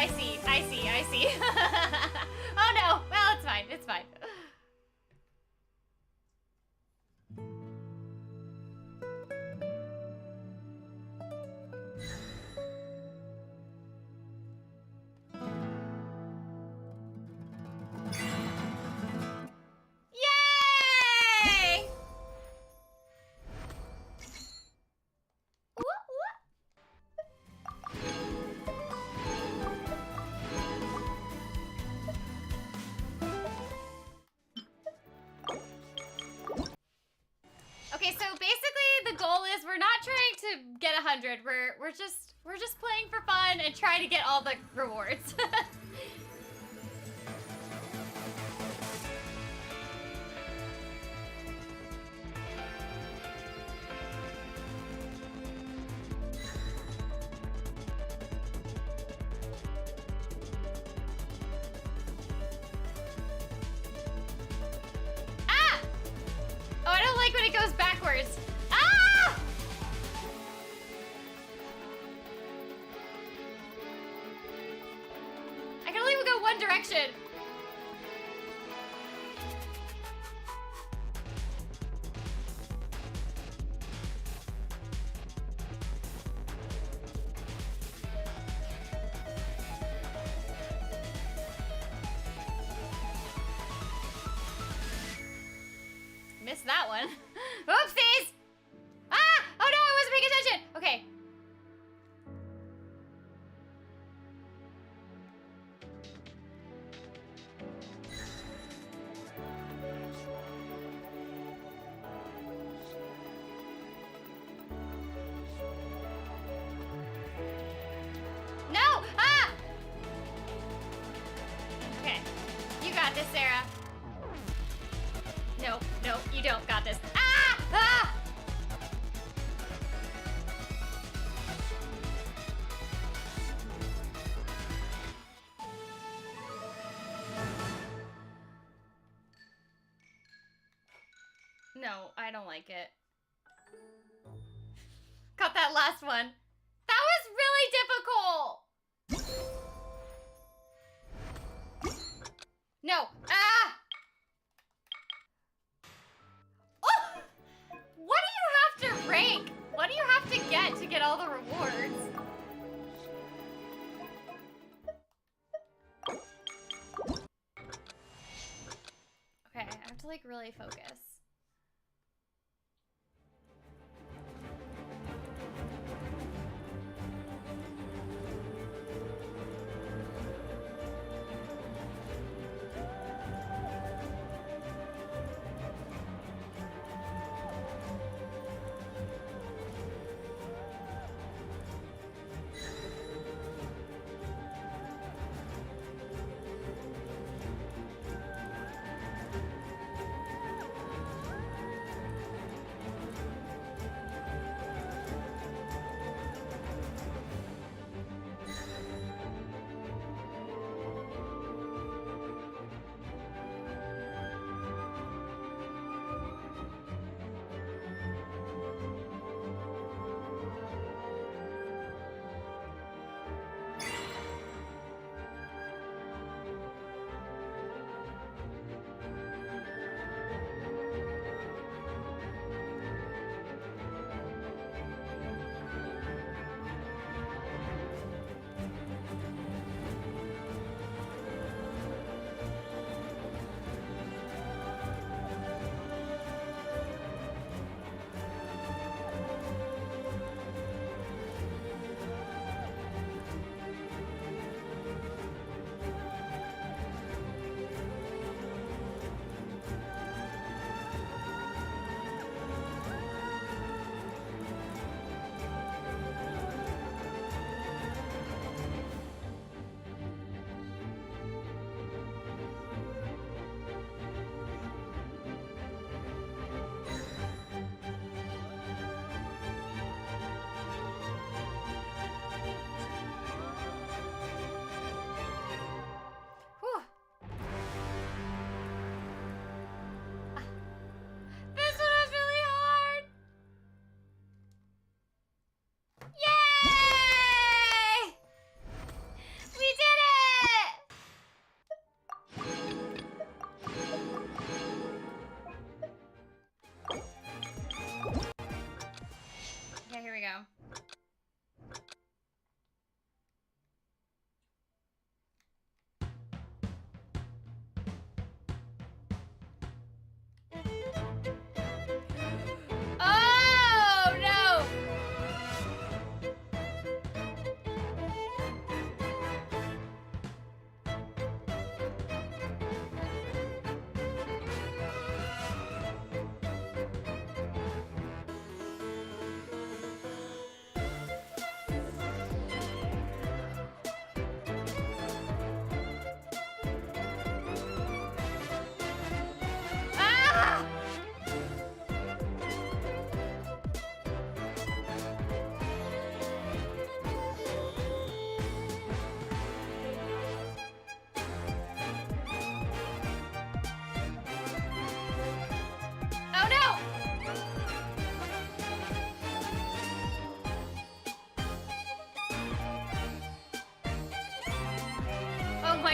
I see. Oh no. Well, it's fine. It's fine. Yay! Okay, so basically the goal is we're not trying to get 100. We're just playing for fun and trying to get all the rewards. Ah! Oh, I don't like when it goes backwards. Ah! I can only go one direction. Missed that one. Oopsies! Ah! Oh no, I wasn't paying attention. Okay. No! Ah! Okay. You got this, Sarah. No, no, you don't got this. Ah! Ah! No, I don't like it. Got that last one. That was really difficult. No. Ah! Oh! What do you have to rank? What do you have to get all the rewards? Okay, I have to like really focus.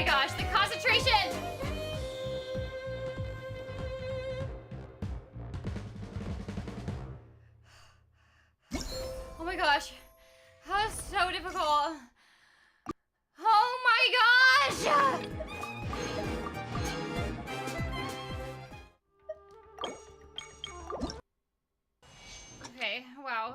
my gosh, the concentration! Oh my gosh. That was so difficult. Oh my gosh! Okay, wow.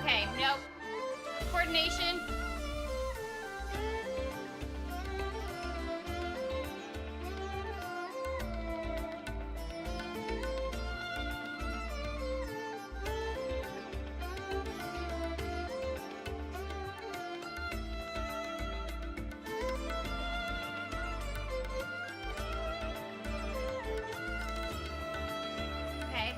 Okay, nope. Coordination. Okay.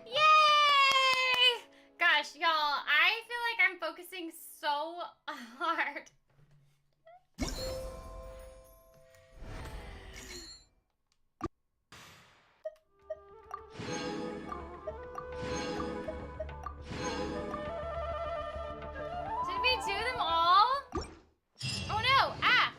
Yay! Gosh, y'all, I feel like I'm focusing so hard. Did we do them all? Oh no! Ah!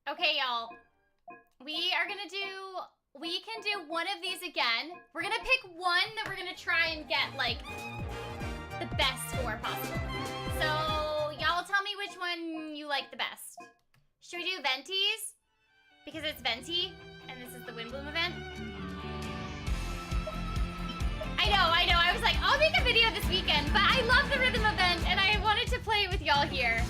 Okay, y'all. We can do one of these again. We're gonna pick one that we're gonna try and get, like, the best score possible. So, y'all tell me which one you like the best. Should we do Venti's? Because it's Venti, and this is the Windblume event. I know. I was like, I'll make a video this weekend, but I love the rhythm event, and I wanted to play it with y'all here.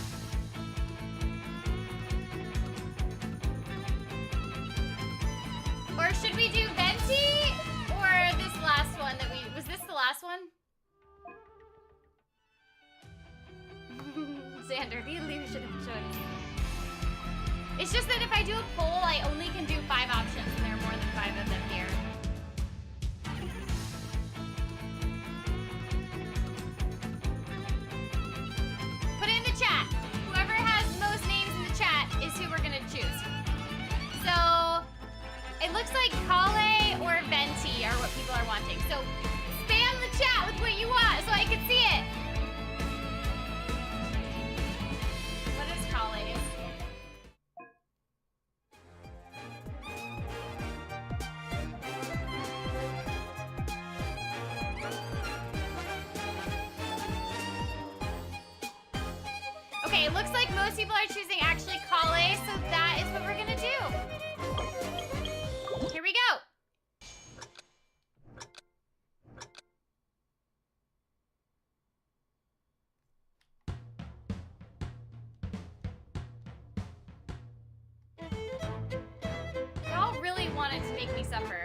Or should we do Venti or this last one that was this the last one? Xander, the illusion of choice. It's just that if I do a poll, I only can do 5 options, and there are more than 5 of them here. Put it in the chat. Whoever has most names in the chat is who we're gonna choose. So, it looks like Kale or Venti are what people are wanting. So, spam the chat with what you want so I can see it. What is Kale's? Okay, it looks like most people are choosing actually Kale, so that is what we're gonna do. Here we go. Y'all really wanted to make me suffer.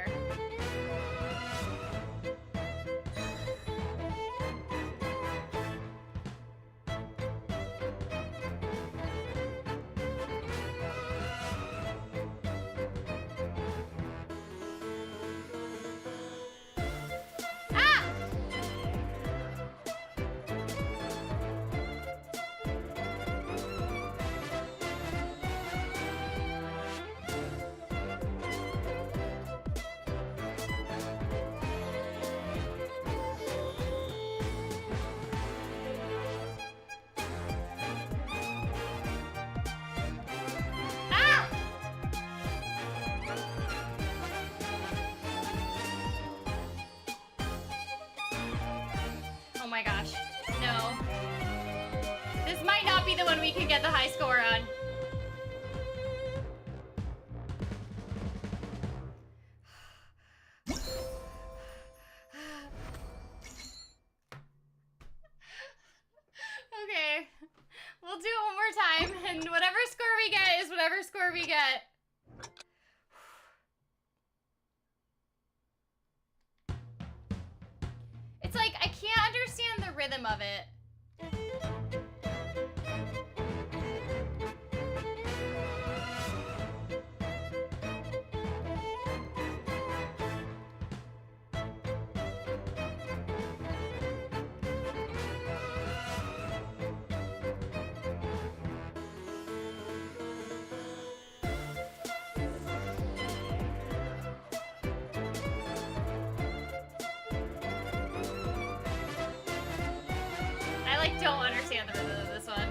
be the one we can get the high score on. Okay, we'll do it one more time, and whatever score we get is whatever score we get. It's like, I can't understand the rhythm of it. I like don't understand the rhythm of this one.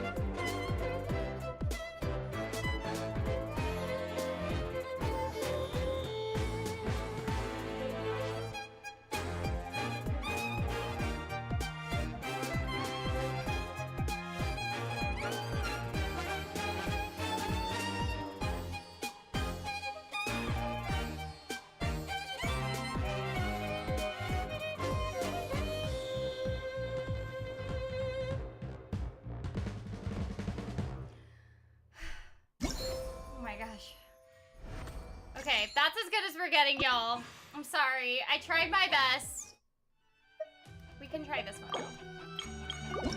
Oh my gosh. Okay, that's as good as we're getting, y'all. I'm sorry. I tried my best. We can try this one, though.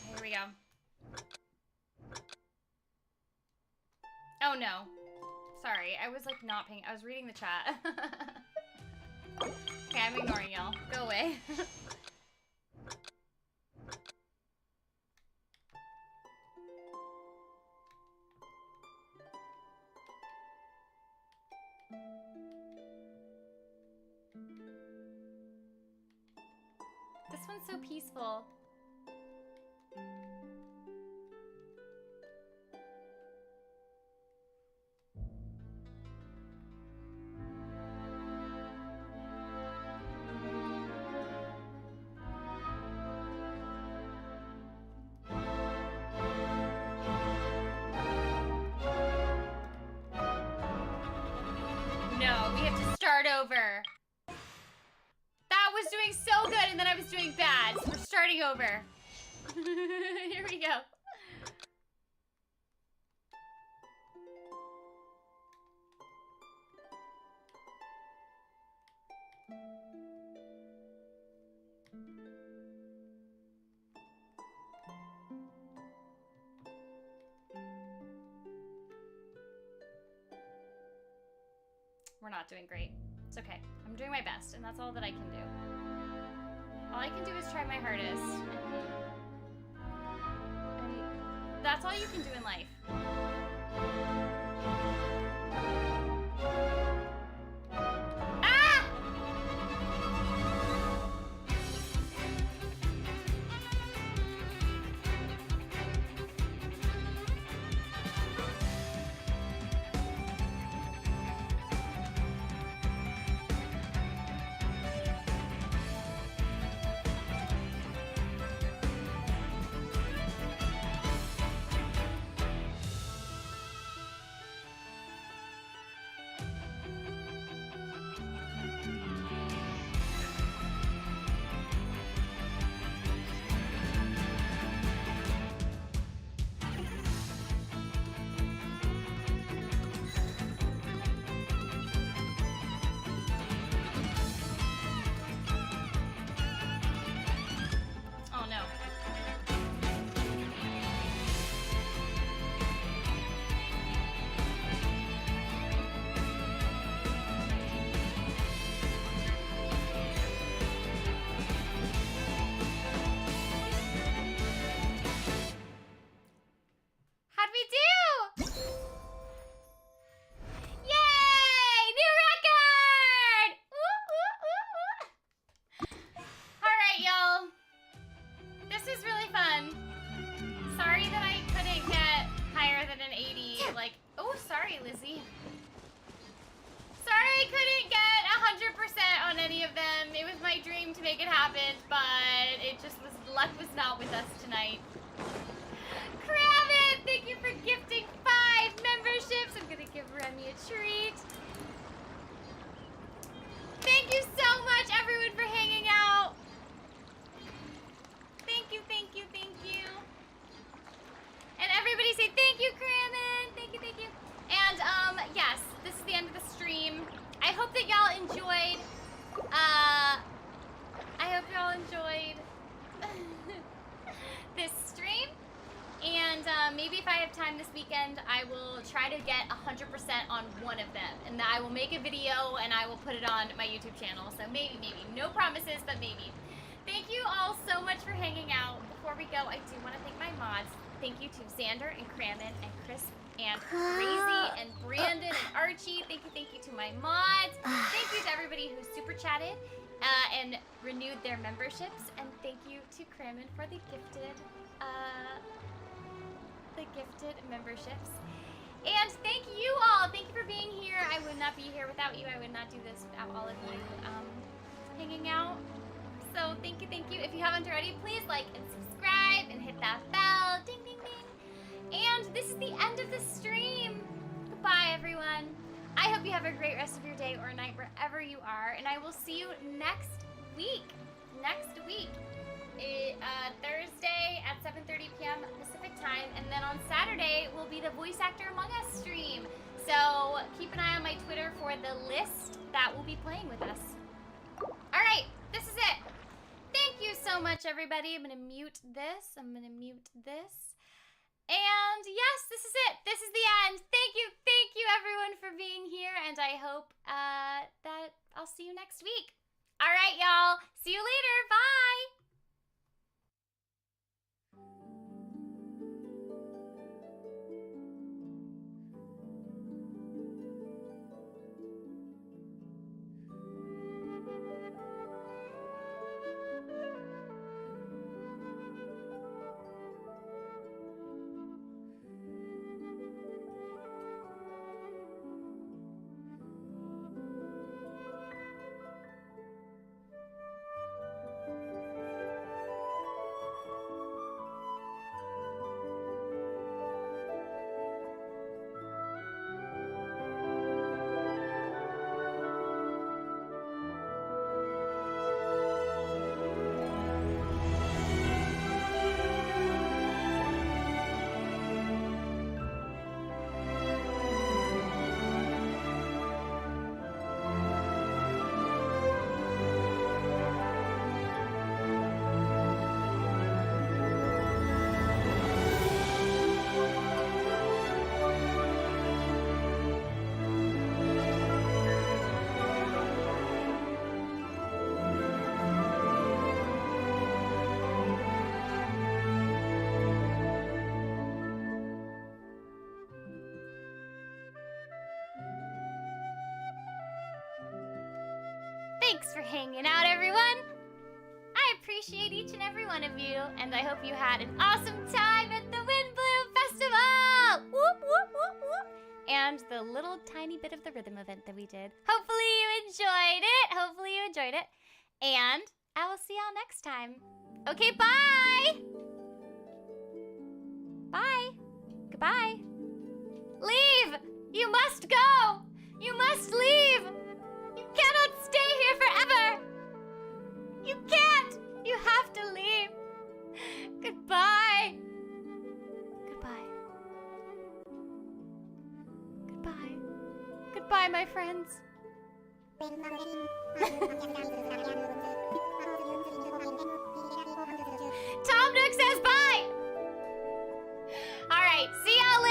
Here we go. Oh, no. Sorry, I was, like, not paying... I was reading the chat. Okay, I'm ignoring y'all. Go away. This one's so peaceful. No, we have to start over. That was doing so good, and then I was doing bad. So we're starting over. Here we go. We're not doing great. It's okay. I'm doing my best, and that's all that I can do. All I can do is try my hardest. And that's all you can do in life. Ah! Oh no. How'd we do? Yay! New record! Woo, woo, woo, woo. All right, y'all. This is really fun. Sorry that I couldn't get higher than an 80. Like, oh, sorry, Lizzie. Sorry I couldn't get 100% on any of them. It was my dream to make it happen, but it just was, luck was not with us tonight. you for gifting 5 memberships. I'm gonna give Remy a treat. Thank you so much, everyone, for hanging out. Thank you, thank you, thank you. And everybody say thank you, Kramen. Thank you, thank you. And, yes, this is the end of the stream. I hope that y'all enjoyed, this stream. And, maybe if I have time this weekend, I will try to get 100% on one of them. And I will make a video and I will put it on my YouTube channel. So maybe. No promises, but maybe. Thank you all so much for hanging out. Before we go, I do want to thank my mods. Thank you to Xander and Kramen and Chris and Crazy and Brandon and Archie. Thank you to my mods. Thank you to everybody who super chatted and renewed their memberships. And thank you to Kramen for the gifted memberships. And thank you all. Thank you for being here. I would not be here without you. I would not do this without all of you hanging out. So thank you. If you haven't already, please like and subscribe and hit that bell. Ding, ding, ding. And this is the end of the stream. Goodbye, everyone. I hope you have a great rest of your day or night wherever you are. And I will see you next week. Thursday at 7:30 p.m. Pacific time. And then on Saturday will be the Voice Actor Among Us stream. So keep an eye on my Twitter for the list that will be playing with us. All right, this is it. Thank you so much, everybody. I'm gonna mute this. And yes, this is it. This is the end. Thank you, everyone, for being here. And I hope that I'll see you next week. All right, y'all. See you later. Bye. Thanks for hanging out, everyone. I appreciate each and every one of you, and I hope you had an awesome time at the Windblume Festival! Whoop, whoop, whoop, whoop. And the little tiny bit of the rhythm event that we did. Hopefully you enjoyed it. And I will see y'all next time. Okay, bye! Bye. Goodbye. Leave! You must go! You must leave! You cannot stay here forever! You can't! You have to leave! Goodbye! Goodbye. Goodbye. Goodbye, my friends.